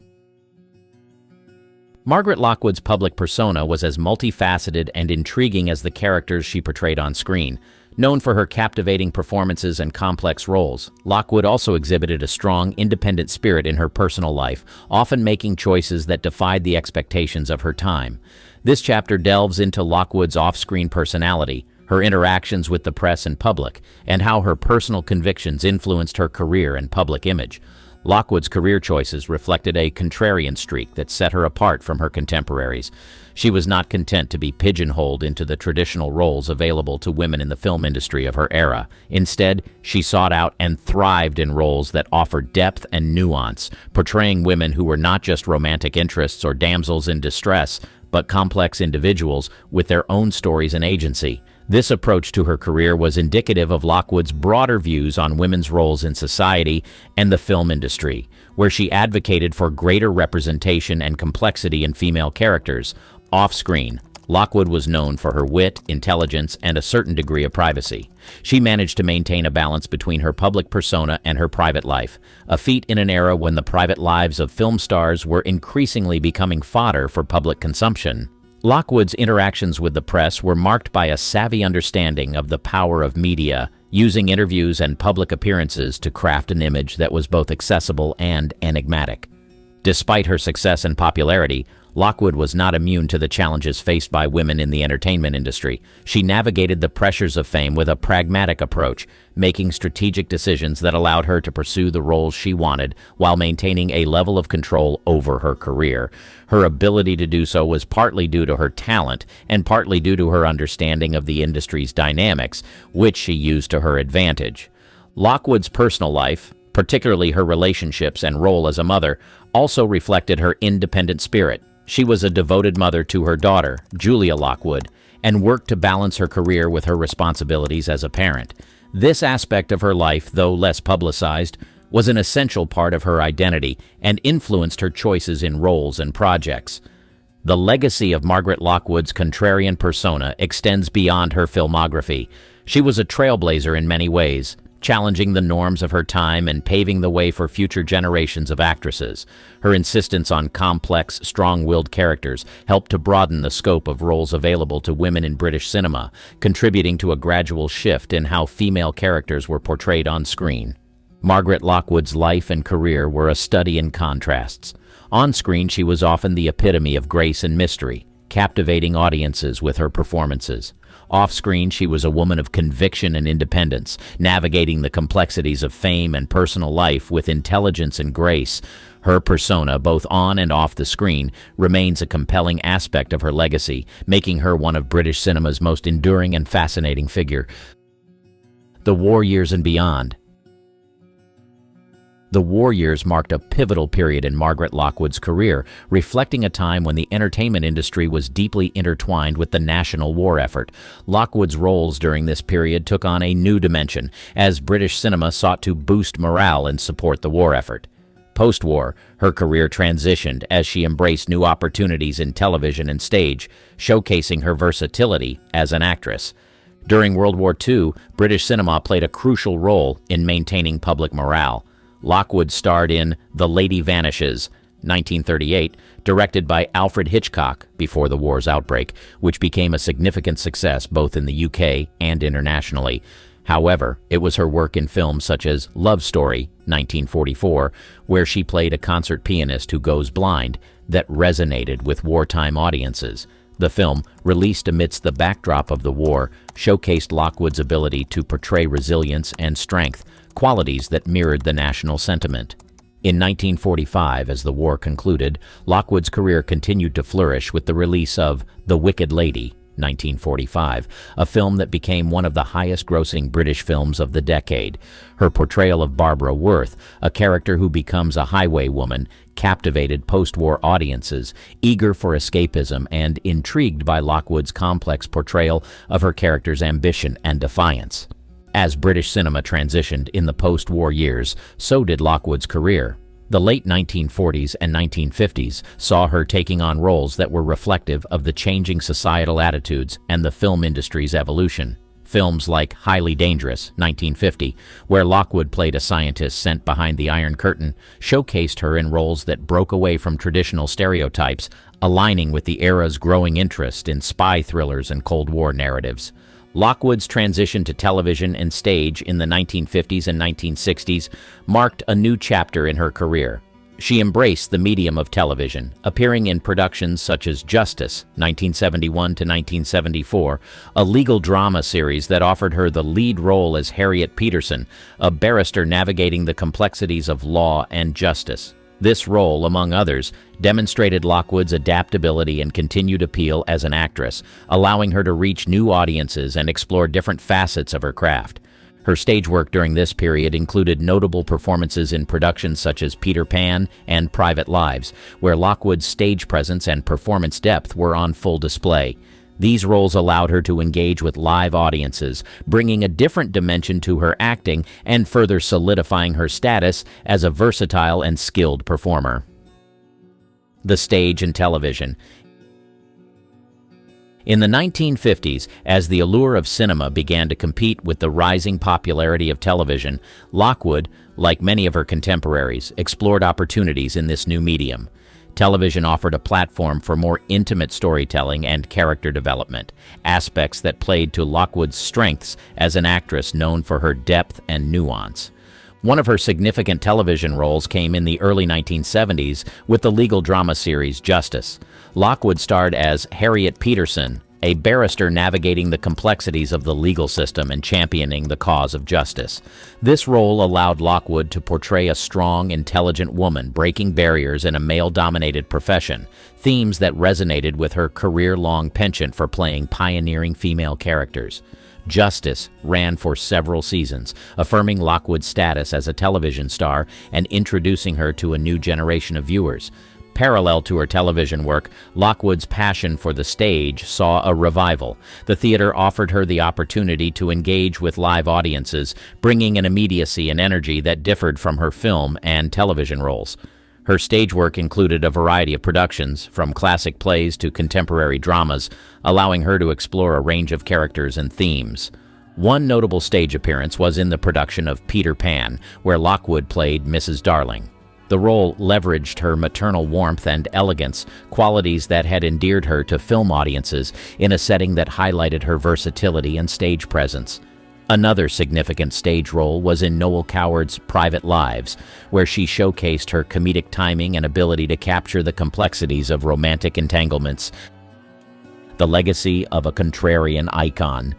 Margaret Lockwood's public persona was as multifaceted and intriguing as the characters she portrayed on screen. Known for her captivating performances and complex roles, Lockwood also exhibited a strong, independent spirit in her personal life, often making choices that defied the expectations of her time. This chapter delves into Lockwood's off-screen personality, her interactions with the press and public, and how her personal convictions influenced her career and public image. Lockwood's career choices reflected a contrarian streak that set her apart from her contemporaries. She was not content to be pigeonholed into the traditional roles available to women in the film industry of her era. Instead, she sought out and thrived in roles that offered depth and nuance, portraying women who were not just romantic interests or damsels in distress, but complex individuals with their own stories and agency. This approach to her career was indicative of Lockwood's broader views on women's roles in society and the film industry, where she advocated for greater representation and complexity in female characters. Off-screen, Lockwood was known for her wit, intelligence, and a certain degree of privacy. She managed to maintain a balance between her public persona and her private life, a feat in an era when the private lives of film stars were increasingly becoming fodder for public consumption. Lockwood's interactions with the press were marked by a savvy understanding of the power of media, using interviews and public appearances to craft an image that was both accessible and enigmatic. Despite her success and popularity, Lockwood was not immune to the challenges faced by women in the entertainment industry. She navigated the pressures of fame with a pragmatic approach, making strategic decisions that allowed her to pursue the roles she wanted while maintaining a level of control over her career. Her ability to do so was partly due to her talent and partly due to her understanding of the industry's dynamics, which she used to her advantage. Lockwood's personal life, particularly her relationships and role as a mother, also reflected her independent spirit. She was a devoted mother to her daughter, Julia Lockwood, and worked to balance her career with her responsibilities as a parent. This aspect of her life, though less publicized, was an essential part of her identity and influenced her choices in roles and projects. The legacy of Margaret Lockwood's contrarian persona extends beyond her filmography. She was a trailblazer in many ways, challenging the norms of her time and paving the way for future generations of actresses. Her insistence on complex, strong-willed characters helped to broaden the scope of roles available to women in British cinema, contributing to a gradual shift in how female characters were portrayed on screen. Margaret Lockwood's life and career were a study in contrasts. On screen, she was often the epitome of grace and mystery, captivating audiences with her performances. Off-screen, she was a woman of conviction and independence, navigating the complexities of fame and personal life with intelligence and grace. Her persona, both on and off the screen, remains a compelling aspect of her legacy, making her one of British cinema's most enduring and fascinating figure. The war years and beyond. The war years marked a pivotal period in Margaret Lockwood's career, reflecting a time when the entertainment industry was deeply intertwined with the national war effort. Lockwood's roles during this period took on a new dimension, as British cinema sought to boost morale and support the war effort. Post-war, her career transitioned as she embraced new opportunities in television and stage, showcasing her versatility as an actress. During World War II, British cinema played a crucial role in maintaining public morale. Lockwood starred in The Lady Vanishes, 1938, directed by Alfred Hitchcock before the war's outbreak, which became a significant success both in the UK and internationally. However, it was her work in films such as Love Story, 1944, where she played a concert pianist who goes blind, that resonated with wartime audiences. The film, released amidst the backdrop of the war, showcased Lockwood's ability to portray resilience and strength, qualities that mirrored the national sentiment. In 1945, as the war concluded, Lockwood's career continued to flourish with the release of The Wicked Lady, 1945, a film that became one of the highest-grossing British films of the decade. Her portrayal of Barbara Worth, a character who becomes a highwaywoman, captivated post-war audiences, eager for escapism and intrigued by Lockwood's complex portrayal of her character's ambition and defiance. As British cinema transitioned in the post-war years, so did Lockwood's career. The late 1940s and 1950s saw her taking on roles that were reflective of the changing societal attitudes and the film industry's evolution. Films like Highly Dangerous, 1950, where Lockwood played a scientist sent behind the Iron Curtain, showcased her in roles that broke away from traditional stereotypes, aligning with the era's growing interest in spy thrillers and Cold War narratives. Lockwood's transition to television and stage in the 1950s and 1960s marked a new chapter in her career. She embraced the medium of television, appearing in productions such as Justice, 1971 to 1974, a legal drama series that offered her the lead role as Harriet Peterson, a barrister navigating the complexities of law and justice. This role, among others, demonstrated Lockwood's adaptability and continued appeal as an actress, allowing her to reach new audiences and explore different facets of her craft. Her stage work during this period included notable performances in productions such as Peter Pan and Private Lives, where Lockwood's stage presence and performance depth were on full display. These roles allowed her to engage with live audiences, bringing a different dimension to her acting and further solidifying her status as a versatile and skilled performer. The stage and television. In the 1950s, as the allure of cinema began to compete with the rising popularity of television, Lockwood, like many of her contemporaries, explored opportunities in this new medium. Television offered a platform for more intimate storytelling and character development, aspects that played to Lockwood's strengths as an actress known for her depth and nuance. One of her significant television roles came in the early 1970s with the legal drama series Justice. Lockwood starred as Harriet Peterson, a barrister navigating the complexities of the legal system and championing the cause of justice. This role allowed Lockwood to portray a strong, intelligent woman breaking barriers in a male-dominated profession, themes that resonated with her career-long penchant for playing pioneering female characters. Justice ran for several seasons, affirming Lockwood's status as a television star and introducing her to a new generation of viewers. Parallel to her television work, Lockwood's passion for the stage saw a revival. The theater offered her the opportunity to engage with live audiences, bringing an immediacy and energy that differed from her film and television roles. Her stage work included a variety of productions, from classic plays to contemporary dramas, allowing her to explore a range of characters and themes. One notable stage appearance was in the production of Peter Pan, where Lockwood played Mrs. Darling. The role leveraged her maternal warmth and elegance, qualities that had endeared her to film audiences in a setting that highlighted her versatility and stage presence. Another significant stage role was in Noel Coward's Private Lives, where she showcased her comedic timing and ability to capture the complexities of romantic entanglements. The legacy of a contrarian icon.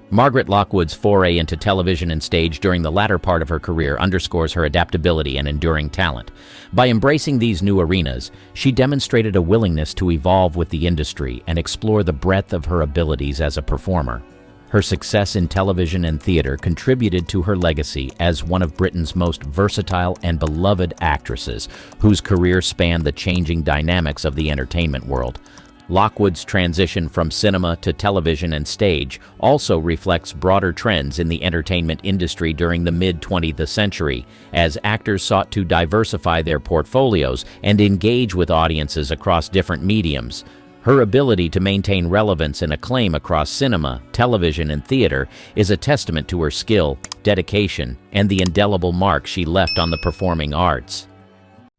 Margaret Lockwood's foray into television and stage during the latter part of her career underscores her adaptability and enduring talent. By embracing these new arenas, she demonstrated a willingness to evolve with the industry and explore the breadth of her abilities as a performer. Her success in television and theater contributed to her legacy as one of Britain's most versatile and beloved actresses, whose career spanned the changing dynamics of the entertainment world. Lockwood's transition from cinema to television and stage also reflects broader trends in the entertainment industry during the mid-20th century, as actors sought to diversify their portfolios and engage with audiences across different mediums. Her ability to maintain relevance and acclaim across cinema, television, and theater is a testament to her skill, dedication, and the indelible mark she left on the performing arts.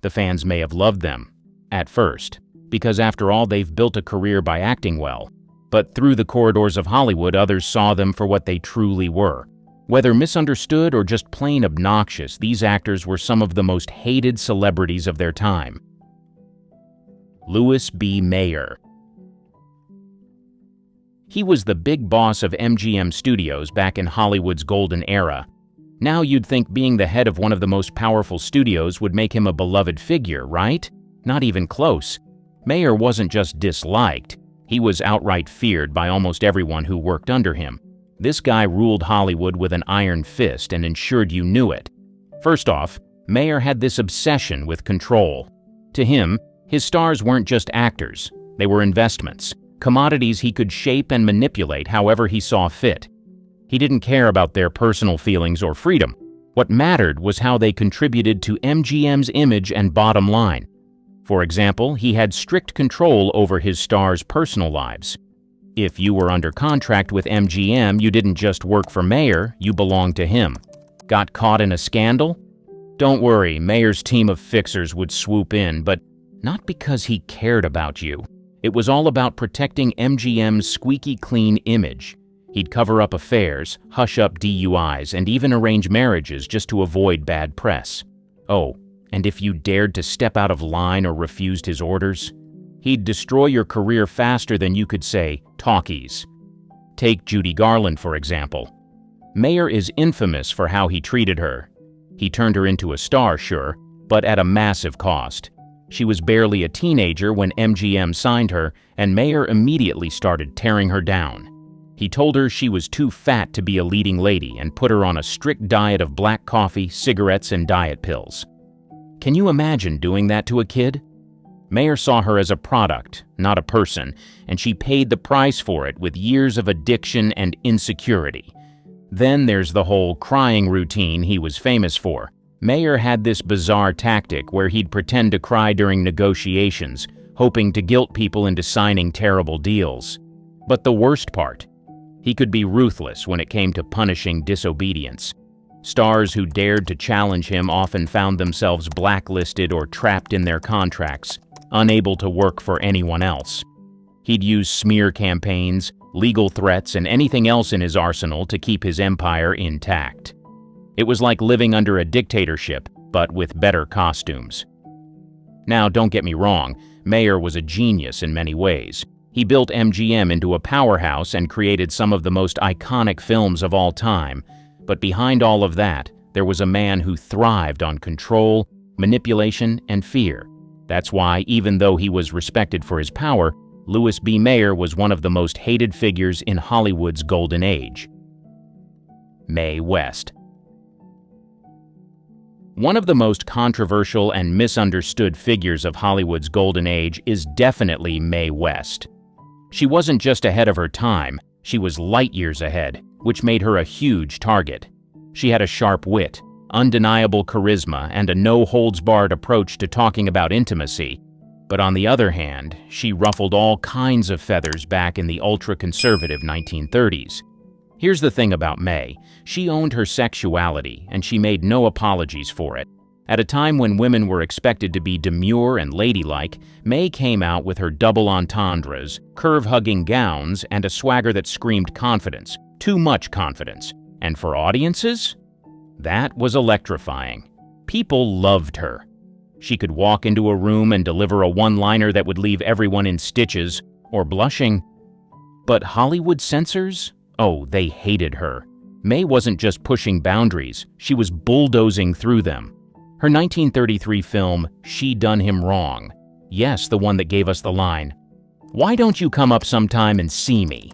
The fans may have loved them at first, because after all, they've built a career by acting well. But through the corridors of Hollywood, others saw them for what they truly were. Whether misunderstood or just plain obnoxious, these actors were some of the most hated celebrities of their time. Louis B. Mayer. He was the big boss of MGM Studios back in Hollywood's golden era. Now you'd think being the head of one of the most powerful studios would make him a beloved figure, right? Not even close. Mayer wasn't just disliked, he was outright feared by almost everyone who worked under him. This guy ruled Hollywood with an iron fist and ensured you knew it. First off, Mayer had this obsession with control. To him, his stars weren't just actors, they were investments, commodities he could shape and manipulate however he saw fit. He didn't care about their personal feelings or freedom. What mattered was how they contributed to MGM's image and bottom line. For example, he had strict control over his stars' personal lives. If you were under contract with MGM, you didn't just work for Mayer, you belonged to him. Got caught in a scandal? Don't worry, Mayer's team of fixers would swoop in, but not because he cared about you. It was all about protecting MGM's squeaky clean image. He'd cover up affairs, hush up DUIs, and even arrange marriages just to avoid bad press. Oh, and if you dared to step out of line or refused his orders, he'd destroy your career faster than you could say, talkies. Take Judy Garland, for example. Mayer is infamous for how he treated her. He turned her into a star, sure, but at a massive cost. She was barely a teenager when MGM signed her, and Mayer immediately started tearing her down. He told her she was too fat to be a leading lady and put her on a strict diet of black coffee, cigarettes, and diet pills. Can you imagine doing that to a kid? Mayer saw her as a product, not a person, and she paid the price for it with years of addiction and insecurity. Then there's the whole crying routine he was famous for. Mayer had this bizarre tactic where he'd pretend to cry during negotiations, hoping to guilt people into signing terrible deals. But the worst part, he could be ruthless when it came to punishing disobedience. Stars who dared to challenge him often found themselves blacklisted or trapped in their contracts, unable to work for anyone else. He'd use smear campaigns, legal threats, and anything else in his arsenal to keep his empire intact. It was like living under a dictatorship, but with better costumes. Now, don't get me wrong, Mayer was a genius in many ways. He built MGM into a powerhouse and created some of the most iconic films of all time. But behind all of that, there was a man who thrived on control, manipulation, and fear. That's why, even though he was respected for his power, Louis B. Mayer was one of the most hated figures in Hollywood's golden age. Mae West. One of the most controversial and misunderstood figures of Hollywood's golden age is definitely Mae West. She wasn't just ahead of her time, she was light years ahead, which made her a huge target. She had a sharp wit, undeniable charisma, and a no-holds-barred approach to talking about intimacy. But on the other hand, she ruffled all kinds of feathers back in the ultra-conservative 1930s. Here's the thing about Mae. She owned her sexuality, and she made no apologies for it. At a time when women were expected to be demure and ladylike, Mae came out with her double entendres, curve-hugging gowns, and a swagger that screamed confidence. Too much confidence. And for audiences? That was electrifying. People loved her. She could walk into a room and deliver a one-liner that would leave everyone in stitches or blushing. But Hollywood censors? Oh, they hated her. Mae wasn't just pushing boundaries, she was bulldozing through them. Her 1933 film, She Done Him Wrong, yes, the one that gave us the line, "Why don't you come up sometime and see me?"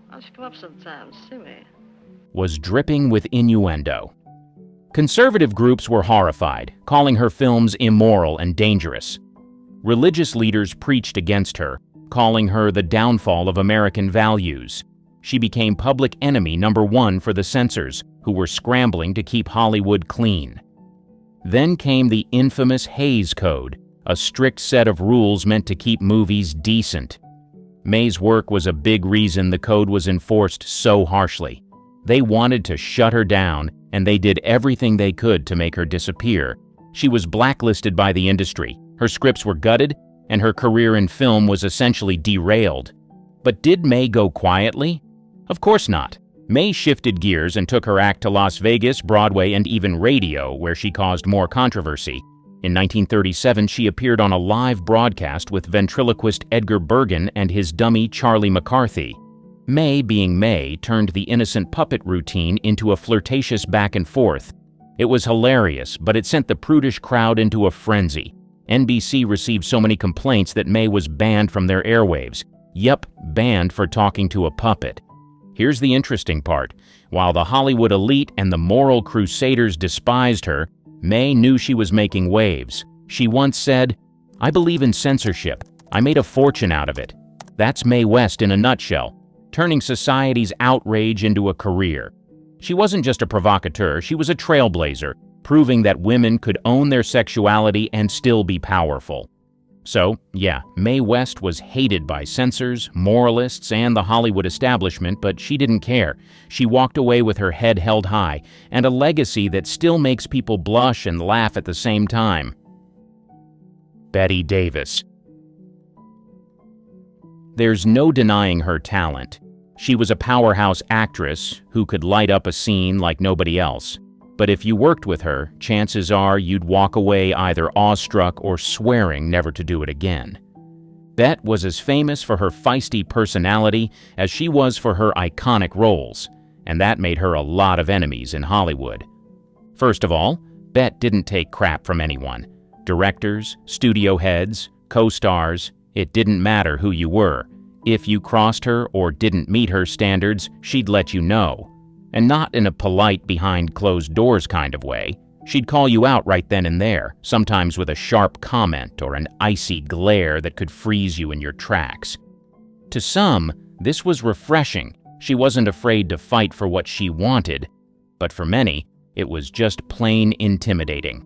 Why don't you come up sometime, see me? Was dripping with innuendo. Conservative groups were horrified, calling her films immoral and dangerous. Religious leaders preached against her, calling her the downfall of American values. She became public enemy number one for the censors, who were scrambling to keep Hollywood clean. Then came the infamous Hays Code, a strict set of rules meant to keep movies decent. Mae's work was a big reason the code was enforced so harshly. They wanted to shut her down, and they did everything they could to make her disappear. She was blacklisted by the industry, her scripts were gutted, and her career in film was essentially derailed. But did Mae go quietly? Of course not. Mae shifted gears and took her act to Las Vegas, Broadway, and even radio, where she caused more controversy. In 1937, she appeared on a live broadcast with ventriloquist Edgar Bergen and his dummy Charlie McCarthy. Mae, being Mae, turned the innocent puppet routine into a flirtatious back and forth. It was hilarious, but it sent the prudish crowd into a frenzy. NBC received so many complaints that Mae was banned from their airwaves. Yup, banned for talking to a puppet. Here's the interesting part. While the Hollywood elite and the moral crusaders despised her, Mae knew she was making waves. She once said, "I believe in censorship. I made a fortune out of it." That's Mae West in a nutshell, turning society's outrage into a career. She wasn't just a provocateur, she was a trailblazer, proving that women could own their sexuality and still be powerful. So, yeah, Mae West was hated by censors, moralists, and the Hollywood establishment, but she didn't care. She walked away with her head held high, and a legacy that still makes people blush and laugh at the same time. Bette Davis. There's no denying her talent. She was a powerhouse actress who could light up a scene like nobody else. But if you worked with her, chances are you'd walk away either awestruck or swearing never to do it again. Bette was as famous for her feisty personality as she was for her iconic roles, and that made her a lot of enemies in Hollywood. First of all, Bette didn't take crap from anyone. Directors, studio heads, co-stars, it didn't matter who you were. If you crossed her or didn't meet her standards, she'd let you know. And not in a polite, behind-closed-doors kind of way. She'd call you out right then and there, sometimes with a sharp comment or an icy glare that could freeze you in your tracks. To some, this was refreshing. She wasn't afraid to fight for what she wanted. But for many, it was just plain intimidating.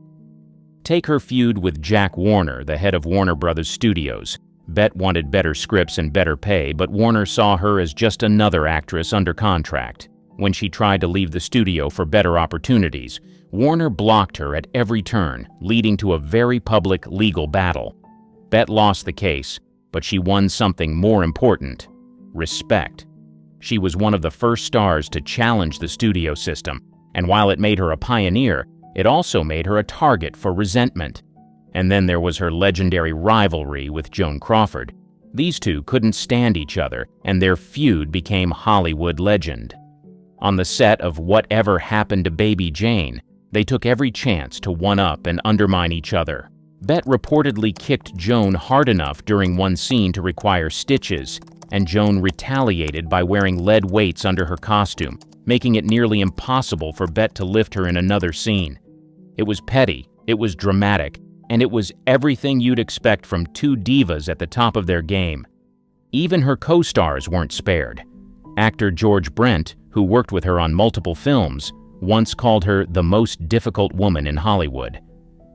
Take her feud with Jack Warner, the head of Warner Brothers Studios. Bette wanted better scripts and better pay, but Warner saw her as just another actress under contract. When she tried to leave the studio for better opportunities, Warner blocked her at every turn, leading to a very public legal battle. Bette lost the case, but she won something more important: respect. She was one of the first stars to challenge the studio system, and while it made her a pioneer, it also made her a target for resentment. And then there was her legendary rivalry with Joan Crawford. These two couldn't stand each other, and their feud became Hollywood legend. On the set of Whatever Happened to Baby Jane, they took every chance to one-up and undermine each other. Bette reportedly kicked Joan hard enough during one scene to require stitches, and Joan retaliated by wearing lead weights under her costume, making it nearly impossible for Bette to lift her in another scene. It was petty, it was dramatic, and it was everything you'd expect from two divas at the top of their game. Even her co-stars weren't spared. Actor George Brent, who worked with her on multiple films, once called her the most difficult woman in Hollywood.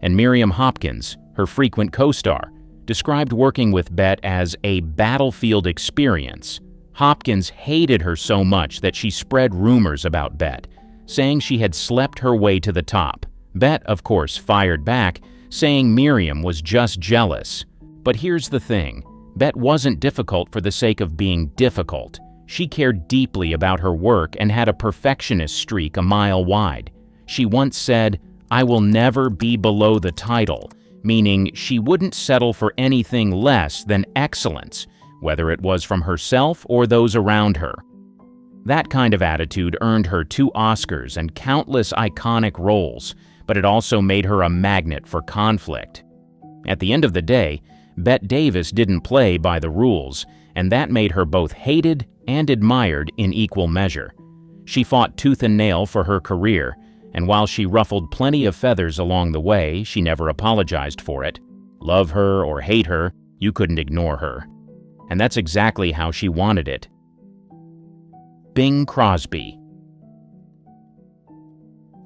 And Miriam Hopkins, her frequent co-star, described working with Bette as a battlefield experience. Hopkins hated her so much that she spread rumors about Bette, saying she had slept her way to the top. Bette, of course, fired back, saying Miriam was just jealous. But here's the thing, Bette wasn't difficult for the sake of being difficult. She cared deeply about her work and had a perfectionist streak a mile wide. She once said, "I will never be below the title," meaning she wouldn't settle for anything less than excellence, whether it was from herself or those around her. That kind of attitude earned her 2 Oscars and countless iconic roles, but it also made her a magnet for conflict. At the end of the day, Bette Davis didn't play by the rules, and that made her both hated and admired in equal measure. She fought tooth and nail for her career, and while she ruffled plenty of feathers along the way, she never apologized for it. Love her or hate her, you couldn't ignore her. And that's exactly how she wanted it. Bing Crosby.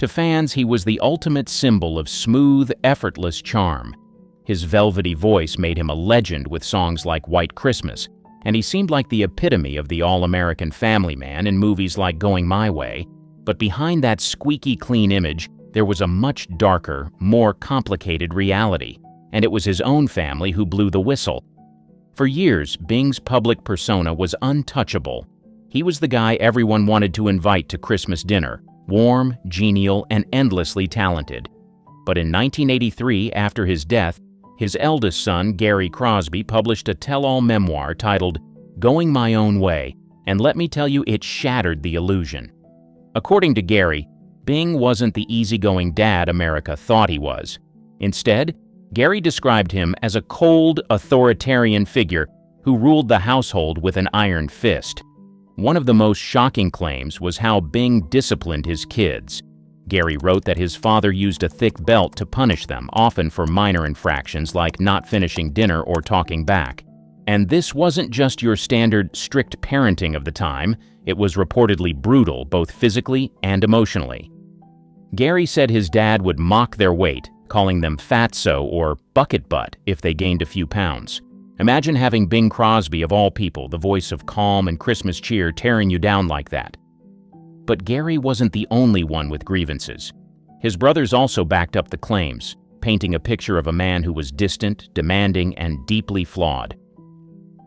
To fans, he was the ultimate symbol of smooth, effortless charm. His velvety voice made him a legend with songs like White Christmas, and he seemed like the epitome of the all-American family man in movies like Going My Way. But behind that squeaky clean image, there was a much darker, more complicated reality, and it was his own family who blew the whistle. For years, Bing's public persona was untouchable. He was the guy everyone wanted to invite to Christmas dinner, warm, genial, and endlessly talented. But in 1983, after his death, his eldest son, Gary Crosby, published a tell-all memoir titled Going My Own Way, and let me tell you, it shattered the illusion. According to Gary, Bing wasn't the easygoing dad America thought he was. Instead, Gary described him as a cold, authoritarian figure who ruled the household with an iron fist. One of the most shocking claims was how Bing disciplined his kids. Gary wrote that his father used a thick belt to punish them, often for minor infractions like not finishing dinner or talking back. And this wasn't just your standard strict parenting of the time, it was reportedly brutal both physically and emotionally. Gary said his dad would mock their weight, calling them fatso or bucket butt if they gained a few pounds. Imagine having Bing Crosby, of all people, the voice of calm and Christmas cheer, tearing you down like that. But Gary wasn't the only one with grievances. His brothers also backed up the claims, painting a picture of a man who was distant, demanding, and deeply flawed.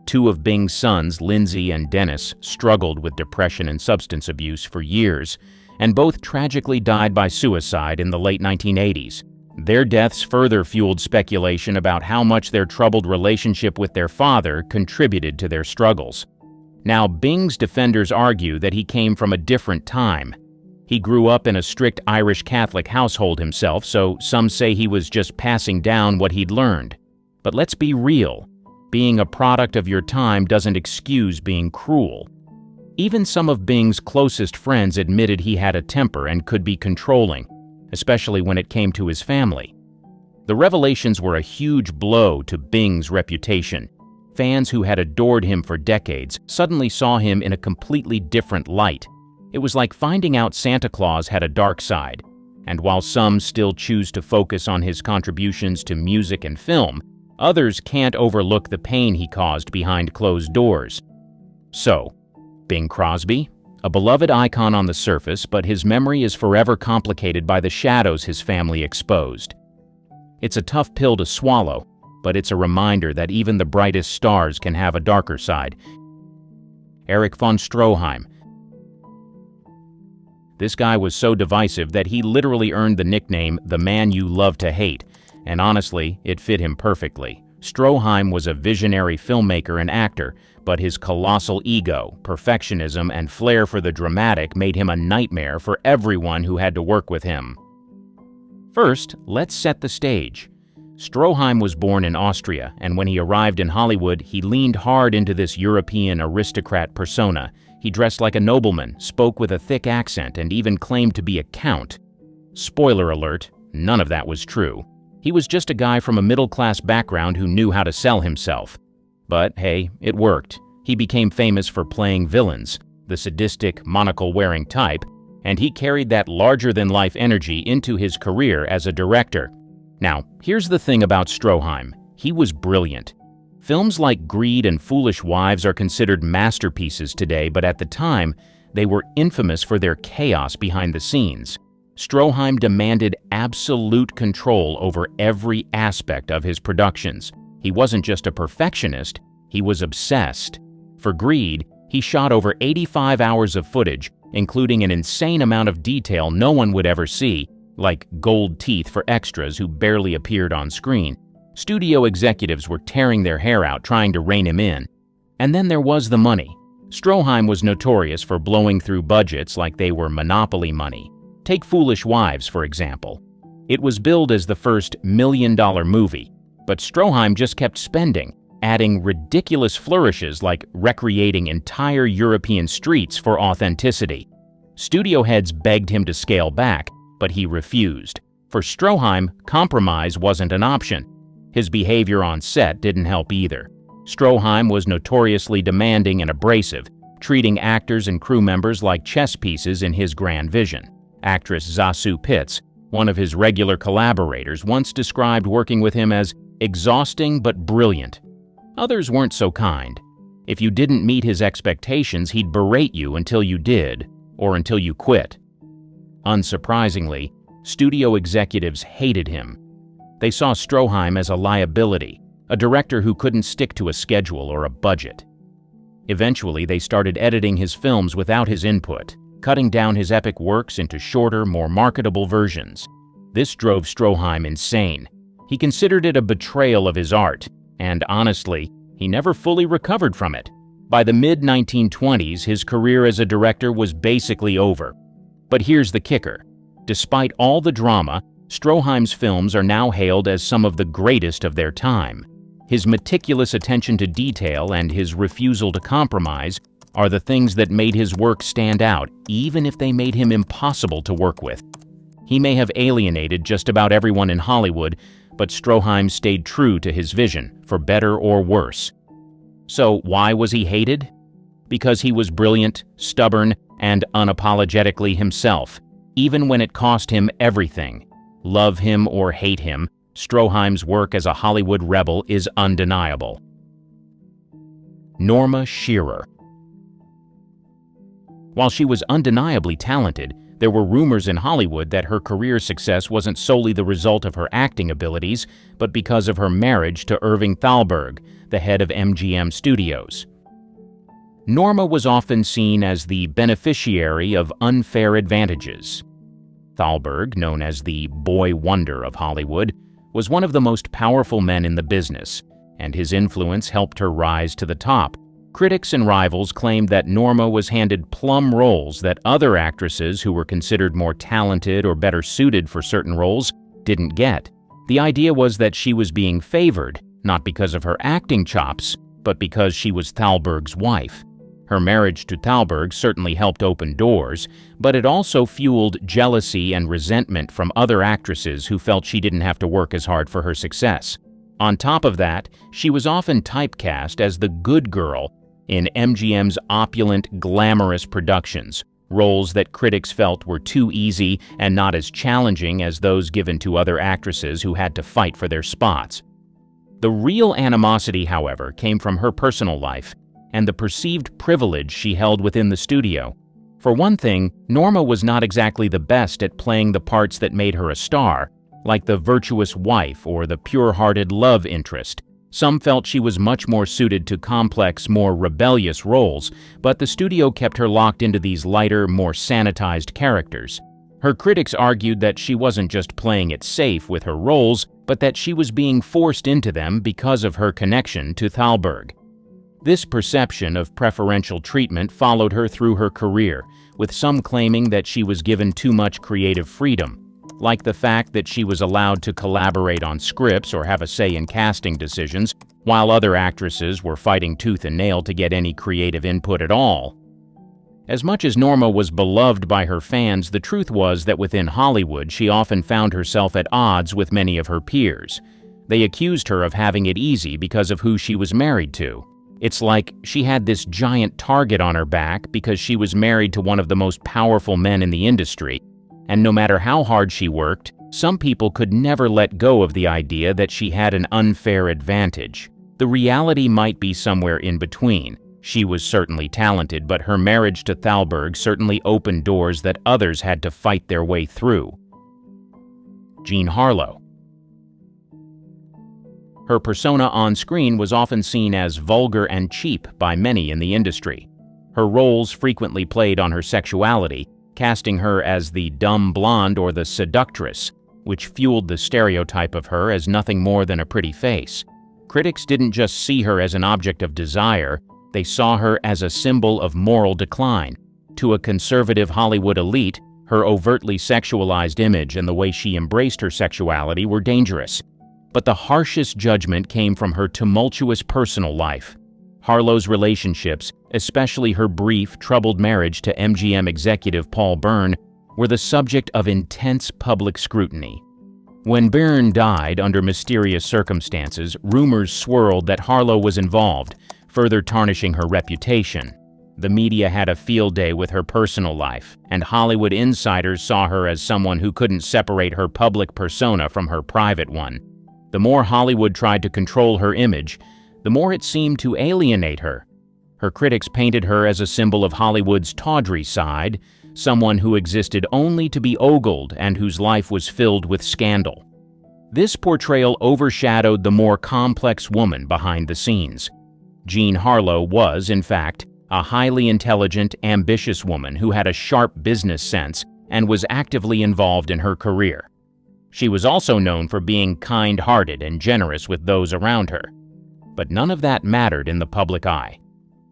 Two of Bing's sons, Lindsay and Dennis, struggled with depression and substance abuse for years, and both tragically died by suicide in the late 1980s. Their deaths further fueled speculation about how much their troubled relationship with their father contributed to their struggles. Now, Bing's defenders argue that he came from a different time. He grew up in a strict Irish Catholic household himself, so some say he was just passing down what he'd learned. But let's be real. Being a product of your time doesn't excuse being cruel. Even some of Bing's closest friends admitted he had a temper and could be controlling, especially when it came to his family. The revelations were a huge blow to Bing's reputation. Fans who had adored him for decades suddenly saw him in a completely different light. It was like finding out Santa Claus had a dark side. And while some still choose to focus on his contributions to music and film, others can't overlook the pain he caused behind closed doors. So, Bing Crosby? A beloved icon on the surface, but his memory is forever complicated by the shadows his family exposed. It's a tough pill to swallow, but it's a reminder that even the brightest stars can have a darker side. Erich von Stroheim. This guy was so divisive that he literally earned the nickname "the man you love to hate," and honestly, it fit him perfectly. Stroheim was a visionary filmmaker and actor, but his colossal ego, perfectionism, and flair for the dramatic made him a nightmare for everyone who had to work with him. First, let's set the stage. Stroheim was born in Austria, and when he arrived in Hollywood, he leaned hard into this European aristocrat persona. He dressed like a nobleman, spoke with a thick accent, and even claimed to be a count. Spoiler alert, none of that was true. He was just a guy from a middle-class background who knew how to sell himself. But hey, it worked. He became famous for playing villains, the sadistic, monocle-wearing type, and he carried that larger-than-life energy into his career as a director. Now, here's the thing about Stroheim. He was brilliant. Films like Greed and Foolish Wives are considered masterpieces today, but at the time, they were infamous for their chaos behind the scenes. Stroheim demanded absolute control over every aspect of his productions. He wasn't just a perfectionist, he was obsessed. For Greed, he shot over 85 hours of footage, including an insane amount of detail no one would ever see, like gold teeth for extras who barely appeared on screen. Studio executives were tearing their hair out trying to rein him in. And then there was the money. Stroheim was notorious for blowing through budgets like they were monopoly money. Take Foolish Wives, for example. It was billed as the first million-dollar movie, but Stroheim just kept spending, adding ridiculous flourishes like recreating entire European streets for authenticity. Studio heads begged him to scale back, but he refused. For Stroheim, compromise wasn't an option. His behavior on set didn't help either. Stroheim was notoriously demanding and abrasive, treating actors and crew members like chess pieces in his grand vision. Actress Zasu Pitts, one of his regular collaborators, once described working with him as exhausting but brilliant. Others weren't so kind. If you didn't meet his expectations, he'd berate you until you did, or until you quit. Unsurprisingly, studio executives hated him. They saw Stroheim as a liability, a director who couldn't stick to a schedule or a budget. Eventually, they started editing his films without his input, cutting down his epic works into shorter, more marketable versions. This drove Stroheim insane. He considered it a betrayal of his art, and honestly, he never fully recovered from it. By the mid-1920s, his career as a director was basically over. But here's the kicker. Despite all the drama, Stroheim's films are now hailed as some of the greatest of their time. His meticulous attention to detail and his refusal to compromise are the things that made his work stand out, even if they made him impossible to work with. He may have alienated just about everyone in Hollywood, but Stroheim stayed true to his vision, for better or worse. So why was he hated? Because he was brilliant, stubborn, and unapologetically himself, even when it cost him everything. Love him or hate him, Stroheim's work as a Hollywood rebel is undeniable. Norma Shearer. While she was undeniably talented, there were rumors in Hollywood that her career success wasn't solely the result of her acting abilities, but because of her marriage to Irving Thalberg, the head of MGM Studios. Norma was often seen as the beneficiary of unfair advantages. Thalberg, known as the boy wonder of Hollywood, was one of the most powerful men in the business, and his influence helped her rise to the top. Critics and rivals claimed that Norma was handed plum roles that other actresses who were considered more talented or better suited for certain roles didn't get. The idea was that she was being favored, not because of her acting chops, but because she was Thalberg's wife. Her marriage to Thalberg certainly helped open doors, but it also fueled jealousy and resentment from other actresses who felt she didn't have to work as hard for her success. On top of that, she was often typecast as the good girl in MGM's opulent, glamorous productions, roles that critics felt were too easy and not as challenging as those given to other actresses who had to fight for their spots. The real animosity, however, came from her personal life and the perceived privilege she held within the studio. For one thing, Norma was not exactly the best at playing the parts that made her a star, like the virtuous wife or the pure-hearted love interest. Some felt she was much more suited to complex, more rebellious roles, but the studio kept her locked into these lighter, more sanitized characters. Her critics argued that she wasn't just playing it safe with her roles, but that she was being forced into them because of her connection to Thalberg. This perception of preferential treatment followed her through her career, with some claiming that she was given too much creative freedom, like the fact that she was allowed to collaborate on scripts or have a say in casting decisions, while other actresses were fighting tooth and nail to get any creative input at all. As much as Norma was beloved by her fans, the truth was that within Hollywood she often found herself at odds with many of her peers. They accused her of having it easy because of who she was married to. It's like she had this giant target on her back because she was married to one of the most powerful men in the industry, and no matter how hard she worked, some people could never let go of the idea that she had an unfair advantage. The reality might be somewhere in between. She was certainly talented, but her marriage to Thalberg certainly opened doors that others had to fight their way through. Jean Harlow. Her persona on screen was often seen as vulgar and cheap by many in the industry. Her roles frequently played on her sexuality, casting her as the dumb blonde or the seductress, which fueled the stereotype of her as nothing more than a pretty face. Critics didn't just see her as an object of desire, they saw her as a symbol of moral decline. To a conservative Hollywood elite, her overtly sexualized image and the way she embraced her sexuality were dangerous. But the harshest judgment came from her tumultuous personal life. Harlow's relationships, especially her brief, troubled marriage to MGM executive Paul Byrne, were the subject of intense public scrutiny. When Byrne died under mysterious circumstances, rumors swirled that Harlow was involved, further tarnishing her reputation. The media had a field day with her personal life, and Hollywood insiders saw her as someone who couldn't separate her public persona from her private one. The more Hollywood tried to control her image, the more it seemed to alienate her. Her critics painted her as a symbol of Hollywood's tawdry side, someone who existed only to be ogled and whose life was filled with scandal. This portrayal overshadowed the more complex woman behind the scenes. Jean Harlow was, in fact, a highly intelligent, ambitious woman who had a sharp business sense and was actively involved in her career. She was also known for being kind-hearted and generous with those around her. But none of that mattered in the public eye.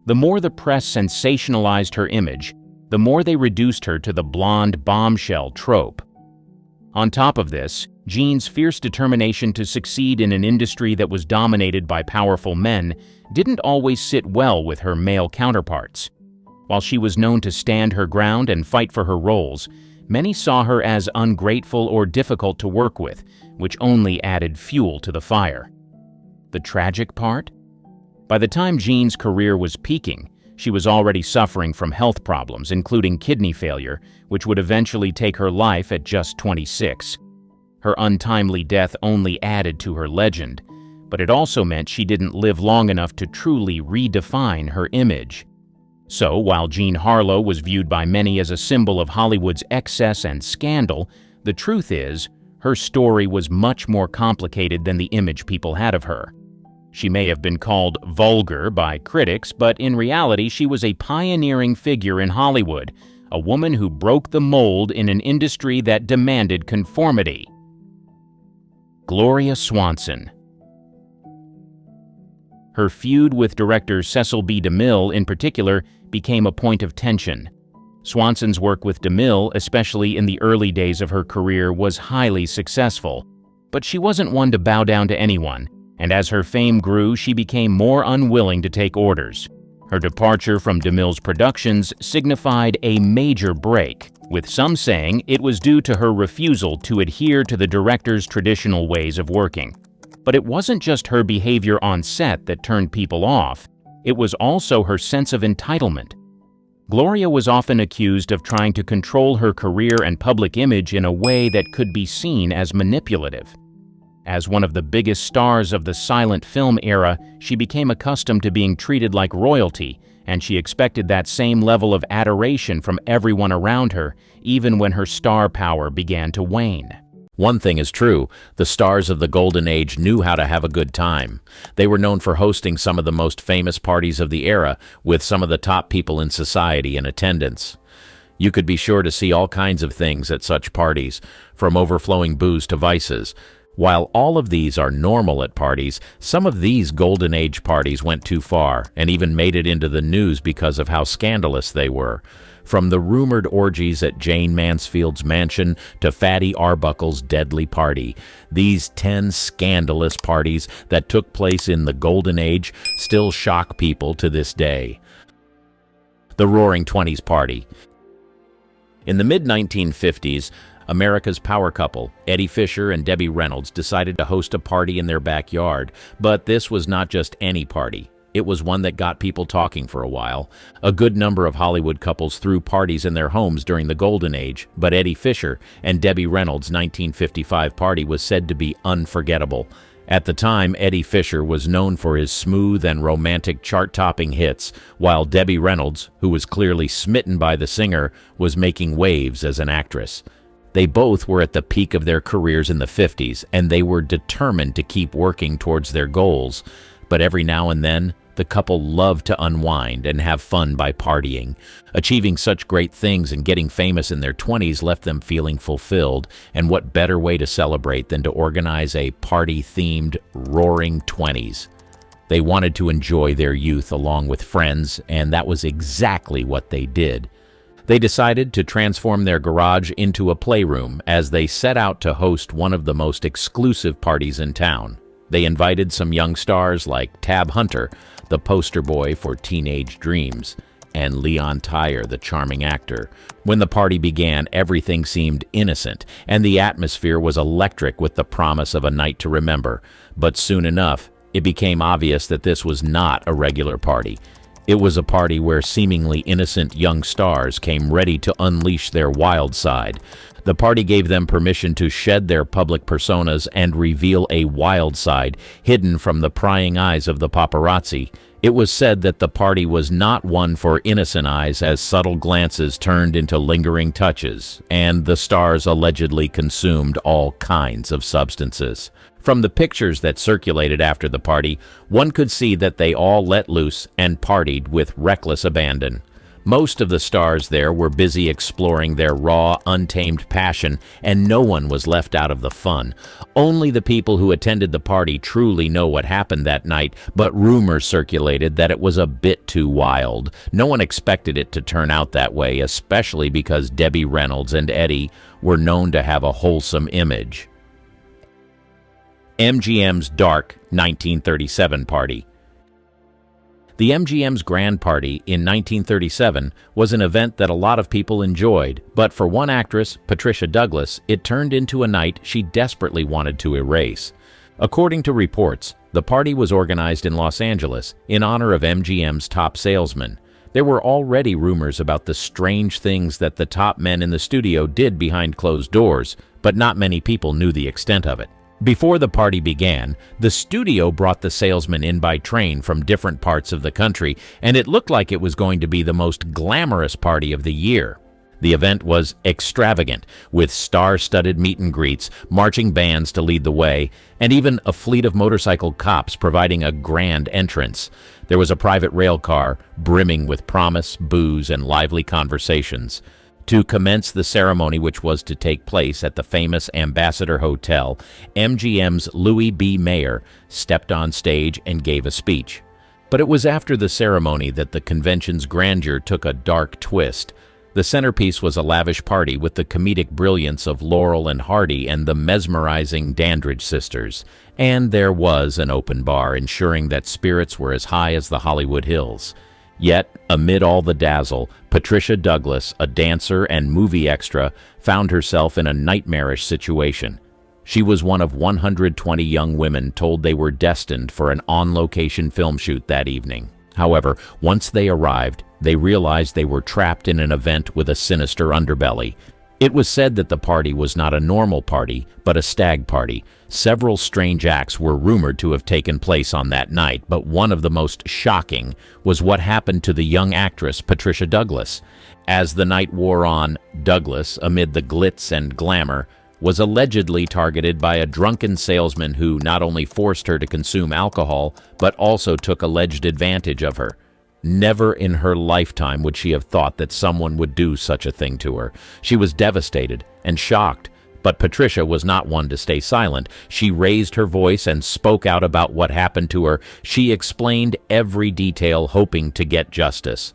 The more the press sensationalized her image, the more they reduced her to the blonde bombshell trope. On top of this, Jean's fierce determination to succeed in an industry that was dominated by powerful men didn't always sit well with her male counterparts. While she was known to stand her ground and fight for her roles, many saw her as ungrateful or difficult to work with, which only added fuel to the fire. The tragic part? By the time Jean's career was peaking, she was already suffering from health problems, including kidney failure, which would eventually take her life at just 26. Her untimely death only added to her legend, but it also meant she didn't live long enough to truly redefine her image. So, while Jean Harlow was viewed by many as a symbol of Hollywood's excess and scandal, the truth is, her story was much more complicated than the image people had of her. She may have been called vulgar by critics, but in reality she was a pioneering figure in Hollywood, a woman who broke the mold in an industry that demanded conformity. Gloria Swanson. Her feud with director Cecil B. DeMille in particular became a point of tension. Swanson's work with DeMille, especially in the early days of her career, was highly successful. But she wasn't one to bow down to anyone, and as her fame grew, she became more unwilling to take orders. Her departure from DeMille's productions signified a major break, with some saying it was due to her refusal to adhere to the director's traditional ways of working. But it wasn't just her behavior on set that turned people off, it was also her sense of entitlement. Gloria was often accused of trying to control her career and public image in a way that could be seen as manipulative. As one of the biggest stars of the silent film era, she became accustomed to being treated like royalty, and she expected that same level of adoration from everyone around her, even when her star power began to wane. One thing is true, the stars of the Golden Age knew how to have a good time. They were known for hosting some of the most famous parties of the era, with some of the top people in society in attendance. You could be sure to see all kinds of things at such parties, from overflowing booze to vices. While all of these are normal at parties, some of these Golden Age parties went too far and even made it into the news because of how scandalous they were. From the rumored orgies at Jane Mansfield's mansion to Fatty Arbuckle's deadly party, these 10 scandalous parties that took place in the Golden Age still shock people to this day. The Roaring Twenties Party. In the mid-1950s, America's power couple, Eddie Fisher and Debbie Reynolds, decided to host a party in their backyard, but this was not just any party. It was one that got people talking for a while. A good number of Hollywood couples threw parties in their homes during the Golden Age, but Eddie Fisher and Debbie Reynolds' 1955 party was said to be unforgettable. At the time, Eddie Fisher was known for his smooth and romantic chart-topping hits, while Debbie Reynolds, who was clearly smitten by the singer, was making waves as an actress. They both were at the peak of their careers in the 50s, and they were determined to keep working towards their goals. But every now and then, the couple loved to unwind and have fun by partying. Achieving such great things and getting famous in their 20s left them feeling fulfilled, and what better way to celebrate than to organize a party-themed Roaring Twenties? They wanted to enjoy their youth along with friends, and that was exactly what they did. They decided to transform their garage into a playroom as they set out to host one of the most exclusive parties in town. They invited some young stars like Tab Hunter, the poster boy for Teenage Dreams, and Leon Tyre, the charming actor. When the party began, everything seemed innocent, and the atmosphere was electric with the promise of a night to remember. But soon enough, it became obvious that this was not a regular party. It was a party where seemingly innocent young stars came ready to unleash their wild side. The party gave them permission to shed their public personas and reveal a wild side hidden from the prying eyes of the paparazzi. It was said that the party was not one for innocent eyes, as subtle glances turned into lingering touches, and the stars allegedly consumed all kinds of substances. From the pictures that circulated after the party, one could see that they all let loose and partied with reckless abandon. Most of the stars there were busy exploring their raw, untamed passion, and no one was left out of the fun. Only the people who attended the party truly know what happened that night, but rumors circulated that it was a bit too wild. No one expected it to turn out that way, especially because Debbie Reynolds and Eddie were known to have a wholesome image. MGM's Dark 1937 Party. The MGM's Grand Party in 1937 was an event that a lot of people enjoyed, but for one actress, Patricia Douglas, it turned into a night she desperately wanted to erase. According to reports, the party was organized in Los Angeles in honor of MGM's top salesman. There were already rumors about the strange things that the top men in the studio did behind closed doors, but not many people knew the extent of it. Before the party began, the studio brought the salesmen in by train from different parts of the country, and it looked like it was going to be the most glamorous party of the year. The event was extravagant, with star-studded meet and greets, marching bands to lead the way, and even a fleet of motorcycle cops providing a grand entrance. There was a private rail car, brimming with promise, booze, and lively conversations. To commence the ceremony, which was to take place at the famous Ambassador Hotel, MGM's Louis B. Mayer stepped on stage and gave a speech. But it was after the ceremony that the convention's grandeur took a dark twist. The centerpiece was a lavish party with the comedic brilliance of Laurel and Hardy and the mesmerizing Dandridge sisters. And there was an open bar, ensuring that spirits were as high as the Hollywood Hills. Yet, amid all the dazzle, Patricia Douglas, a dancer and movie extra, found herself in a nightmarish situation. She was one of 120 young women told they were destined for an on-location film shoot that evening. However, once they arrived, they realized they were trapped in an event with a sinister underbelly. It was said that the party was not a normal party, but a stag party. Several strange acts were rumored to have taken place on that night, but one of the most shocking was what happened to the young actress Patricia Douglas. As the night wore on, Douglas, amid the glitz and glamour, was allegedly targeted by a drunken salesman who not only forced her to consume alcohol, but also took alleged advantage of her. Never in her lifetime would she have thought that someone would do such a thing to her. She was devastated and shocked, but Patricia was not one to stay silent. She raised her voice and spoke out about what happened to her. She explained every detail, hoping to get justice.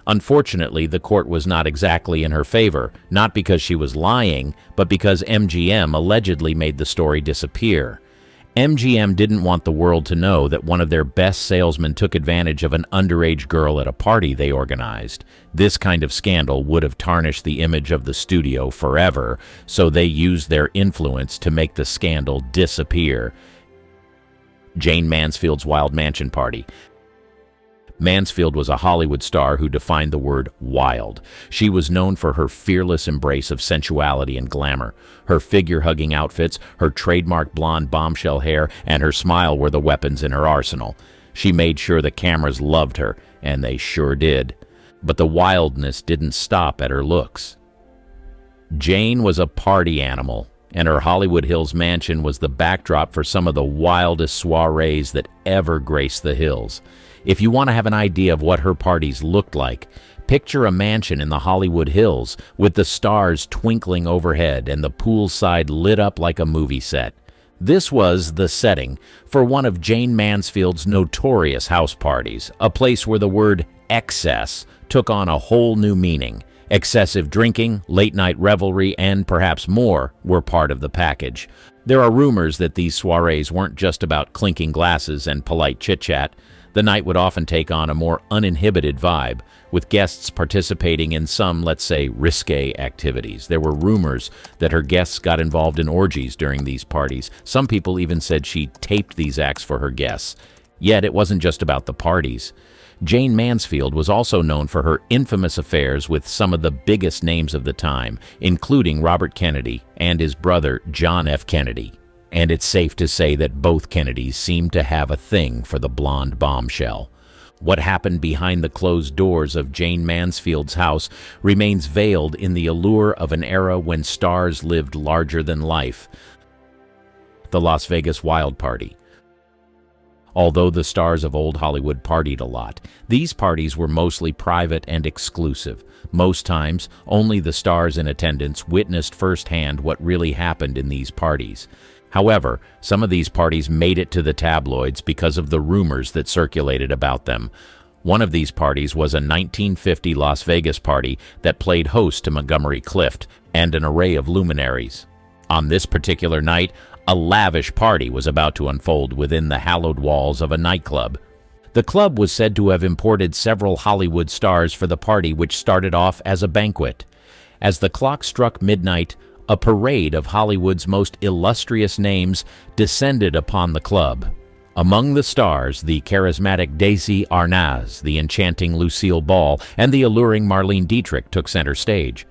Unfortunately, the court was not exactly in her favor, not because she was lying, but because MGM allegedly made the story disappear. MGM didn't want the world to know that one of their best salesmen took advantage of an underage girl at a party they organized. This kind of scandal would have tarnished the image of the studio forever, so they used their influence to make the scandal disappear. Jane Mansfield's Wild Mansion Party. Mansfield was a Hollywood star who defined the word wild. She was known for her fearless embrace of sensuality and glamour. Her figure-hugging outfits, her trademark blonde bombshell hair, and her smile were the weapons in her arsenal. She made sure the cameras loved her, and they sure did. But the wildness didn't stop at her looks. Jane was a party animal, and her Hollywood Hills mansion was the backdrop for some of the wildest soirees that ever graced the hills. If you want to have an idea of what her parties looked like, picture a mansion in the Hollywood Hills with the stars twinkling overhead and the poolside lit up like a movie set. This was the setting for one of Jane Mansfield's notorious house parties, a place where the word excess took on a whole new meaning. Excessive drinking, late-night revelry, and perhaps more were part of the package. There are rumors that these soirees weren't just about clinking glasses and polite chit-chat. The night would often take on a more uninhibited vibe, with guests participating in some, let's say, risque activities. There were rumors that her guests got involved in orgies during these parties. Some people even said she taped these acts for her guests. Yet it wasn't just about the parties. Jane Mansfield was also known for her infamous affairs with some of the biggest names of the time, including Robert Kennedy and his brother John F. Kennedy. And it's safe to say that both Kennedys seemed to have a thing for the blonde bombshell. What happened behind the closed doors of Jane Mansfield's house remains veiled in the allure of an era when stars lived larger than life. The Las Vegas Wild Party. Although the stars of old Hollywood partied a lot, these parties were mostly private and exclusive. Most times, only the stars in attendance witnessed firsthand what really happened in these parties. However, some of these parties made it to the tabloids because of the rumors that circulated about them. One of these parties was a 1950 Las Vegas party that played host to Montgomery Clift and an array of luminaries. On this particular night, a lavish party was about to unfold within the hallowed walls of a nightclub. The club was said to have imported several Hollywood stars for the party, which started off as a banquet. As the clock struck midnight, a parade of Hollywood's most illustrious names descended upon the club. Among the stars, the charismatic Desi Arnaz, the enchanting Lucille Ball, and the alluring Marlene Dietrich took center stage.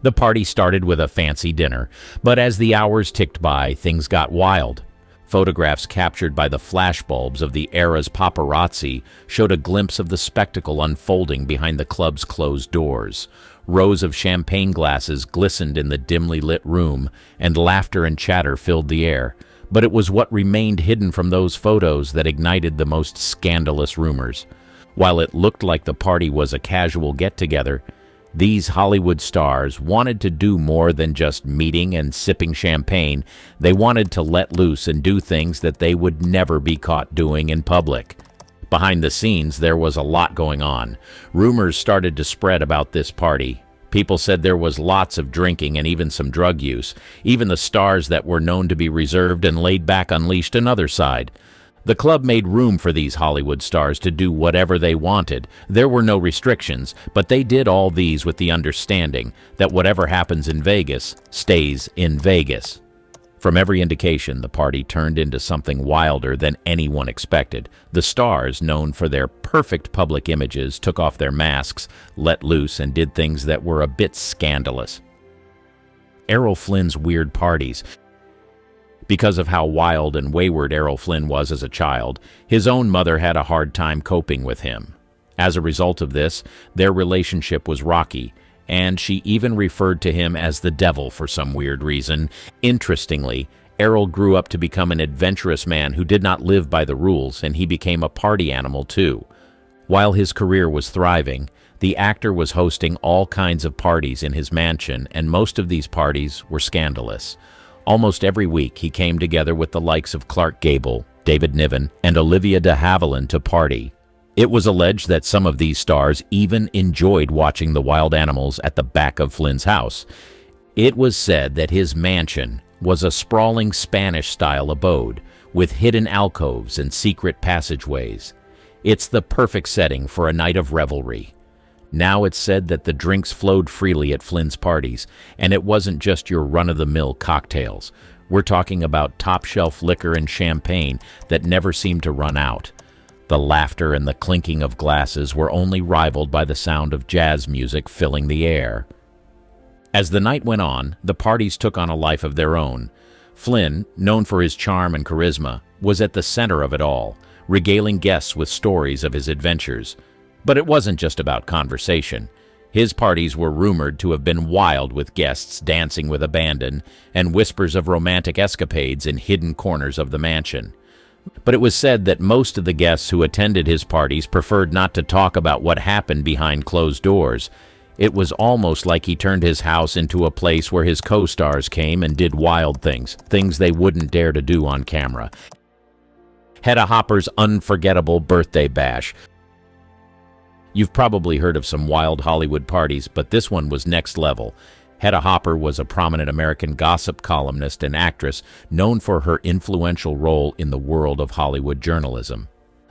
The party started with a fancy dinner, but as the hours ticked by, things got wild. Photographs captured by the flashbulbs of the era's paparazzi showed a glimpse of the spectacle unfolding behind the club's closed doors. Rows of champagne glasses glistened in the dimly lit room, and laughter and chatter filled the air. But it was what remained hidden from those photos that ignited the most scandalous rumors. While it looked like the party was a casual get-together, these Hollywood stars wanted to do more than just meeting and sipping champagne. They wanted to let loose and do things that they would never be caught doing in public. Behind the scenes, there was a lot going on. Rumors started to spread about this party. People said there was lots of drinking and even some drug use. Even the stars that were known to be reserved and laid back unleashed another side. The club made room for these Hollywood stars to do whatever they wanted. There were no restrictions, but they did all these with the understanding that whatever happens in Vegas stays in Vegas. From every indication, the party turned into something wilder than anyone expected. The stars, known for their perfect public images, took off their masks, let loose, and did things that were a bit scandalous. Errol Flynn's weird parties. Because of how wild and wayward Errol Flynn was as a child, his own mother had a hard time coping with him. As a result of this, their relationship was rocky, and she even referred to him as the devil for some weird reason. Interestingly, Errol grew up to become an adventurous man who did not live by the rules, and he became a party animal too. While his career was thriving, the actor was hosting all kinds of parties in his mansion, and most of these parties were scandalous. Almost every week, he came together with the likes of Clark Gable, David Niven, and Olivia de Havilland to party. It was alleged that some of these stars even enjoyed watching the wild animals at the back of Flynn's house. It was said that his mansion was a sprawling Spanish-style abode with hidden alcoves and secret passageways. It's the perfect setting for a night of revelry. Now it's said that the drinks flowed freely at Flynn's parties, and it wasn't just your run-of-the-mill cocktails. We're talking about top-shelf liquor and champagne that never seemed to run out. The laughter and the clinking of glasses were only rivaled by the sound of jazz music filling the air. As the night went on, the parties took on a life of their own. Flynn, known for his charm and charisma, was at the center of it all, regaling guests with stories of his adventures. But it wasn't just about conversation. His parties were rumored to have been wild, with guests dancing with abandon and whispers of romantic escapades in hidden corners of the mansion. But it was said that most of the guests who attended his parties preferred not to talk about what happened behind closed doors. It was almost like he turned his house into a place where his co-stars came and did wild things they wouldn't dare to do on camera. Hedda Hopper's unforgettable birthday bash. You've probably heard of some wild Hollywood parties, but this one was next level. Hedda Hopper was a prominent American gossip columnist and actress known for her influential role in the world of Hollywood journalism.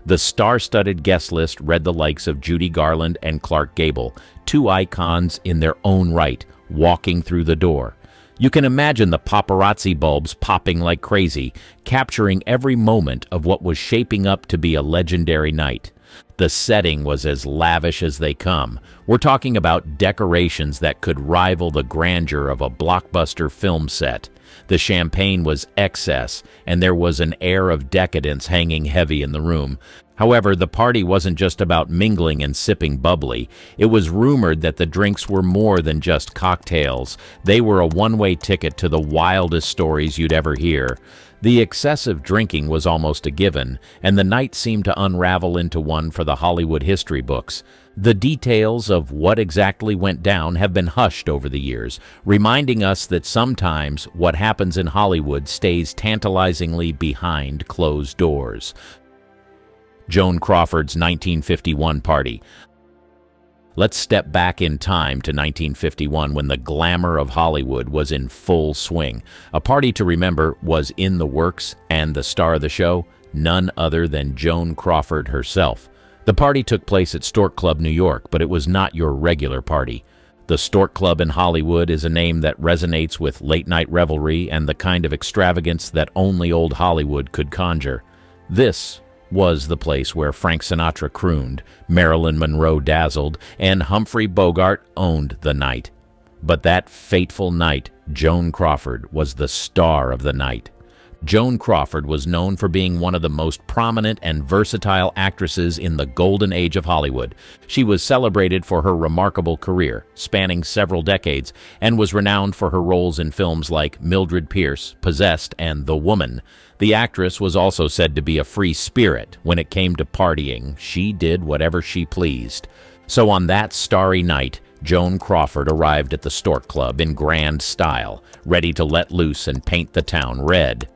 The star-studded guest list read the likes of Judy Garland and Clark Gable, two icons in their own right, walking through the door. You can imagine the paparazzi bulbs popping like crazy, capturing every moment of what was shaping up to be a legendary night. The setting was as lavish as they come. We're talking about decorations that could rival the grandeur of a blockbuster film set. The champagne was excess, and there was an air of decadence hanging heavy in the room. However, the party wasn't just about mingling and sipping bubbly. It was rumored that the drinks were more than just cocktails. They were a one-way ticket to the wildest stories you'd ever hear. The excessive drinking was almost a given, and the night seemed to unravel into one for the Hollywood history books. The details of what exactly went down have been hushed over the years, reminding us that sometimes what happens in Hollywood stays tantalizingly behind closed doors. Joan Crawford's 1951 party. Let's step back in time to 1951 when the glamour of Hollywood was in full swing. A party to remember was in the works, and the star of the show, none other than Joan Crawford herself. The party took place at Stork Club, New York, but it was not your regular party. The Stork Club in Hollywood is a name that resonates with late-night revelry and the kind of extravagance that only old Hollywood could conjure. This was the place where Frank Sinatra crooned, Marilyn Monroe dazzled, and Humphrey Bogart owned the night. But that fateful night, Joan Crawford was the star of the night. Joan Crawford was known for being one of the most prominent and versatile actresses in the golden age of Hollywood. She was celebrated for her remarkable career, spanning several decades, and was renowned for her roles in films like Mildred Pierce, Possessed, and The Woman. The actress was also said to be a free spirit. When it came to partying, she did whatever she pleased. So on that starry night, Joan Crawford arrived at the Stork Club in grand style, ready to let loose and paint the town red.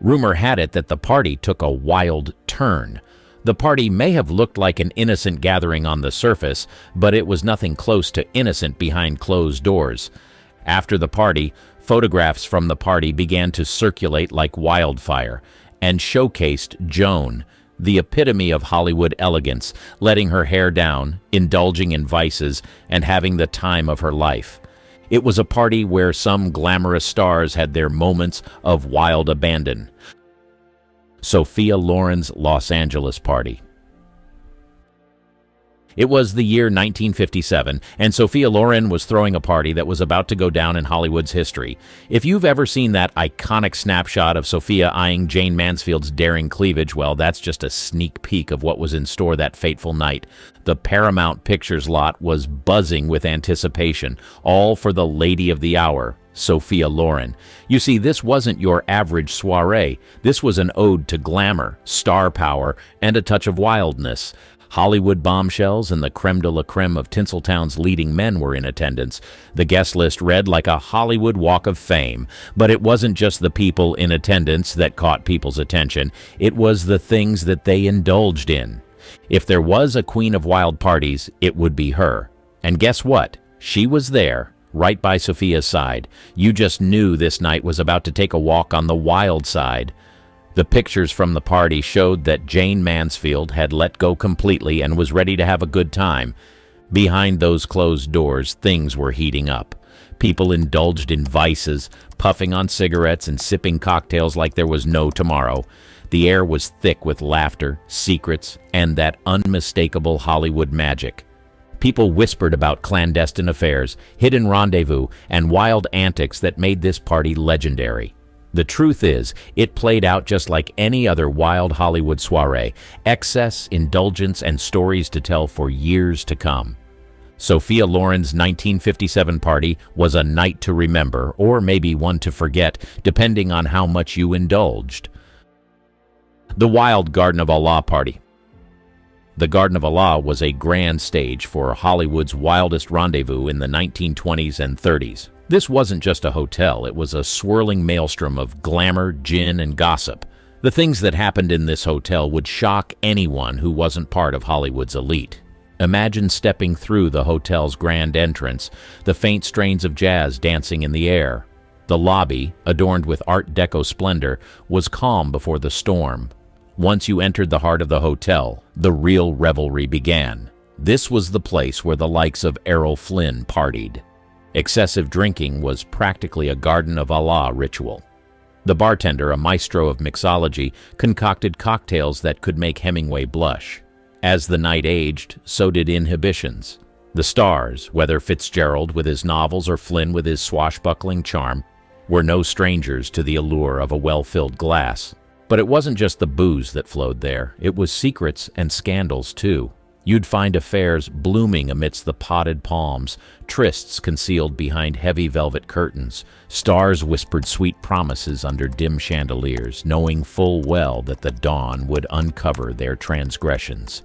Rumor had it that the party took a wild turn. The party may have looked like an innocent gathering on the surface, but it was nothing close to innocent behind closed doors. After the party, photographs from the party began to circulate like wildfire and showcased Joan, the epitome of Hollywood elegance, letting her hair down, indulging in vices, and having the time of her life. It was a party where some glamorous stars had their moments of wild abandon. Sophia Loren's Los Angeles party. It was the year 1957, and Sophia Loren was throwing a party that was about to go down in Hollywood's history. If you've ever seen that iconic snapshot of Sophia eyeing Jane Mansfield's daring cleavage, well, that's just a sneak peek of what was in store that fateful night. The Paramount Pictures lot was buzzing with anticipation, all for the lady of the hour, Sophia Loren. You see, this wasn't your average soiree. This was an ode to glamour, star power, and a touch of wildness. Hollywood bombshells and the creme de la creme of Tinseltown's leading men were in attendance. The guest list read like a Hollywood Walk of Fame. But it wasn't just the people in attendance that caught people's attention. It was the things that they indulged in. If there was a queen of wild parties, it would be her. And guess what? She was there, right by Sophia's side. You just knew this night was about to take a walk on the wild side. The pictures from the party showed that Jane Mansfield had let go completely and was ready to have a good time. Behind those closed doors, things were heating up. People indulged in vices, puffing on cigarettes and sipping cocktails like there was no tomorrow. The air was thick with laughter, secrets, and that unmistakable Hollywood magic. People whispered about clandestine affairs, hidden rendezvous, and wild antics that made this party legendary. The truth is, it played out just like any other wild Hollywood soiree, excess, indulgence, and stories to tell for years to come. Sophia Loren's 1957 party was a night to remember, or maybe one to forget, depending on how much you indulged. The Wild Garden of Allah party. The Garden of Allah was a grand stage for Hollywood's wildest rendezvous in the 1920s and 30s. This wasn't just a hotel, it was a swirling maelstrom of glamour, gin, and gossip. The things that happened in this hotel would shock anyone who wasn't part of Hollywood's elite. Imagine stepping through the hotel's grand entrance, the faint strains of jazz dancing in the air. The lobby, adorned with Art Deco splendor, was calm before the storm. Once you entered the heart of the hotel, the real revelry began. This was the place where the likes of Errol Flynn partied. Excessive drinking was practically a Garden of Allah ritual. The bartender, a maestro of mixology, concocted cocktails that could make Hemingway blush. As the night aged, so did inhibitions. The stars, whether Fitzgerald with his novels or Flynn with his swashbuckling charm, were no strangers to the allure of a well-filled glass. But it wasn't just the booze that flowed there. It was secrets and scandals, too. You'd find affairs blooming amidst the potted palms, trysts concealed behind heavy velvet curtains. Stars whispered sweet promises under dim chandeliers, knowing full well that the dawn would uncover their transgressions.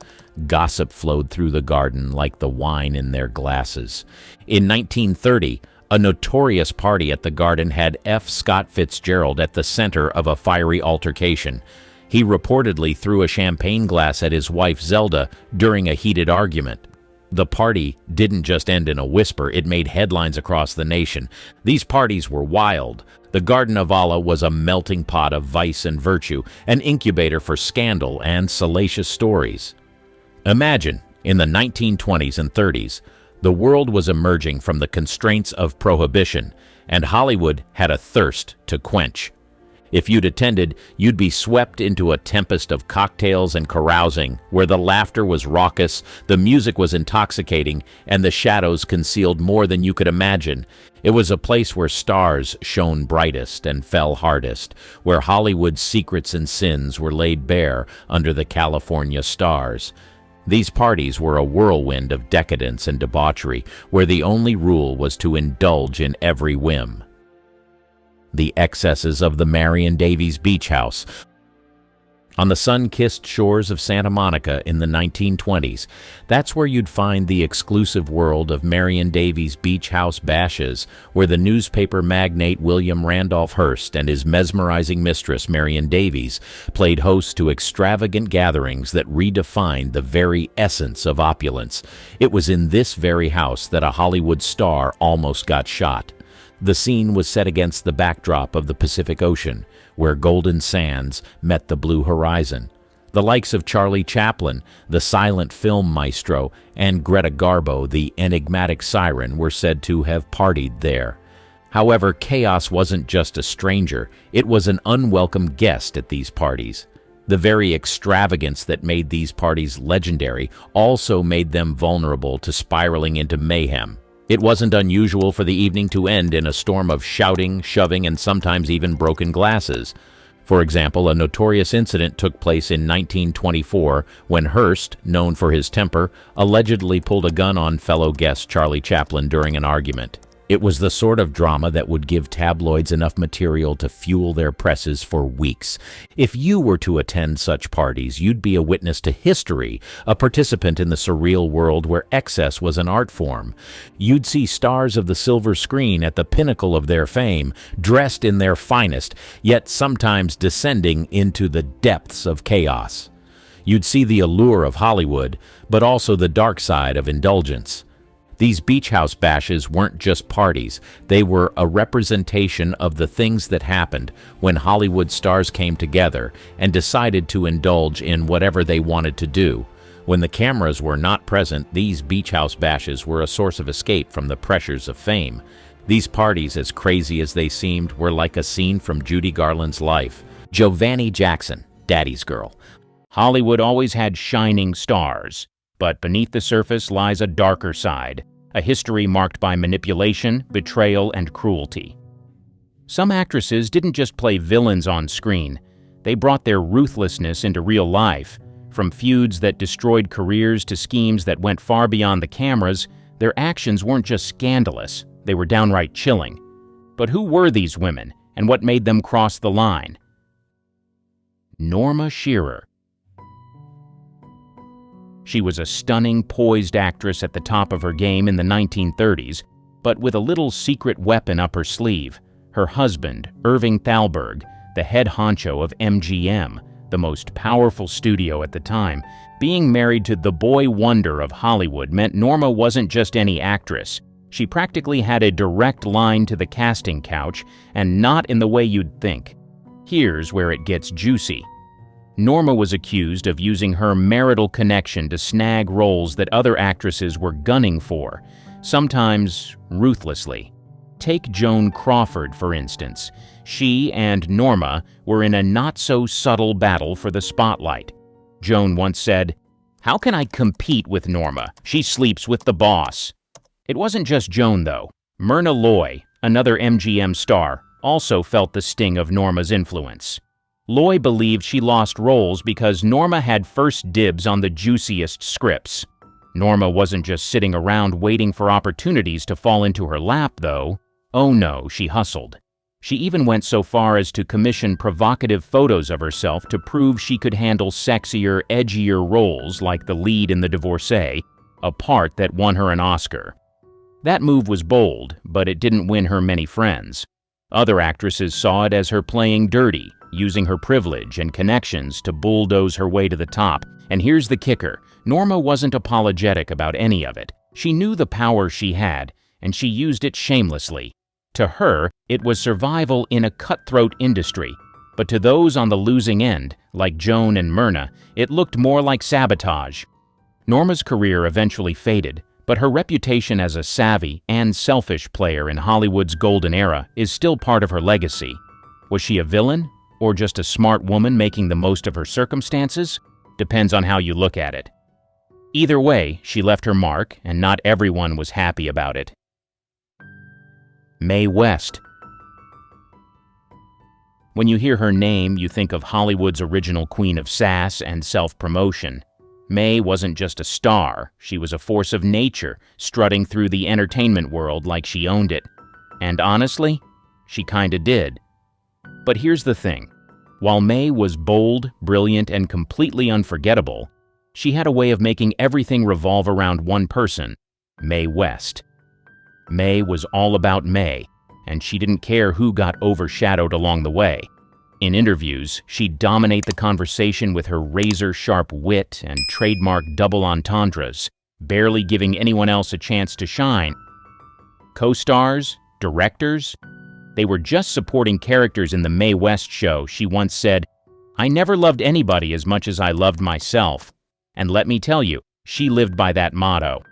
Gossip flowed through the garden like the wine in their glasses. In 1930, a notorious party at the Garden had F. Scott Fitzgerald at the center of a fiery altercation. He reportedly threw a champagne glass at his wife Zelda during a heated argument. The party didn't just end in a whisper, it made headlines across the nation. These parties were wild. The Garden of Allah was a melting pot of vice and virtue, an incubator for scandal and salacious stories. Imagine, in the 1920s and 30s, the world was emerging from the constraints of prohibition, and Hollywood had a thirst to quench. If you'd attended, you'd be swept into a tempest of cocktails and carousing, where the laughter was raucous, the music was intoxicating, and the shadows concealed more than you could imagine. It was a place where stars shone brightest and fell hardest, where Hollywood's secrets and sins were laid bare under the California stars. These parties were a whirlwind of decadence and debauchery, where the only rule was to indulge in every whim. The excesses of the Marion Davies Beach House. On the sun-kissed shores of Santa Monica in the 1920s, that's where you'd find the exclusive world of Marion Davies Beach House bashes, where the newspaper magnate William Randolph Hearst and his mesmerizing mistress Marion Davies played host to extravagant gatherings that redefined the very essence of opulence. It was in this very house that a Hollywood star almost got shot. The scene was set against the backdrop of the Pacific Ocean, where golden sands met the blue horizon. The likes of Charlie Chaplin, the silent film maestro, and Greta Garbo, the enigmatic Siren, were said to have partied there. However, chaos wasn't just a stranger, it was an unwelcome guest at these parties. The very extravagance that made these parties legendary also made them vulnerable to spiraling into mayhem. It wasn't unusual for the evening to end in a storm of shouting, shoving, and sometimes even broken glasses. For example, a notorious incident took place in 1924 when Hearst, known for his temper, allegedly pulled a gun on fellow guest Charlie Chaplin during an argument. It was the sort of drama that would give tabloids enough material to fuel their presses for weeks. If you were to attend such parties, you'd be a witness to history, a participant in the surreal world where excess was an art form. You'd see stars of the silver screen at the pinnacle of their fame, dressed in their finest, yet sometimes descending into the depths of chaos. You'd see the allure of Hollywood, but also the dark side of indulgence. These beach house bashes weren't just parties, they were a representation of the things that happened when Hollywood stars came together and decided to indulge in whatever they wanted to do. When the cameras were not present, these beach house bashes were a source of escape from the pressures of fame. These parties, as crazy as they seemed, were like a scene from Judy Garland's life. Giovanni Jackson, Daddy's Girl. Hollywood always had shining stars. But beneath the surface lies a darker side, a history marked by manipulation, betrayal, and cruelty. Some actresses didn't just play villains on screen, they brought their ruthlessness into real life. From feuds that destroyed careers to schemes that went far beyond the cameras, their actions weren't just scandalous, they were downright chilling. But who were these women, and what made them cross the line? Norma Shearer. She was a stunning, poised actress at the top of her game in the 1930s, but with a little secret weapon up her sleeve. Her husband, Irving Thalberg, the head honcho of MGM, the most powerful studio at the time. Being married to the boy wonder of Hollywood meant Norma wasn't just any actress. She practically had a direct line to the casting couch, and not in the way you'd think. Here's where it gets juicy. Norma was accused of using her marital connection to snag roles that other actresses were gunning for, sometimes ruthlessly. Take Joan Crawford, for instance. She and Norma were in a not-so-subtle battle for the spotlight. Joan once said, "How can I compete with Norma? She sleeps with the boss." It wasn't just Joan, though. Myrna Loy, another MGM star, also felt the sting of Norma's influence. Loy believed she lost roles because Norma had first dibs on the juiciest scripts. Norma wasn't just sitting around waiting for opportunities to fall into her lap, though. Oh no, she hustled. She even went so far as to commission provocative photos of herself to prove she could handle sexier, edgier roles like the lead in The Divorcee, a part that won her an Oscar. That move was bold, but it didn't win her many friends. Other actresses saw it as her playing dirty, using her privilege and connections to bulldoze her way to the top. And here's the kicker. Norma wasn't apologetic about any of it. She knew the power she had, and she used it shamelessly. To her, it was survival in a cutthroat industry. But to those on the losing end, like Joan and Myrna, it looked more like sabotage. Norma's career eventually faded, but her reputation as a savvy and selfish player in Hollywood's golden era is still part of her legacy. Was she a villain? Or just a smart woman making the most of her circumstances? Depends on how you look at it. Either way, she left her mark, and not everyone was happy about it. Mae West. When you hear her name, you think of Hollywood's original queen of sass and self-promotion. Mae wasn't just a star, she was a force of nature, strutting through the entertainment world like she owned it. And honestly, she kinda did. But here's the thing. While Mae was bold, brilliant, and completely unforgettable, she had a way of making everything revolve around one person, Mae West. Mae was all about Mae, and she didn't care who got overshadowed along the way. In interviews, she'd dominate the conversation with her razor-sharp wit and trademark double entendres, barely giving anyone else a chance to shine. Co-stars, directors, they were just supporting characters in the Mae West show. She once said, "I never loved anybody as much as I loved myself." And let me tell you, she lived by that motto.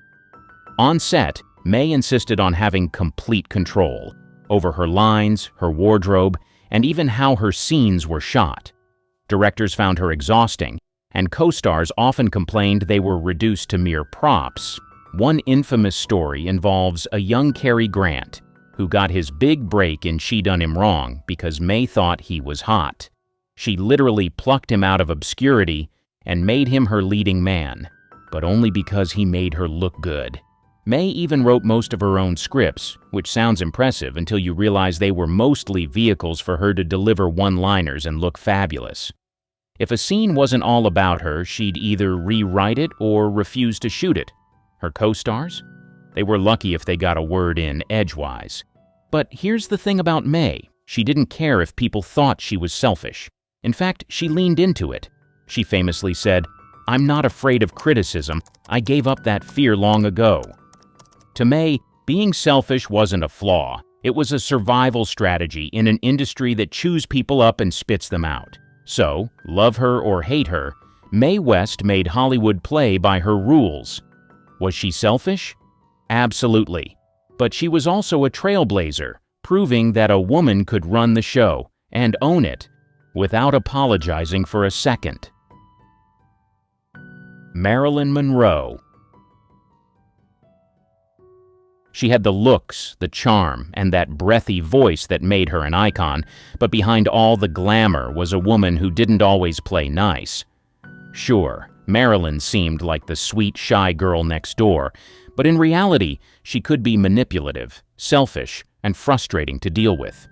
On set, Mae insisted on having complete control over her lines, her wardrobe, and even how her scenes were shot. Directors found her exhausting, and co-stars often complained they were reduced to mere props. One infamous story involves a young Cary Grant, who got his big break in She Done Him Wrong because Mae thought he was hot. She literally plucked him out of obscurity and made him her leading man, but only because he made her look good. Mae even wrote most of her own scripts, which sounds impressive until you realize they were mostly vehicles for her to deliver one-liners and look fabulous. If a scene wasn't all about her, she'd either rewrite it or refuse to shoot it. Her co-stars? They were lucky if they got a word in edgewise. But here's the thing about Mae. She didn't care if people thought she was selfish. In fact, she leaned into it. She famously said, "I'm not afraid of criticism. I gave up that fear long ago." To Mae, being selfish wasn't a flaw. It was a survival strategy in an industry that chews people up and spits them out. So, love her or hate her, Mae West made Hollywood play by her rules. Was she selfish? Absolutely. But she was also a trailblazer, proving that a woman could run the show and own it without apologizing for a second. Marilyn Monroe. She had the looks, the charm, and that breathy voice that made her an icon, but behind all the glamour was a woman who didn't always play nice. Sure, Marilyn seemed like the sweet, shy girl next door, but in reality, she could be manipulative, selfish, and frustrating to deal with.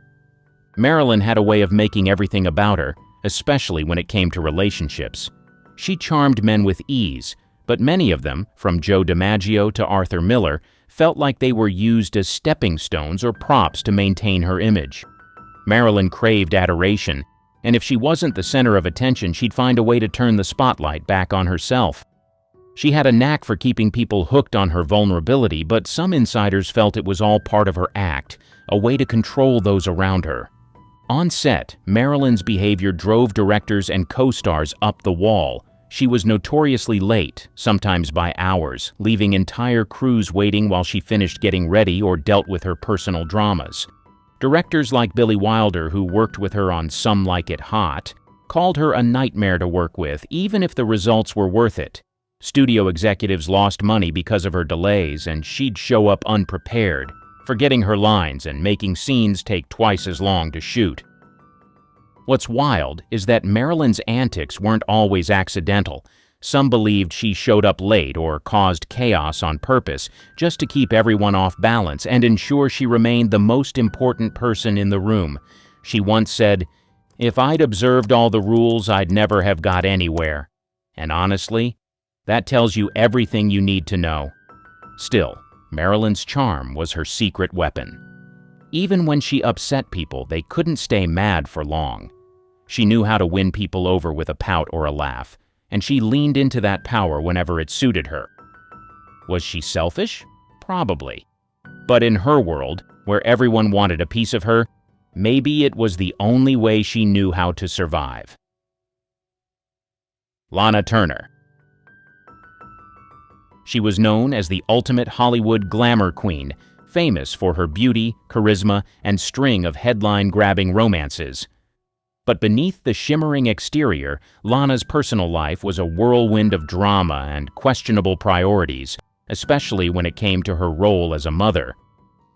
Marilyn had a way of making everything about her, especially when it came to relationships. She charmed men with ease, but many of them, from Joe DiMaggio to Arthur Miller, felt like they were used as stepping stones or props to maintain her image. Marilyn craved adoration, and if she wasn't the center of attention, she'd find a way to turn the spotlight back on herself. She had a knack for keeping people hooked on her vulnerability, but some insiders felt it was all part of her act, a way to control those around her. On set, Marilyn's behavior drove directors and co-stars up the wall. She was notoriously late, sometimes by hours, leaving entire crews waiting while she finished getting ready or dealt with her personal dramas. Directors like Billy Wilder, who worked with her on Some Like It Hot, called her a nightmare to work with, even if the results were worth it. Studio executives lost money because of her delays, and she'd show up unprepared, forgetting her lines and making scenes take twice as long to shoot. What's wild is that Marilyn's antics weren't always accidental. Some believed she showed up late or caused chaos on purpose just to keep everyone off balance and ensure she remained the most important person in the room. She once said, "If I'd observed all the rules, I'd never have got anywhere." And honestly, that tells you everything you need to know. Still, Marilyn's charm was her secret weapon. Even when she upset people, they couldn't stay mad for long. She knew how to win people over with a pout or a laugh, and she leaned into that power whenever it suited her. Was she selfish? Probably. But in her world, where everyone wanted a piece of her, maybe it was the only way she knew how to survive. Lana Turner. She was known as the ultimate Hollywood glamour queen, famous for her beauty, charisma, and string of headline-grabbing romances. But beneath the shimmering exterior, Lana's personal life was a whirlwind of drama and questionable priorities, especially when it came to her role as a mother.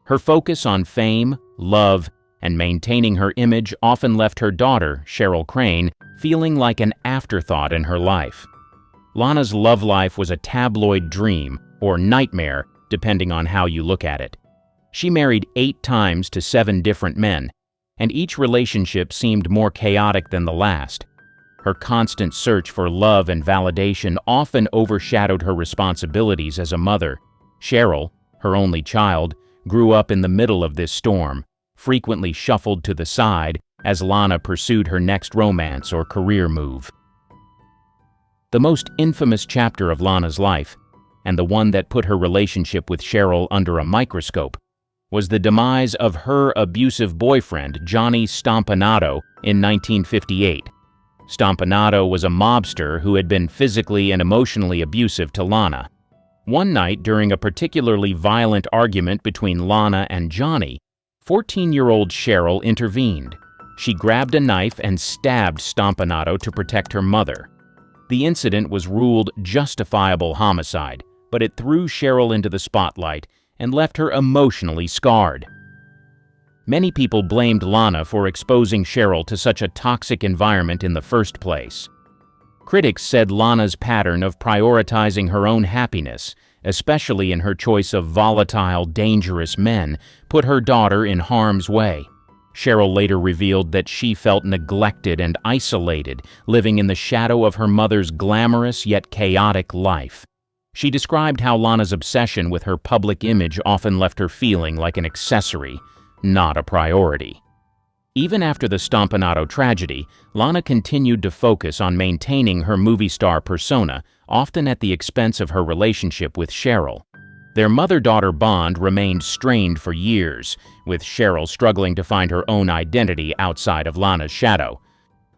Her focus on fame, love, and maintaining her image often left her daughter, Cheryl Crane, feeling like an afterthought in her life. Lana's love life was a tabloid dream, or nightmare, depending on how you look at it. She married 8 times to 7 different men, and each relationship seemed more chaotic than the last. Her constant search for love and validation often overshadowed her responsibilities as a mother. Cheryl, her only child, grew up in the middle of this storm, frequently shuffled to the side as Lana pursued her next romance or career move. The most infamous chapter of Lana's life, and the one that put her relationship with Cheryl under a microscope, was the demise of her abusive boyfriend, Johnny Stompanato, in 1958. Stompanato was a mobster who had been physically and emotionally abusive to Lana. One night, during a particularly violent argument between Lana and Johnny, 14-year-old Cheryl intervened. She grabbed a knife and stabbed Stompanato to protect her mother. The incident was ruled justifiable homicide, but it threw Cheryl into the spotlight and left her emotionally scarred. Many people blamed Lana for exposing Cheryl to such a toxic environment in the first place. Critics said Lana's pattern of prioritizing her own happiness, especially in her choice of volatile, dangerous men, put her daughter in harm's way. Cheryl later revealed that she felt neglected and isolated, living in the shadow of her mother's glamorous yet chaotic life. She described how Lana's obsession with her public image often left her feeling like an accessory, not a priority. Even after the Stompanato tragedy, Lana continued to focus on maintaining her movie star persona, often at the expense of her relationship with Cheryl. Their mother-daughter bond remained strained for years, with Cheryl struggling to find her own identity outside of Lana's shadow.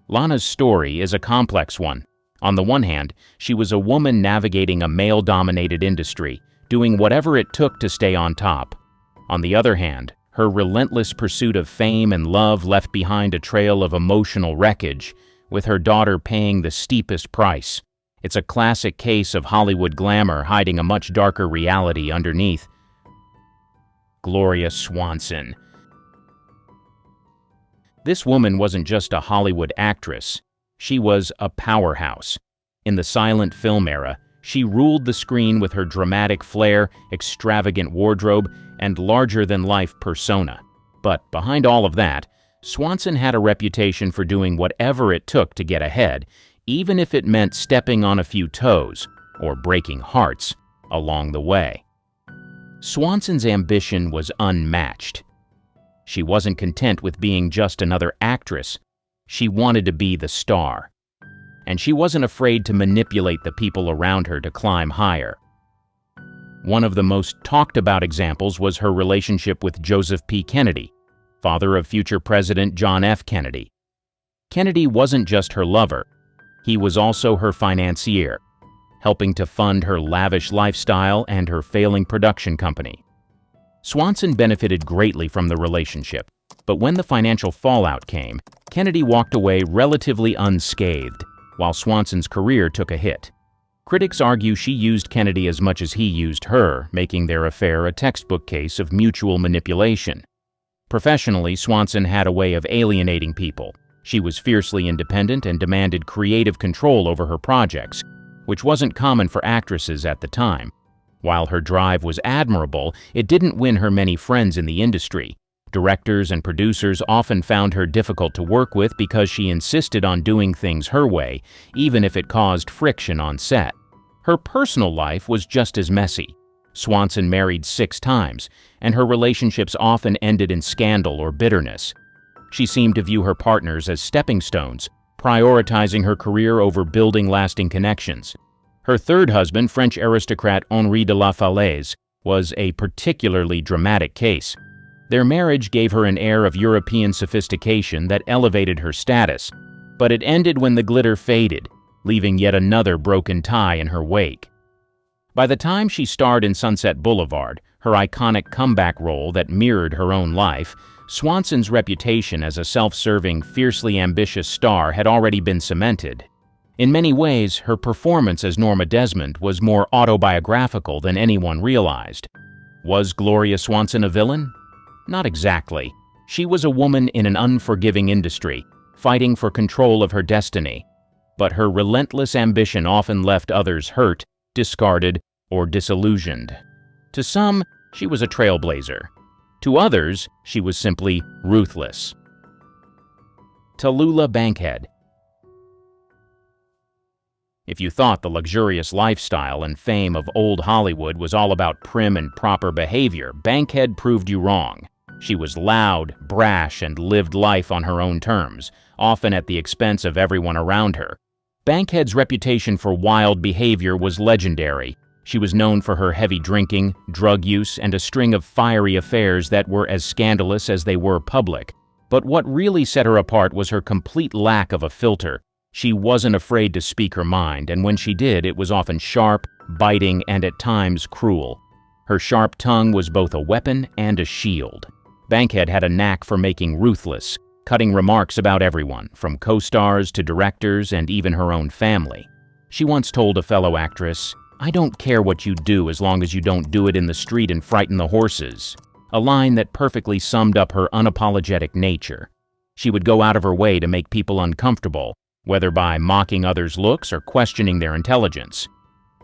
Lana's story is a complex one. On the one hand, she was a woman navigating a male-dominated industry, doing whatever it took to stay on top. On the other hand, her relentless pursuit of fame and love left behind a trail of emotional wreckage, with her daughter paying the steepest price. It's a classic case of Hollywood glamour hiding a much darker reality underneath. Gloria Swanson. This woman wasn't just a Hollywood actress. She was a powerhouse. In the silent film era, she ruled the screen with her dramatic flair, extravagant wardrobe, and larger-than-life persona. But behind all of that, Swanson had a reputation for doing whatever it took to get ahead, even if it meant stepping on a few toes or breaking hearts along the way. Swanson's ambition was unmatched. She wasn't content with being just another actress. She wanted to be the star. And she wasn't afraid to manipulate the people around her to climb higher. One of the most talked about examples was her relationship with Joseph P. Kennedy, father of future President John F. Kennedy. Kennedy wasn't just her lover. He was also her financier, helping to fund her lavish lifestyle and her failing production company. Swanson benefited greatly from the relationship, but when the financial fallout came, Kennedy walked away relatively unscathed, while Swanson's career took a hit. Critics argue she used Kennedy as much as he used her, making their affair a textbook case of mutual manipulation. Professionally, Swanson had a way of alienating people. She was fiercely independent and demanded creative control over her projects, which wasn't common for actresses at the time. While her drive was admirable, it didn't win her many friends in the industry. Directors and producers often found her difficult to work with because she insisted on doing things her way, even if it caused friction on set. Her personal life was just as messy. Swanson married 6 times, and her relationships often ended in scandal or bitterness. She seemed to view her partners as stepping stones, prioritizing her career over building lasting connections. Her third husband, French aristocrat Henri de la Falaise, was a particularly dramatic case. Their marriage gave her an air of European sophistication that elevated her status, but it ended when the glitter faded, leaving yet another broken tie in her wake. By the time she starred in Sunset Boulevard, her iconic comeback role that mirrored her own life, Swanson's reputation as a self-serving, fiercely ambitious star had already been cemented. In many ways, her performance as Norma Desmond was more autobiographical than anyone realized. Was Gloria Swanson a villain? Not exactly. She was a woman in an unforgiving industry, fighting for control of her destiny. But her relentless ambition often left others hurt, discarded, or disillusioned. To some, she was a trailblazer. To others, she was simply ruthless. Tallulah Bankhead. If you thought the luxurious lifestyle and fame of old Hollywood was all about prim and proper behavior, Bankhead proved you wrong. She was loud, brash, and lived life on her own terms, often at the expense of everyone around her. Bankhead's reputation for wild behavior was legendary. She was known for her heavy drinking, drug use, and a string of fiery affairs that were as scandalous as they were public. But what really set her apart was her complete lack of a filter. She wasn't afraid to speak her mind, and when she did, it was often sharp, biting, and at times cruel. Her sharp tongue was both a weapon and a shield. Bankhead had a knack for making ruthless, cutting remarks about everyone, from co-stars to directors and even her own family. She once told a fellow actress, "I don't care what you do as long as you don't do it in the street and frighten the horses," a line that perfectly summed up her unapologetic nature. She would go out of her way to make people uncomfortable, whether by mocking others' looks or questioning their intelligence.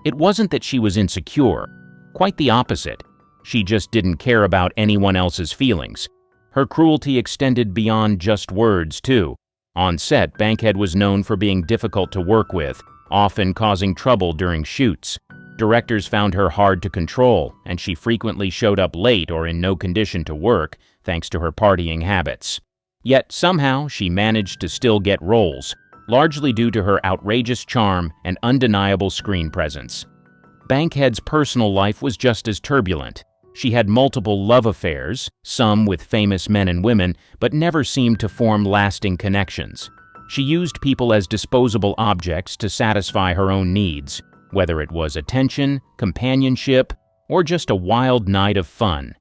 It wasn't that she was insecure, quite the opposite. She just didn't care about anyone else's feelings. Her cruelty extended beyond just words, too. On set, Bankhead was known for being difficult to work with, often causing trouble during shoots. Directors found her hard to control, and she frequently showed up late or in no condition to work, thanks to her partying habits. Yet somehow she managed to still get roles, largely due to her outrageous charm and undeniable screen presence. Bankhead's personal life was just as turbulent. She had multiple love affairs, some with famous men and women, but never seemed to form lasting connections. She used people as disposable objects to satisfy her own needs, whether it was attention, companionship, or just a wild night of fun.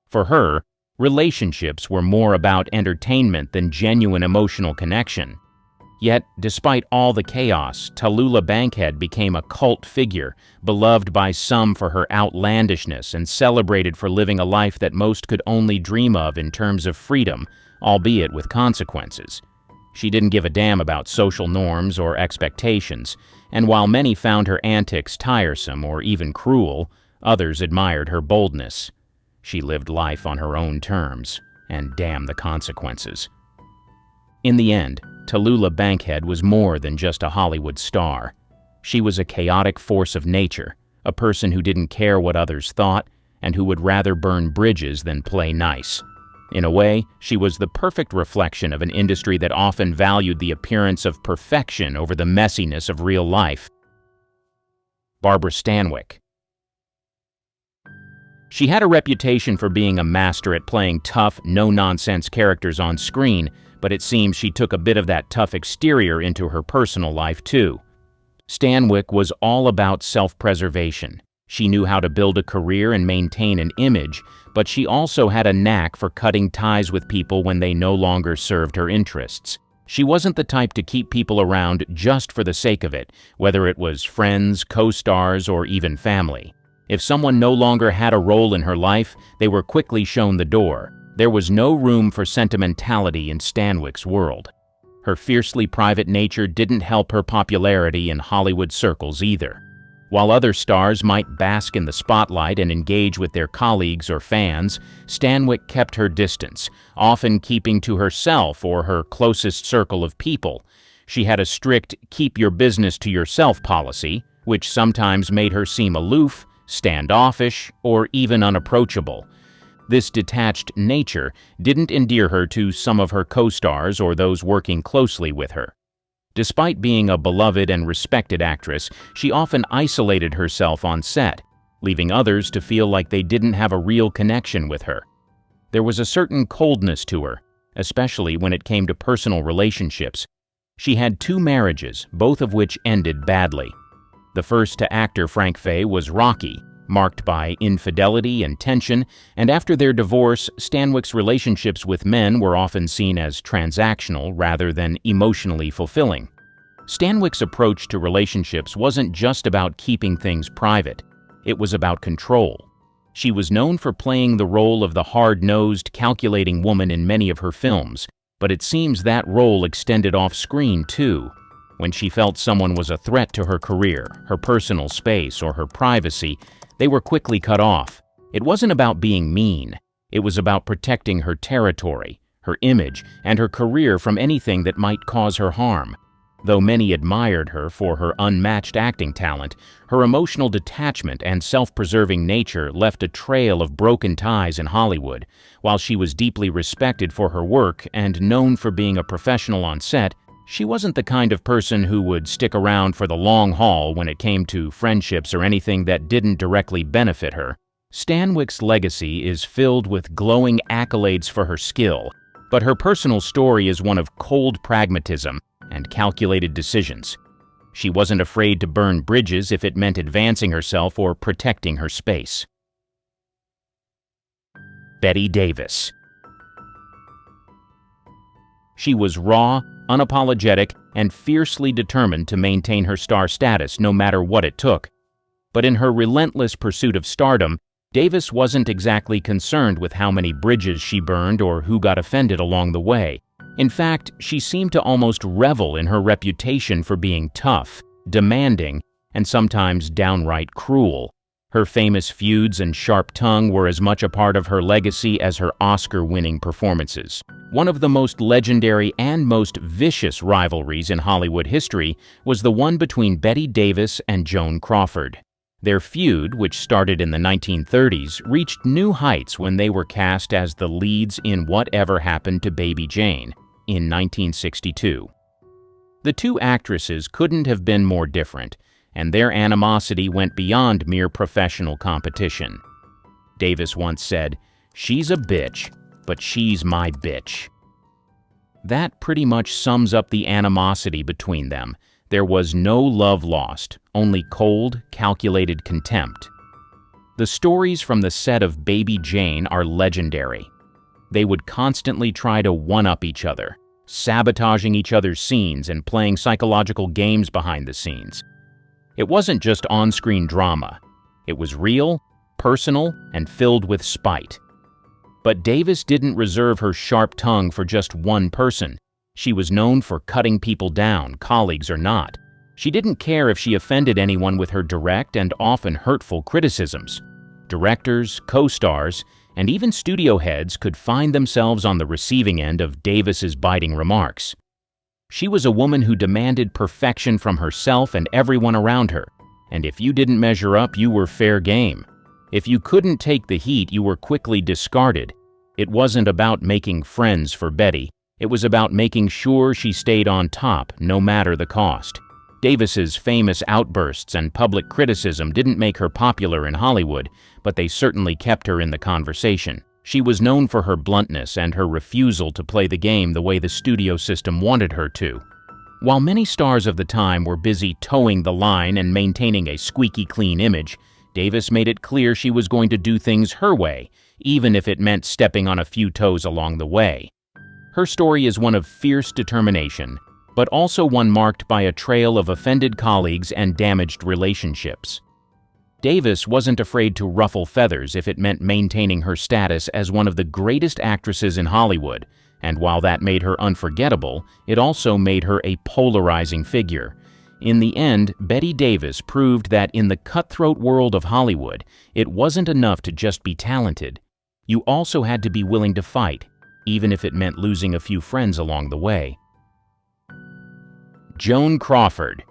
For her, relationships were more about entertainment than genuine emotional connection. Yet, despite all the chaos, Tallulah Bankhead became a cult figure, beloved by some for her outlandishness and celebrated for living a life that most could only dream of in terms of freedom, albeit with consequences. She didn't give a damn about social norms or expectations, and while many found her antics tiresome or even cruel, others admired her boldness. She lived life on her own terms, and damn the consequences. In the end, Tallulah Bankhead was more than just a Hollywood star. She was a chaotic force of nature, a person who didn't care what others thought, and who would rather burn bridges than play nice. In a way, she was the perfect reflection of an industry that often valued the appearance of perfection over the messiness of real life. Barbara Stanwyck. She had a reputation for being a master at playing tough, no-nonsense characters on screen, but it seems she took a bit of that tough exterior into her personal life, too. Stanwyck was all about self-preservation. She knew how to build a career and maintain an image, but she also had a knack for cutting ties with people when they no longer served her interests. She wasn't the type to keep people around just for the sake of it, whether it was friends, co-stars, or even family. If someone no longer had a role in her life, they were quickly shown the door. There was no room for sentimentality in Stanwyck's world. Her fiercely private nature didn't help her popularity in Hollywood circles either. While other stars might bask in the spotlight and engage with their colleagues or fans, Stanwyck kept her distance, often keeping to herself or her closest circle of people. She had a strict keep your business to yourself policy, which sometimes made her seem aloof, standoffish, or even unapproachable. This detached nature didn't endear her to some of her co-stars or those working closely with her. Despite being a beloved and respected actress, she often isolated herself on set, leaving others to feel like they didn't have a real connection with her. There was a certain coldness to her, especially when it came to personal relationships. She had 2 marriages, both of which ended badly. The first to actor Frank Fay was rocky, marked by infidelity and tension, and after their divorce, Stanwyck's relationships with men were often seen as transactional rather than emotionally fulfilling. Stanwyck's approach to relationships wasn't just about keeping things private. It was about control. She was known for playing the role of the hard-nosed, calculating woman in many of her films, but it seems that role extended off-screen too. When she felt someone was a threat to her career, her personal space, or her privacy, they were quickly cut off. It wasn't about being mean. It was about protecting her territory, her image, and her career from anything that might cause her harm. Though many admired her for her unmatched acting talent, her emotional detachment and self-preserving nature left a trail of broken ties in Hollywood. While she was deeply respected for her work and known for being a professional on set, she wasn't the kind of person who would stick around for the long haul when it came to friendships or anything that didn't directly benefit her. Stanwyck's legacy is filled with glowing accolades for her skill, but her personal story is one of cold pragmatism and calculated decisions. She wasn't afraid to burn bridges if it meant advancing herself or protecting her space. Bette Davis. She was raw, unapologetic, and fiercely determined to maintain her star status no matter what it took. But in her relentless pursuit of stardom, Davis wasn't exactly concerned with how many bridges she burned or who got offended along the way. In fact, she seemed to almost revel in her reputation for being tough, demanding, and sometimes downright cruel. Her famous feuds and sharp tongue were as much a part of her legacy as her Oscar-winning performances. One of the most legendary and most vicious rivalries in Hollywood history was the one between Bette Davis and Joan Crawford. Their feud, which started in the 1930s, reached new heights when they were cast as the leads in Whatever Happened to Baby Jane in 1962. The two actresses couldn't have been more different, and their animosity went beyond mere professional competition. Davis once said, "She's a bitch, but she's my bitch." That pretty much sums up the animosity between them. There was no love lost, only cold, calculated contempt. The stories from the set of Baby Jane are legendary. They would constantly try to one-up each other, sabotaging each other's scenes and playing psychological games behind the scenes. It wasn't just on-screen drama. It was real, personal, and filled with spite. But Davis didn't reserve her sharp tongue for just one person. She was known for cutting people down, colleagues or not. She didn't care if she offended anyone with her direct and often hurtful criticisms. Directors, co-stars, and even studio heads could find themselves on the receiving end of Davis's biting remarks. She was a woman who demanded perfection from herself and everyone around her, and if you didn't measure up, you were fair game. If you couldn't take the heat, you were quickly discarded. It wasn't about making friends for Bette. It was about making sure she stayed on top, no matter the cost. Davis's famous outbursts and public criticism didn't make her popular in Hollywood, but they certainly kept her in the conversation. She was known for her bluntness and her refusal to play the game the way the studio system wanted her to. While many stars of the time were busy towing the line and maintaining a squeaky clean image, Davis made it clear she was going to do things her way, even if it meant stepping on a few toes along the way. Her story is one of fierce determination, but also one marked by a trail of offended colleagues and damaged relationships. Davis wasn't afraid to ruffle feathers if it meant maintaining her status as one of the greatest actresses in Hollywood, and while that made her unforgettable, it also made her a polarizing figure. In the end, Bette Davis proved that in the cutthroat world of Hollywood, it wasn't enough to just be talented. You also had to be willing to fight, even if it meant losing a few friends along the way. Joan Crawford.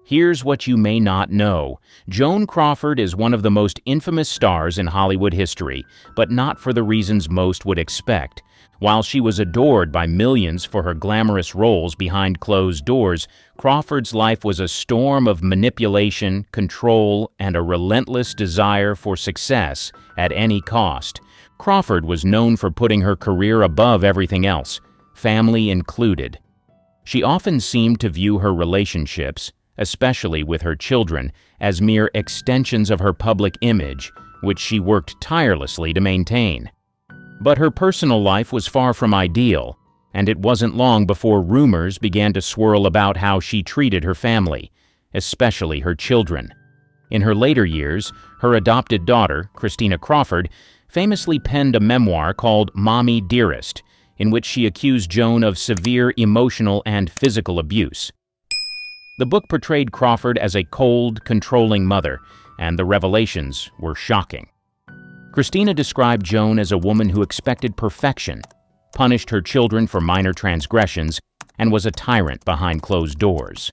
Here's what you may not know. Joan Crawford is one of the most infamous stars in Hollywood history, but not for the reasons most would expect. While she was adored by millions for her glamorous roles behind closed doors, Crawford's life was a storm of manipulation, control, and a relentless desire for success at any cost. Crawford was known for putting her career above everything else, family included. She often seemed to view her relationships, especially with her children, as mere extensions of her public image, which she worked tirelessly to maintain. But her personal life was far from ideal, and it wasn't long before rumors began to swirl about how she treated her family, especially her children. In her later years, her adopted daughter, Christina Crawford, famously penned a memoir called Mommy Dearest, in which she accused Joan of severe emotional and physical abuse. The book portrayed Crawford as a cold, controlling mother, and the revelations were shocking. Christina described Joan as a woman who expected perfection, punished her children for minor transgressions, and was a tyrant behind closed doors.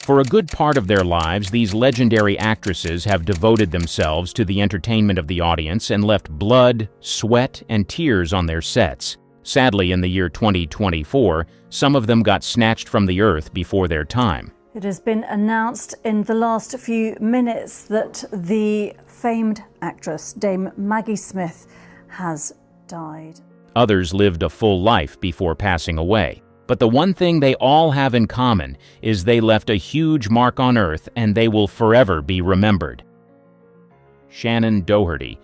For a good part of their lives, these legendary actresses have devoted themselves to the entertainment of the audience and left blood, sweat, and tears on their sets. Sadly, in the year 2024, some of them got snatched from the earth before their time. It has been announced in the last few minutes that the famed actress, Dame Maggie Smith, has died. Others lived a full life before passing away. But the one thing they all have in common is they left a huge mark on Earth, and they will forever be remembered. Shannen Doherty.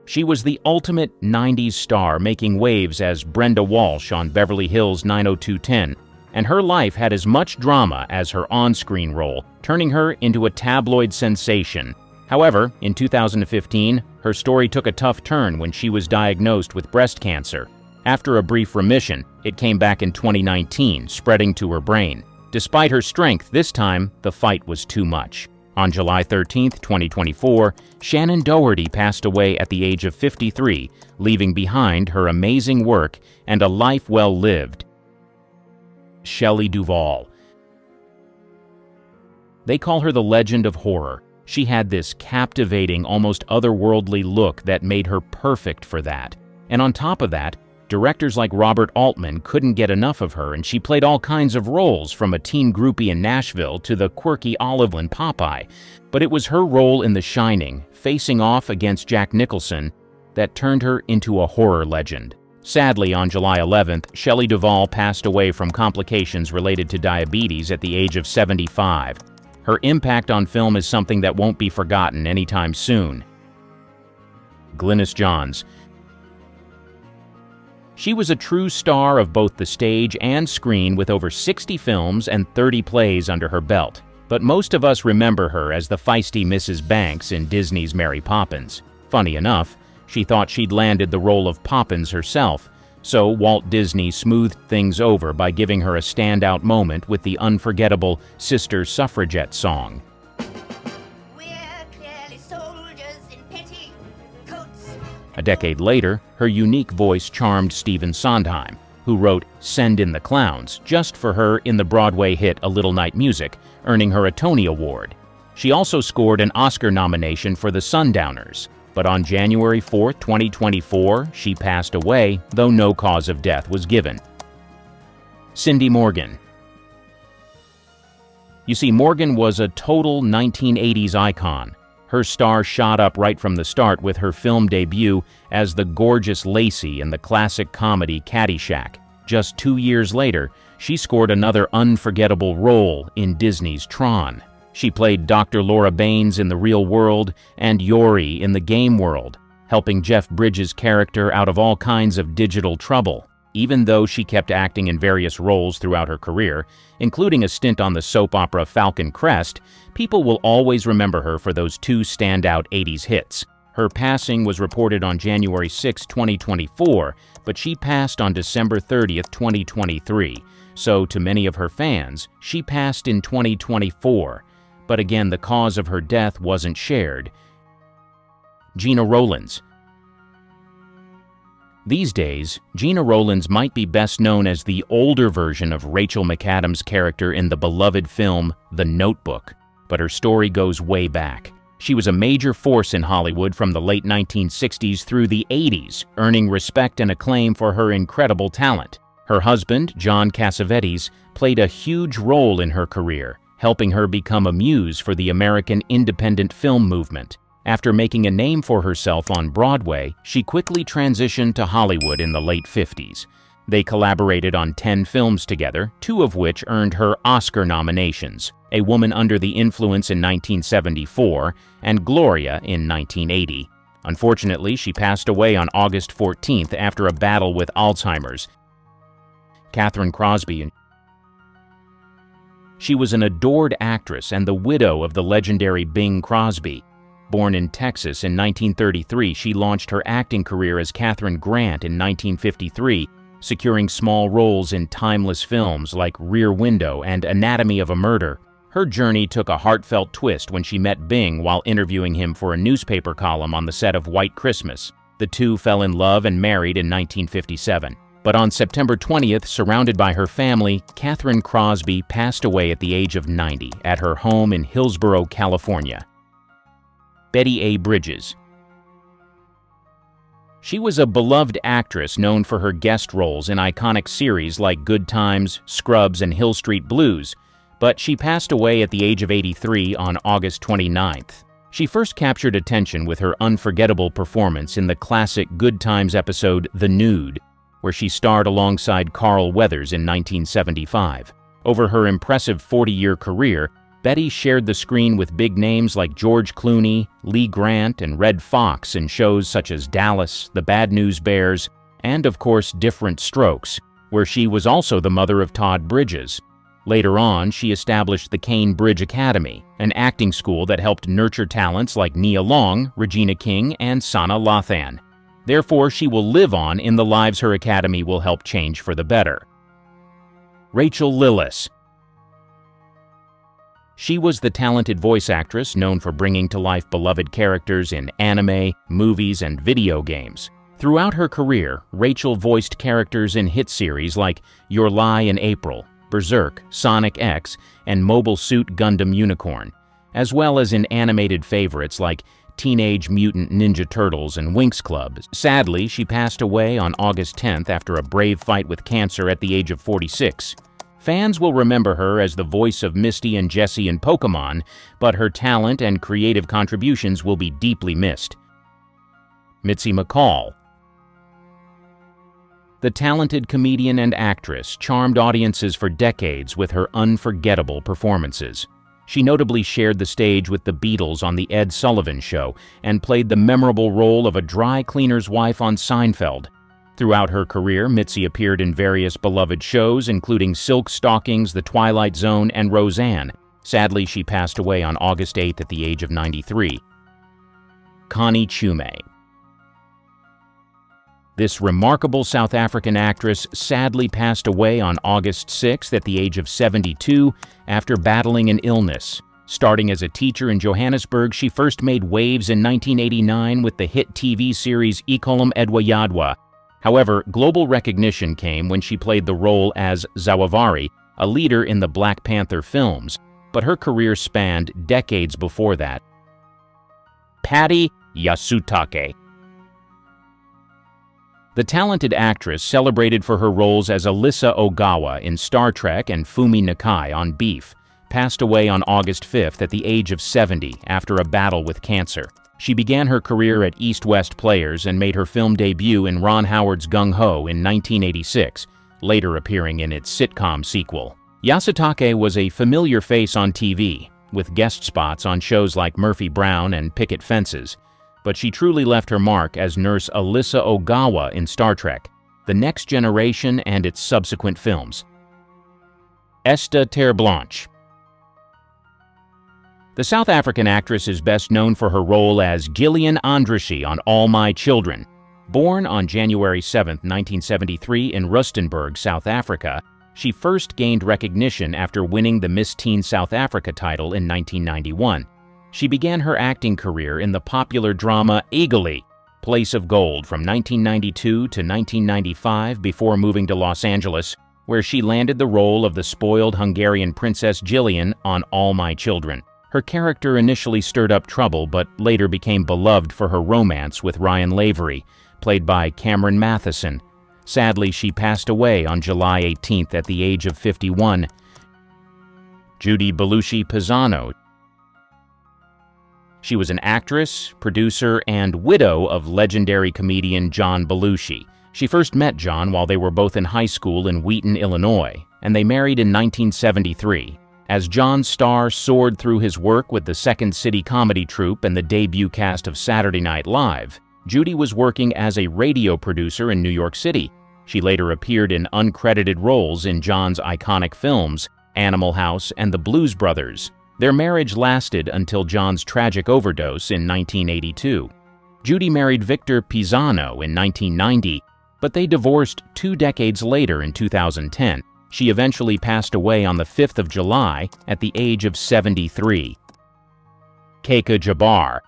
She was the ultimate 90s star, making waves as Brenda Walsh on Beverly Hills 90210, and her life had as much drama as her on-screen role, turning her into a tabloid sensation. However, in 2015, her story took a tough turn when she was diagnosed with breast cancer. After a brief remission, it came back in 2019, spreading to her brain. Despite her strength, this time, the fight was too much. On July 13, 2024, Shannen Doherty passed away at the age of 53, leaving behind her amazing work and a life well lived. Shelley Duvall. They call her the legend of horror. She had this captivating, almost otherworldly look that made her perfect for that. And on top of that, directors like Robert Altman couldn't get enough of her, and she played all kinds of roles, from a teen groupie in Nashville to the quirky Olive in Popeye. But it was her role in The Shining, facing off against Jack Nicholson, that turned her into a horror legend. Sadly, on July 11th, Shelley Duvall passed away from complications related to diabetes at the age of 75. Her impact on film is something that won't be forgotten anytime soon. Glynis Johns. She was a true star of both the stage and screen, with over 60 films and 30 plays under her belt. But most of us remember her as the feisty Mrs. Banks in Disney's Mary Poppins. Funny enough, she thought she'd landed the role of Poppins herself, so Walt Disney smoothed things over by giving her a standout moment with the unforgettable Sister Suffragette song. A decade later, her unique voice charmed Stephen Sondheim, who wrote Send in the Clowns just for her in the Broadway hit A Little Night Music, earning her a Tony Award. She also scored an Oscar nomination for The Sundowners, but on January 4, 2024, she passed away, though no cause of death was given. Cindy Morgan. You see, Morgan was a total 1980s icon. Her star shot up right from the start with her film debut as the gorgeous Lacey in the classic comedy Caddyshack. Just 2 years later, she scored another unforgettable role in Disney's Tron. She played Dr. Laura Baines in The Real World and Yori in The Game World, helping Jeff Bridges' character out of all kinds of digital trouble. Even though she kept acting in various roles throughout her career, including a stint on the soap opera Falcon Crest, people will always remember her for those two standout 80s hits. Her passing was reported on January 6, 2024, but she passed on December 30, 2023. So, to many of her fans, she passed in 2024. But again, the cause of her death wasn't shared. Gena Rowlands. These days, Gena Rowlands might be best known as the older version of Rachel McAdams' character in the beloved film The Notebook, but her story goes way back. She was a major force in Hollywood from the late 1960s through the 80s, earning respect and acclaim for her incredible talent. Her husband, John Cassavetes, played a huge role in her career, helping her become a muse for the American independent film movement. After making a name for herself on Broadway, she quickly transitioned to Hollywood in the late 50s. They collaborated on 10 films together, 2 of which earned her Oscar nominations: A Woman Under the Influence in 1974 and Gloria in 1980. Unfortunately, she passed away on August 14th after a battle with Alzheimer's. Catherine Crosby. She was an adored actress and the widow of the legendary Bing Crosby. Born in Texas in 1933, she launched her acting career as Catherine Grant in 1953, securing small roles in timeless films like Rear Window and Anatomy of a Murder. Her journey took a heartfelt twist when she met Bing while interviewing him for a newspaper column on the set of White Christmas. The two fell in love and married in 1957. But on September 20th, surrounded by her family, Catherine Crosby passed away at the age of 90 at her home in Hillsborough, California. Betty A. Bridges. She was a beloved actress known for her guest roles in iconic series like Good Times, Scrubs, and Hill Street Blues, but she passed away at the age of 83 on August 29th. She first captured attention with her unforgettable performance in the classic Good Times episode The Nude, where she starred alongside Carl Weathers in 1975. Over her impressive 40-year career, Betty shared the screen with big names like George Clooney, Lee Grant, and Red Fox in shows such as Dallas, The Bad News Bears, and of course Different Strokes, where she was also the mother of Todd Bridges. Later on, she established the Cane Bridge Academy, an acting school that helped nurture talents like Nia Long, Regina King, and Sana Lathan. Therefore, she will live on in the lives her academy will help change for the better. Rachel Lillis. She was the talented voice actress known for bringing to life beloved characters in anime, movies, and video games. Throughout her career, Rachel voiced characters in hit series like Your Lie in April, Berserk, Sonic X, and Mobile Suit Gundam Unicorn, as well as in animated favorites like Teenage Mutant Ninja Turtles and Winx Club. Sadly, she passed away on August 10th after a brave fight with cancer at the age of 46. Fans will remember her as the voice of Misty and Jessie in Pokémon, but her talent and creative contributions will be deeply missed. Mitzi McCall. The talented comedian and actress charmed audiences for decades with her unforgettable performances. She notably shared the stage with the Beatles on The Ed Sullivan Show and played the memorable role of a dry cleaner's wife on Seinfeld. Throughout her career, Mitzi appeared in various beloved shows, including Silk Stockings, The Twilight Zone, and Roseanne. Sadly, she passed away on August 8th at the age of 93. Connie Chiume. This remarkable South African actress sadly passed away on August 6th at the age of 72 after battling an illness. Starting as a teacher in Johannesburg, she first made waves in 1989 with the hit TV series Ikolum Edwa Yadwa. However, global recognition came when she played the role as Zawavari, a leader in the Black Panther films, but her career spanned decades before that. Patty Yasutake. The talented actress, celebrated for her roles as Alyssa Ogawa in Star Trek and Fumi Nakai on Beef, passed away on August 5th at the age of 70 after a battle with cancer. She began her career at East West Players and made her film debut in Ron Howard's Gung Ho in 1986, later appearing in its sitcom sequel. Yasutake was a familiar face on TV, with guest spots on shows like Murphy Brown and Picket Fences, but she truly left her mark as Nurse Alyssa Ogawa in Star Trek, The Next Generation, and its subsequent films. Esta Terreblanche. The South African actress is best known for her role as Gillian Andruschi on All My Children. Born on January 7, 1973 in Rustenburg, South Africa, she first gained recognition after winning the Miss Teen South Africa title in 1991. She began her acting career in the popular drama Eagly, Place of Gold from 1992 to 1995 before moving to Los Angeles, where she landed the role of the spoiled Hungarian princess Gillian on All My Children. Her character initially stirred up trouble, but later became beloved for her romance with Ryan Lavery, played by Cameron Matheson. Sadly, she passed away on July 18th at the age of 51. Judy Belushi Pisano. She was an actress, producer, and widow of legendary comedian John Belushi, She first met John while they were both in high school in Wheaton, Illinois, and they married in 1973. As John's star soared through his work with the Second City comedy troupe and the debut cast of Saturday Night Live, Judy was working as a radio producer in New York City. She later appeared in uncredited roles in John's iconic films, Animal House and The Blues Brothers. Their marriage lasted until John's tragic overdose in 1982. Judy married Victor Pisano in 1990, but they divorced 2 decades later in 2010. She eventually passed away on the 5th of July at the age of 73. Keka Jabbar,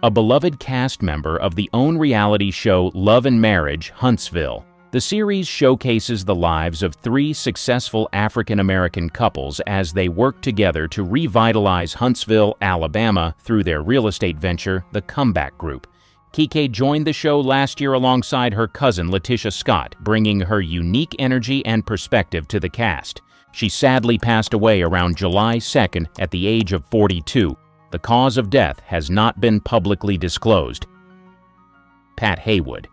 a beloved cast member of the OWN reality show Love and Marriage, Huntsville. The series showcases the lives of 3 successful African-American couples as they work together to revitalize Huntsville, Alabama through their real estate venture, The Comeback Group. Keke joined the show last year alongside her cousin Letitia Scott, bringing her unique energy and perspective to the cast. She sadly passed away around July 2nd at the age of 42. The cause of death has not been publicly disclosed. Pat Haywood.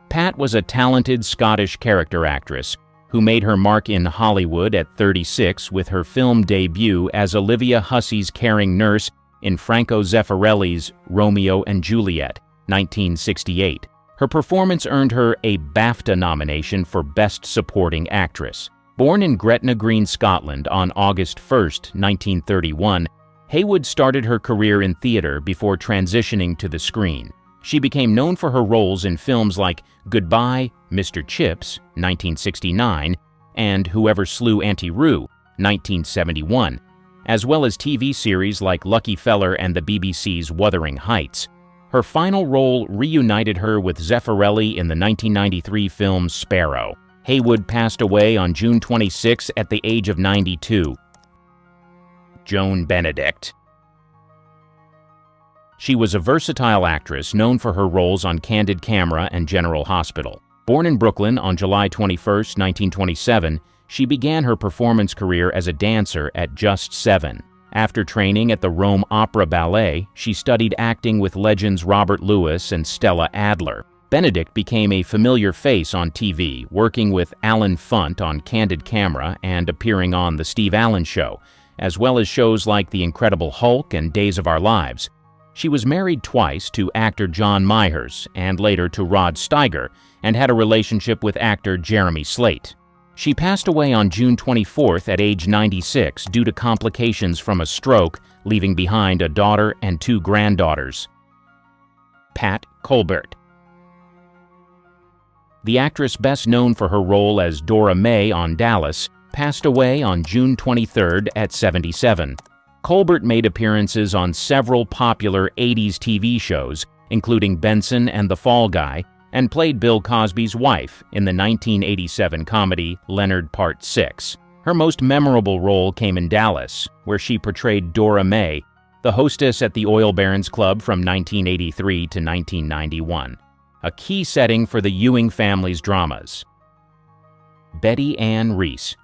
Pat was a talented Scottish character actress who made her mark in Hollywood at 36 with her film debut as Olivia Hussey's caring nurse in Franco Zeffirelli's Romeo and Juliet, 1968. Her performance earned her a BAFTA nomination for Best Supporting Actress. Born in Gretna Green, Scotland on August 1, 1931, Haywood started her career in theater before transitioning to the screen. She became known for her roles in films like Goodbye, Mr. Chips, 1969, and Whoever Slew Auntie Roo, 1971, as well as TV series like Lucky Feller and the BBC's Wuthering Heights. Her final role reunited her with Zeffirelli in the 1993 film Sparrow. Haywood passed away on June 26 at the age of 92. Joan Benedict. She was a versatile actress known for her roles on Candid Camera and General Hospital. Born in Brooklyn on July 21, 1927, she began her performance career as a dancer at just 7. After training at the Rome Opera Ballet, she studied acting with legends Robert Lewis and Stella Adler. Benedict became a familiar face on TV, working with Alan Funt on Candid Camera and appearing on The Steve Allen Show, as well as shows like The Incredible Hulk and Days of Our Lives. She was married twice to actor John Myers and later to Rod Steiger, and had a relationship with actor Jeremy Slate. She passed away on June 24th at age 96 due to complications from a stroke, leaving behind a daughter and 2 granddaughters. Pat Colbert. The actress best known for her role as Dora May on Dallas passed away on June 23rd at 77. Colbert made appearances on several popular 80s TV shows, including Benson and the Fall Guy, and played Bill Cosby's wife in the 1987 comedy Leonard Part 6. Her most memorable role came in Dallas, where she portrayed Dora May, the hostess at the Oil Barons Club from 1983 to 1991, a key setting for the Ewing family's dramas. Betty Ann Reese.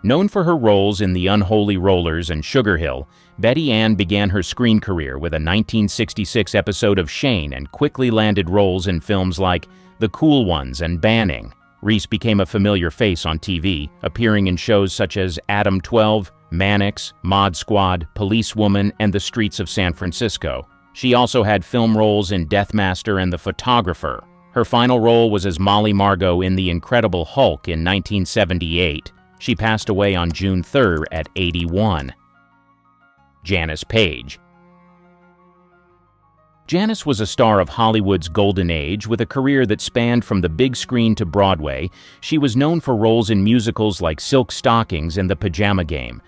Known for her roles in The Unholy Rollers and Sugar Hill, Betty Ann began her screen career with a 1966 episode of Shane and quickly landed roles in films like The Cool Ones and Banning. Reese became a familiar face on TV, appearing in shows such as Adam 12, Mannix, Mod Squad, Policewoman, and The Streets of San Francisco. She also had film roles in Deathmaster and The Photographer. Her final role was as Molly Margot in The Incredible Hulk in 1978. She passed away on June 3rd at 81. Janice Page. Janice was a star of Hollywood's golden age with a career that spanned from the big screen to Broadway. She was known for roles in musicals like Silk Stockings and The Pajama Game.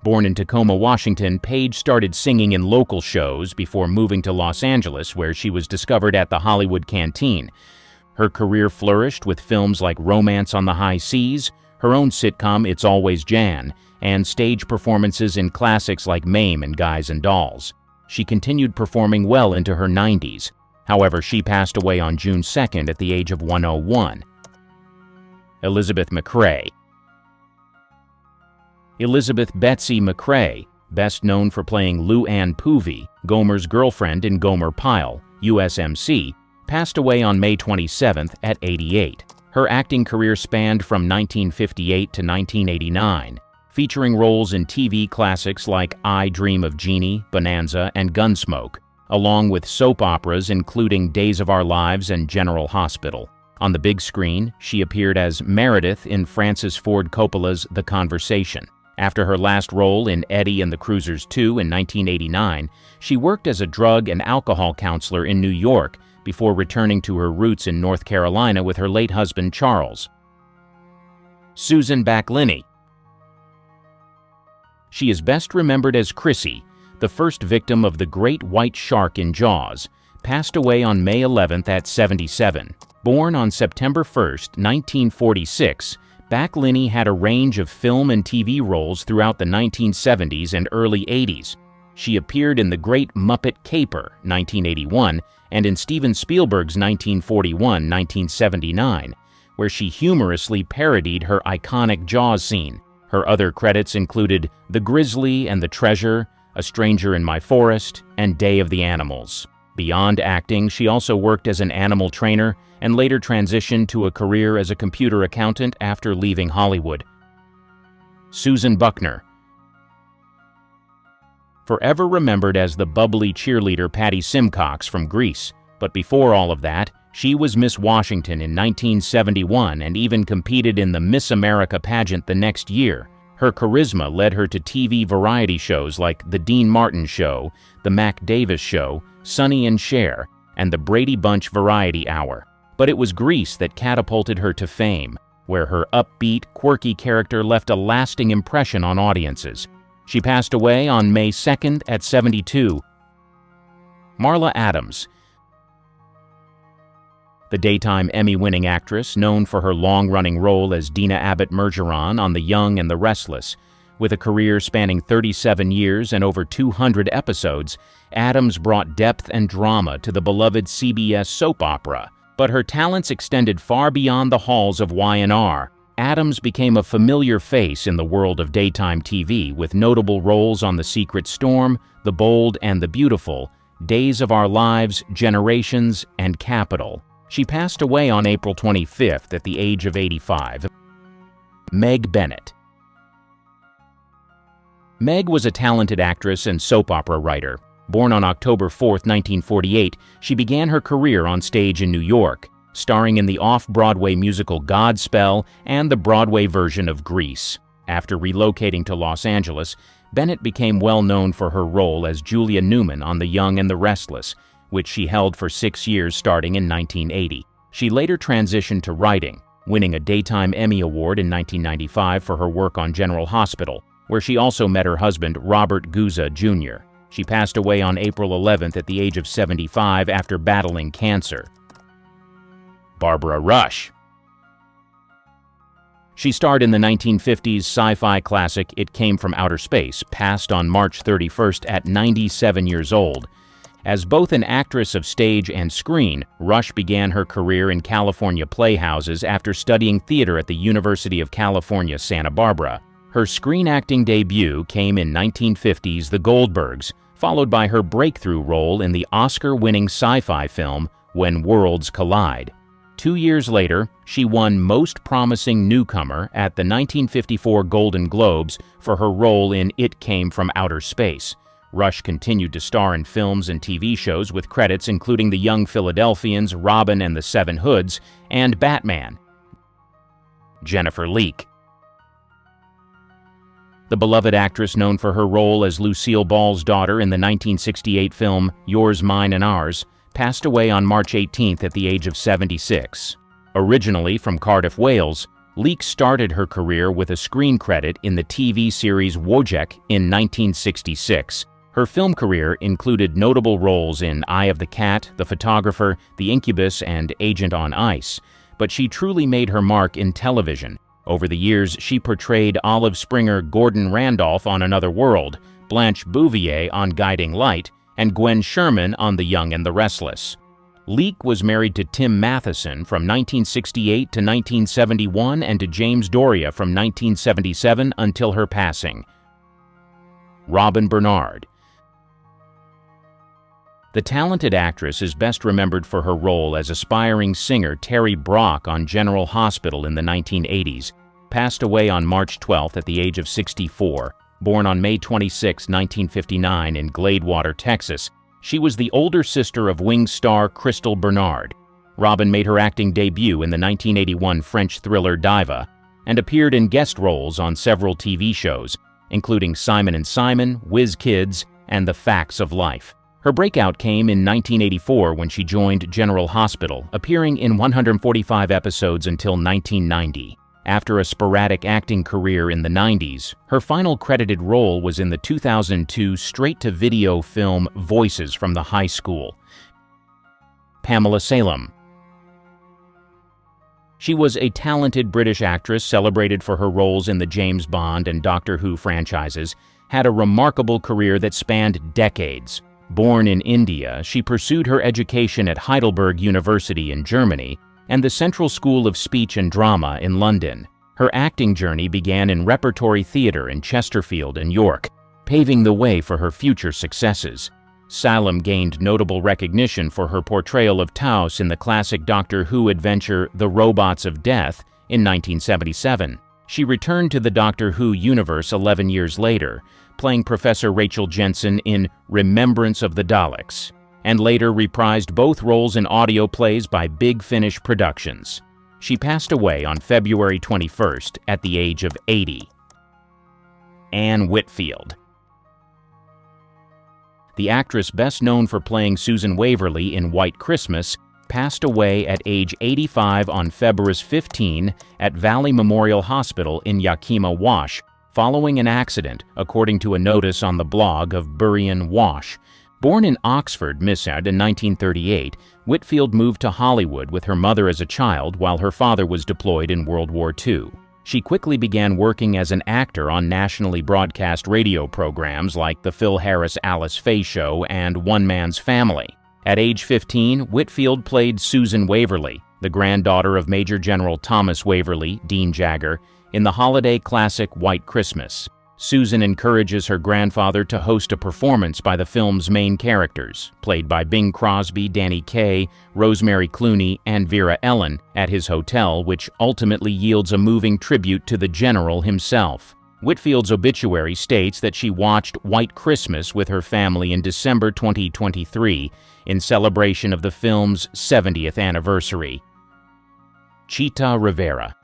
Born in Tacoma, Washington, Page started singing in local shows before moving to Los Angeles, where she was discovered at the Hollywood Canteen. Her career flourished with films like Romance on the High Seas, her own sitcom It's Always Jan, and stage performances in classics like Mame and Guys and Dolls. She continued performing well into her 90s. However, she passed away on June 2nd at the age of 101. Elizabeth McCrae. Elizabeth Betsy McCrae best known for playing Lou Ann Poovey, Gomer's girlfriend in Gomer Pyle, USMC, passed away on May 27th at 88. Her acting career spanned from 1958 to 1989, featuring roles in TV classics like I Dream of Jeannie, Bonanza, and Gunsmoke, along with soap operas including Days of Our Lives and General Hospital. On the big screen, she appeared as Meredith in Francis Ford Coppola's The Conversation. After her last role in Eddie and the Cruisers 2 in 1989, she worked as a drug and alcohol counselor in New York before returning to her roots in North Carolina with her late husband Charles. Susan Backlinie. She is best remembered as Chrissy, the first victim of the great white shark in Jaws, passed away on May 11th at 77. Born on September 1st, 1946, Backlinie had a range of film and TV roles throughout the 1970s and early 80s. She appeared in The Great Muppet Caper, 1981, and in Steven Spielberg's 1941-1979, where she humorously parodied her iconic Jaws scene. Her other credits included The Grizzly and the Treasure, A Stranger in My Forest, and Day of the Animals. Beyond acting, she also worked as an animal trainer and later transitioned to a career as a computer accountant after leaving Hollywood. Susan Buckner. Forever remembered as the bubbly cheerleader Patty Simcox from Grease, but before all of that, she was Miss Washington in 1971 and even competed in the Miss America pageant the next year. Her charisma led her to TV variety shows like The Dean Martin Show, The Mac Davis Show, Sonny and Cher, and The Brady Bunch Variety Hour. But it was Grease that catapulted her to fame, where her upbeat, quirky character left a lasting impression on audiences. She passed away on May 2nd at 72. Marla Adams. The daytime Emmy-winning actress, known for her long-running role as Dina Abbott Mergeron on The Young and the Restless. With a career spanning 37 years and over 200 episodes, Adams brought depth and drama to the beloved CBS soap opera. But her talents extended far beyond the halls of Y&R. Adams became a familiar face in the world of daytime TV, with notable roles on The Secret Storm, The Bold and the Beautiful, Days of Our Lives, Generations, and Capital. She passed away on April 25th at the age of 85. Meg Bennett. Meg was a talented actress and soap opera writer. Born on October 4, 1948, she began her career on stage in New York, starring in the off-Broadway musical Godspell and the Broadway version of Grease. After relocating to Los Angeles, Bennett became well known for her role as Julia Newman on The Young and the Restless, which she held for 6 years starting in 1980. She later transitioned to writing, winning a Daytime Emmy Award in 1995 for her work on General Hospital, where she also met her husband Robert Guza Jr. She passed away on April 11th at the age of 75 after battling cancer. Barbara Rush. She starred in the 1950s sci-fi classic It Came from Outer Space, passed on March 31st at 97 years old. As both an actress of stage and screen, Rush began her career in California playhouses after studying theater at the University of California, Santa Barbara. Her screen acting debut came in 1950's The Goldbergs, followed by her breakthrough role in the Oscar-winning sci-fi film When Worlds Collide. 2 years later, she won Most Promising Newcomer at the 1954 Golden Globes for her role in It Came from Outer Space. Rush continued to star in films and TV shows with credits including The Young Philadelphians, Robin and the Seven Hoods, and Batman. Jennifer Leake. The beloved actress known for her role as Lucille Ball's daughter in the 1968 film Yours, Mine and Ours, passed away on March 18th at the age of 76. Originally from Cardiff, Wales, Leake started her career with a screen credit in the TV series Wojciech in 1966. Her film career included notable roles in Eye of the Cat, The Photographer, The Incubus, and Agent on Ice, but she truly made her mark in television. Over the years, she portrayed Olive Springer Gordon Randolph on Another World, Blanche Bouvier on Guiding Light, and Gwen Sherman on The Young and the Restless. Leake was married to Tim Matheson from 1968 to 1971 and to James Doria from 1977 until her passing. Robin Bernard. The talented actress is best remembered for her role as aspiring singer Terry Brock on General Hospital in the 1980s, passed away on March 12th at the age of 64. Born on May 26, 1959 in Gladewater, Texas, she was the older sister of Wings star Crystal Bernard. Robin made her acting debut in the 1981 French thriller Diva and appeared in guest roles on several TV shows, including Simon & Simon, Whiz Kids, and The Facts of Life. Her breakout came in 1984 when she joined General Hospital, appearing in 145 episodes until 1990. After a sporadic acting career in the 90s, her final credited role was in the 2002 straight-to-video film Voices from the High School. Pamela Salem. She was a talented British actress celebrated for her roles in the James Bond and Doctor Who franchises, had a remarkable career that spanned decades. Born in India, she pursued her education at Heidelberg University in Germany and the Central School of Speech and Drama in London. Her acting journey began in repertory theatre in Chesterfield and York, paving the way for her future successes. Salem gained notable recognition for her portrayal of Taos in the classic Doctor Who adventure The Robots of Death in 1977. She returned to the Doctor Who universe 11 years later, playing Professor Rachel Jensen in Remembrance of the Daleks, and later reprised both roles in audio plays by Big Finish Productions. She passed away on February 21st at the age of 80. Anne Whitfield. The actress best known for playing Susan Waverly in White Christmas passed away at age 85 on February 15 at Valley Memorial Hospital in Yakima, Wash, following an accident, according to a notice on the blog of Burien Wash. Born in Oxford, Mississippi in 1938, Whitfield moved to Hollywood with her mother as a child while her father was deployed in World War II. She quickly began working as an actor on nationally broadcast radio programs like The Phil Harris Alice Faye Show and One Man's Family. At age 15, Whitfield played Susan Waverly, the granddaughter of Major General Thomas Waverly, Dean Jagger, in the holiday classic White Christmas. Susan encourages her grandfather to host a performance by the film's main characters, played by Bing Crosby, Danny Kaye, Rosemary Clooney, and Vera Ellen, at his hotel, which ultimately yields a moving tribute to the general himself. Whitfield's obituary states that she watched White Christmas with her family in December 2023 in celebration of the film's 70th anniversary. Chita Rivera.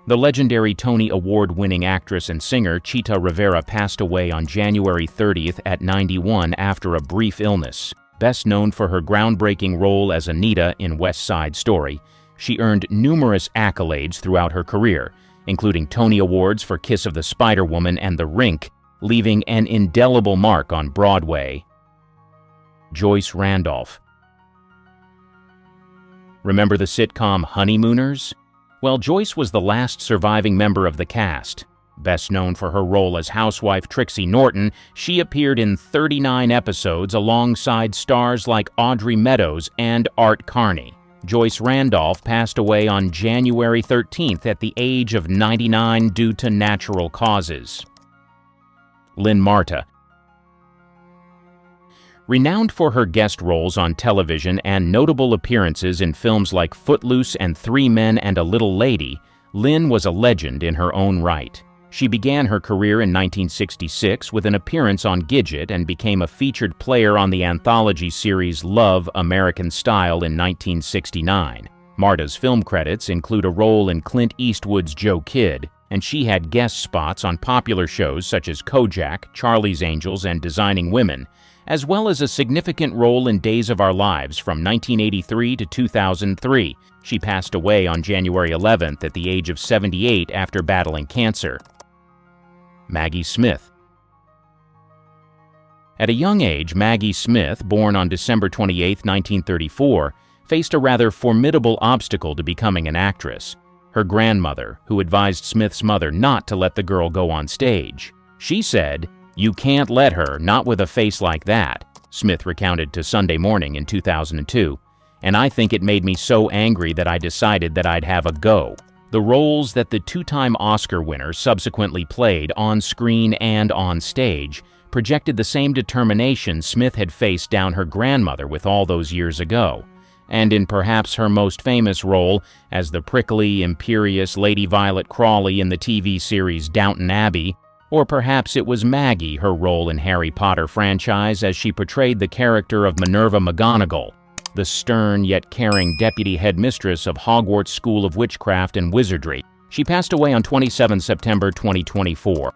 The legendary Tony Award-winning actress and singer Chita Rivera passed away on January 30th at 91 after a brief illness. Best known for her groundbreaking role as Anita in West Side Story, she earned numerous accolades throughout her career, including Tony Awards for Kiss of the Spider-Woman and The Rink, leaving an indelible mark on Broadway. Joyce Randolph. Remember the sitcom Honeymooners? Well, Joyce was the last surviving member of the cast. Best known for her role as housewife Trixie Norton, she appeared in 39 episodes alongside stars like Audrey Meadows and Art Carney. Joyce Randolph passed away on January 13th at the age of 99 due to natural causes. Lynn Marta. Renowned for her guest roles on television and notable appearances in films like Footloose and 3 Men and a Little Lady, Lynn was a legend in her own right. She began her career in 1966 with an appearance on Gidget and became a featured player on the anthology series Love, American Style in 1969. Marta's film credits include a role in Clint Eastwood's Joe Kidd, and she had guest spots on popular shows such as Kojak, Charlie's Angels, and Designing Women, as well as a significant role in Days of Our Lives from 1983 to 2003. She passed away on January 11th at the age of 78 after battling cancer. Maggie Smith. At a young age, Maggie Smith, born on December 28, 1934, faced a rather formidable obstacle to becoming an actress. Her grandmother, who advised Smith's mother not to let the girl go on stage. She said, "You can't let her, not with a face like that," Smith recounted to Sunday Morning in 2002, "and I think it made me so angry that I decided that I'd have a go." The roles that the two-time Oscar winner subsequently played on screen and on stage projected the same determination Smith had faced down her grandmother with all those years ago. And in perhaps her most famous role as the prickly, imperious Lady Violet Crawley in the TV series Downton Abbey, or perhaps it was Maggie, her role in Harry Potter franchise as she portrayed the character of Minerva McGonagall, the stern yet caring deputy headmistress of Hogwarts School of Witchcraft and Wizardry. She passed away on 27 September 2024.